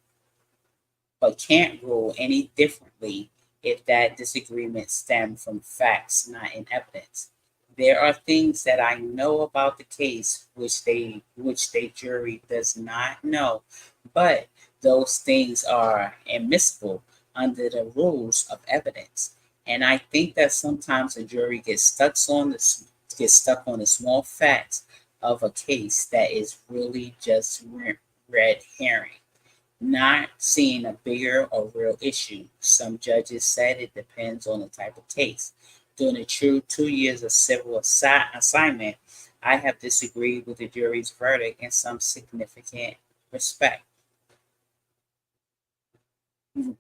differently if that disagreement stems from facts, not in evidence. There are things that I know about the case which the jury does not know, but those things are admissible under the rules of evidence. And I think that sometimes a jury gets stuck on the small facts of a case that is really just red herring, not seeing a bigger or real issue. Some judges said it depends on the type of case. During a true 2 years of civil assignment, I have disagreed with the jury's verdict in some significant respect.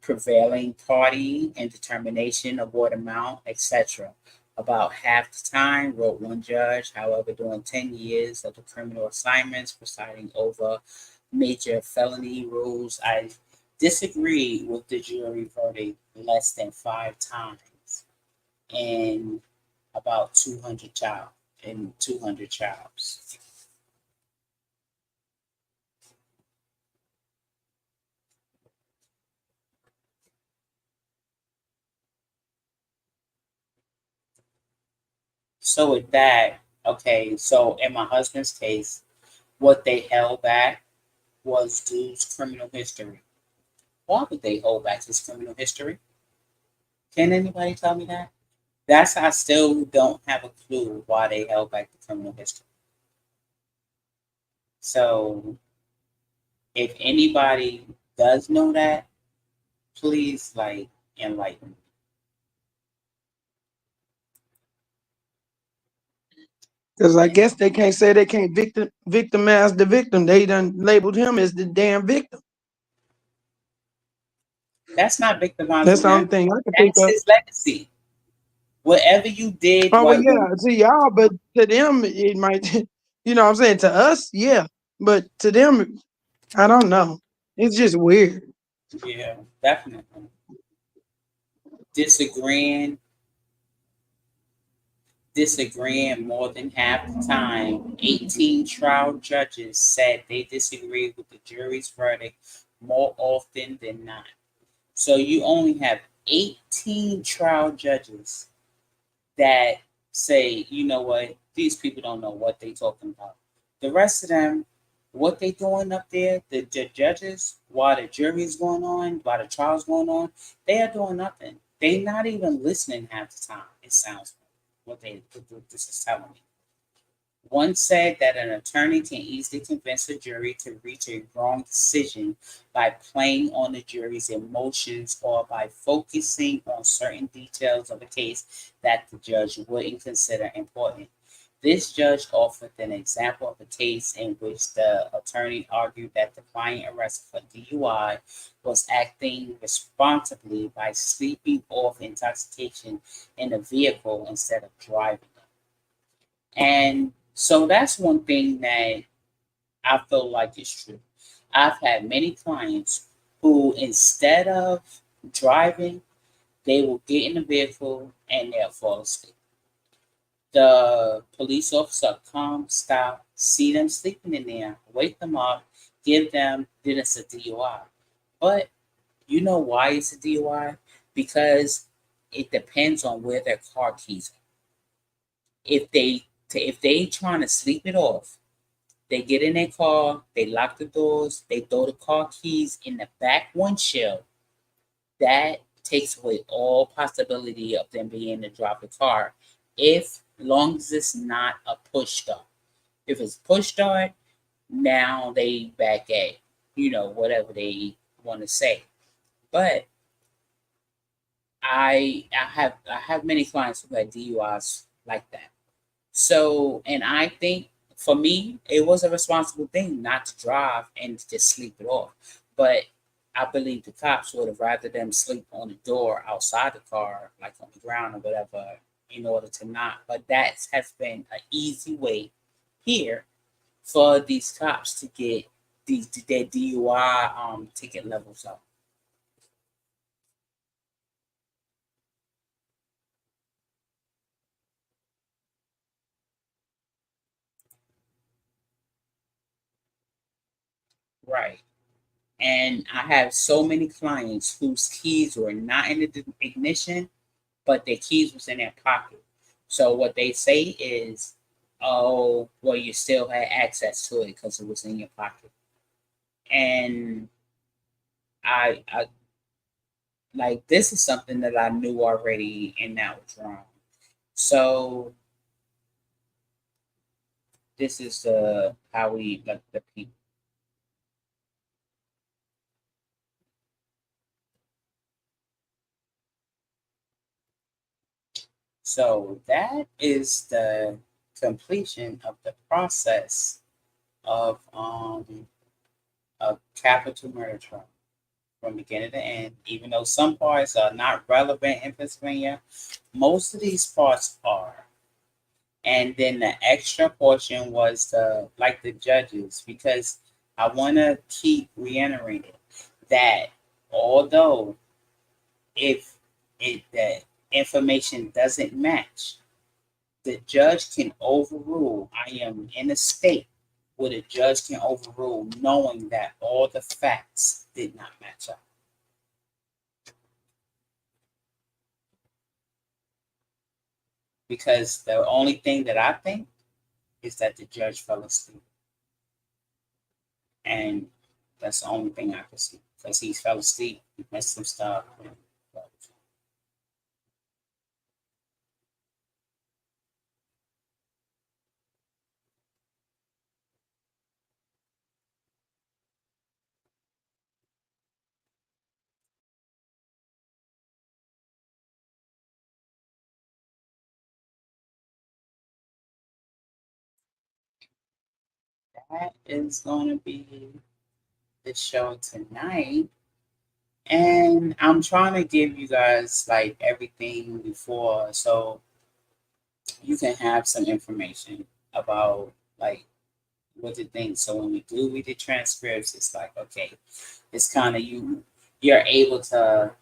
Prevailing party and determination, award amount, etc. About half the time, wrote one judge. However, during 10 years of the criminal assignments presiding over major felony rules, I disagreed with the jury verdict less than 5 times in about 200 trials. So with that, okay, so in my husband's case, what they held back was dude's criminal history. Why would they hold back his criminal history? Can anybody tell me that? I still don't have a clue why they held back the criminal history. So if anybody does know that, please like enlighten me. Because I guess they can't say they can't victimize the victim. They done labeled him as the damn victim. That's not That's victimizing the only him. thing I can think That's of. his legacy. Whatever you did, Oh well, what yeah, to y'all, but to them it might. You know what I'm saying? To us, yeah, but to them, I don't know. It's just weird. yeah, definitely disagreeing. disagreeing more than half the time. 18 trial judges said they disagreed with the jury's verdict more often than not. So you only have 18 trial judges that say, you know what, these people don't know what they talking about. The rest of them, what they doing up there, the judges, while the jury's going on, while the trial's going on, they are doing nothing. They not even listening half the time. It sounds what this is telling me. One said that an attorney can easily convince a jury to reach a wrong decision by playing on the jury's emotions or by focusing on certain details of a case that the judge wouldn't consider important. This judge offered an example of a case in which the attorney argued that the client arrested for DUI was acting responsibly by sleeping off intoxication in the vehicle instead of driving. And so that's one thing that I feel like is true. I've had many clients who, instead of driving, they will get in the vehicle and they'll fall asleep. The police officer come, stop, see them sleeping in there, wake them up, give them, then it's a DUI. But you know why it's a DUI? Because it depends on where their car keys are. If they trying to sleep it off, they get in their car, they lock the doors, they throw the car keys in the back windshield. That takes away all possibility of them being able to drive the car, if long as it's not a push start. If it's push start, now they back at whatever they want to say. But I have many clients who had DUIs like that. So, and I think for me, it was a responsible thing not to drive and to just sleep it off. But I believe the cops would have rather them sleep on the door outside the car, like on the ground or whatever, in order to not. But that has been an easy way here for these cops to get their DUI ticket levels up. Right. And I have so many clients whose keys were not in the ignition, but their keys was in their pocket. So what they say is, "Oh, well, you still had access to it because it was in your pocket." And I like this is something that I knew already, and that was wrong. So this is the how we like the people. So that is the completion of the process of a capital murder trial from beginning to end. Even though some parts are not relevant in Pennsylvania, most of these parts are. And then the extra portion was the judges, because I want to keep reiterating that although if the information doesn't match, the judge can overrule. I am in a state where the judge can overrule knowing that all the facts did not match up. Because the only thing that I think is that the judge fell asleep. And that's the only thing I can see. Because he fell asleep, he missed some stuff. That is going to be the show tonight. And I'm trying to give you guys like everything before so you can have some information about like what to think. So when we do read the transcripts, it's like, okay, it's kind of you're able to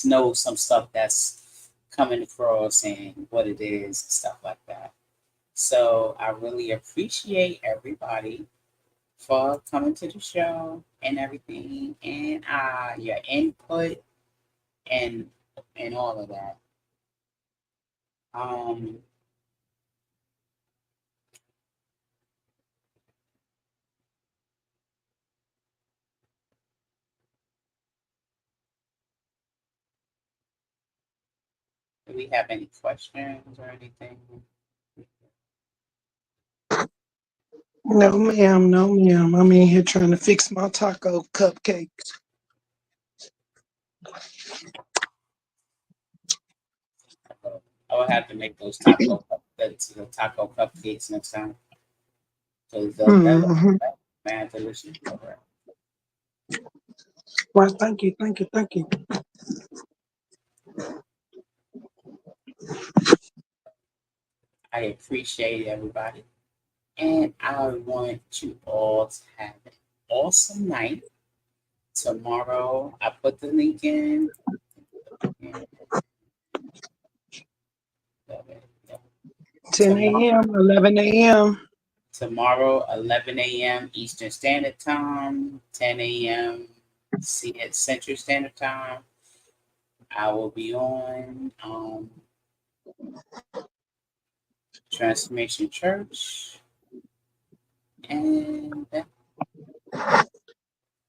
know some stuff that's coming across and what it is and stuff like that. So I really appreciate everybody for coming to the show and everything, and your input and all of that. Um, do we have any questions or anything? No, ma'am. No, ma'am. I'm in here trying to fix my taco cupcakes. I will have to make those the taco cupcakes next time. So that Mm-hmm. man delicious. Well, thank you. Thank you. Thank you. I appreciate everybody. And I want you all to have an awesome night. Tomorrow, I put the link in. 10 a.m., 11 a.m. Tomorrow, 11 a.m. Eastern Standard Time, 10 a.m. Central Standard Time. I will be on Transformation Church. And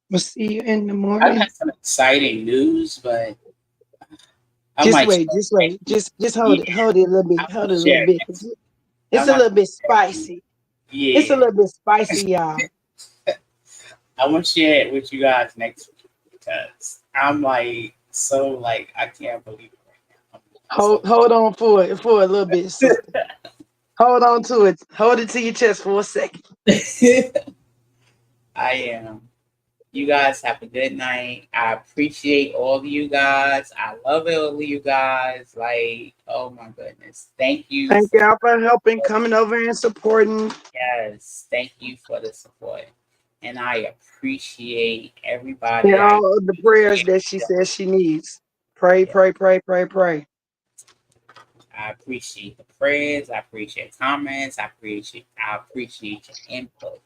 We'll see you in the I morning. got some exciting news, but I Just might wait. Just wait. Just hold it. Hold it a little bit. I'm Hold gonna it a share little it bit. next week. It's a little bit spicy. Yeah. It's a little bit spicy, y'all. I want to share it with you guys next week because I'm like I can't believe it right now. Hold on for it for a little bit, sister. Hold on to it. Hold it to your chest for a second. I am. You guys have a good night. I appreciate all of you guys. I love all of you guys. Like, oh my goodness. Thank you. Thank y'all for helping, coming over and supporting. Yes, thank you for the support. And I appreciate everybody. And all of the prayers that she says she needs. Pray, pray, pray, pray, pray. I appreciate the prayers. I appreciate comments. I appreciate your input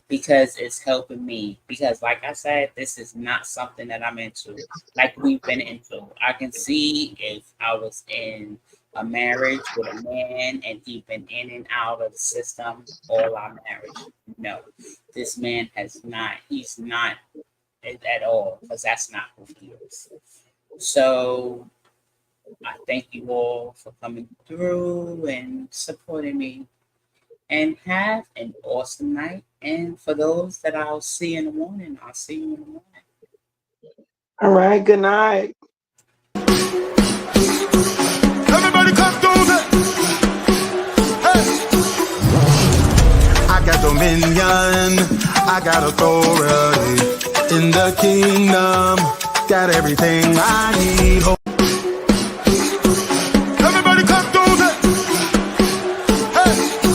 because it's helping me. Because, like I said, this is not something that I'm into. Like we've been into. I can see if I was in a marriage with a man and he's been in and out of the system all our marriage. No, this man has not. He's not at all because that's not who he is. So I thank you all for coming through and supporting me. And have an awesome night. And for those that I'll see in the morning, I'll see you in the morning. All right, good night. Everybody come through it. Hey. I got dominion, I got authority in the kingdom, got everything I need. Everybody come through it. Hey.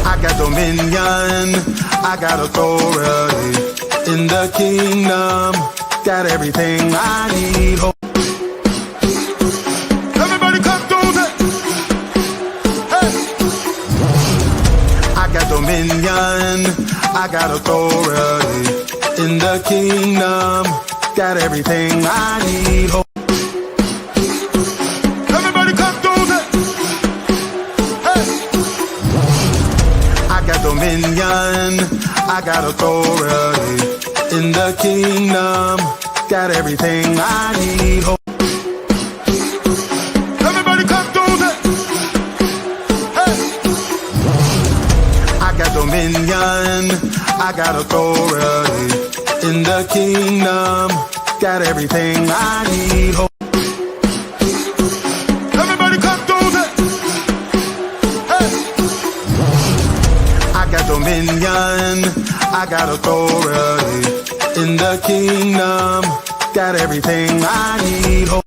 I got dominion, I got authority in the kingdom, got everything I need. Everybody come through it. Hey. I got dominion, I got authority in the kingdom, got everything I need. Everybody come through it. Hey. I got dominion, I got authority in the kingdom, got everything I need. Everybody come through it. Hey. I got dominion, I got authority in the kingdom, got everything I need. Everybody come through it. Hey. I got dominion, I got authority in the kingdom, got everything I need.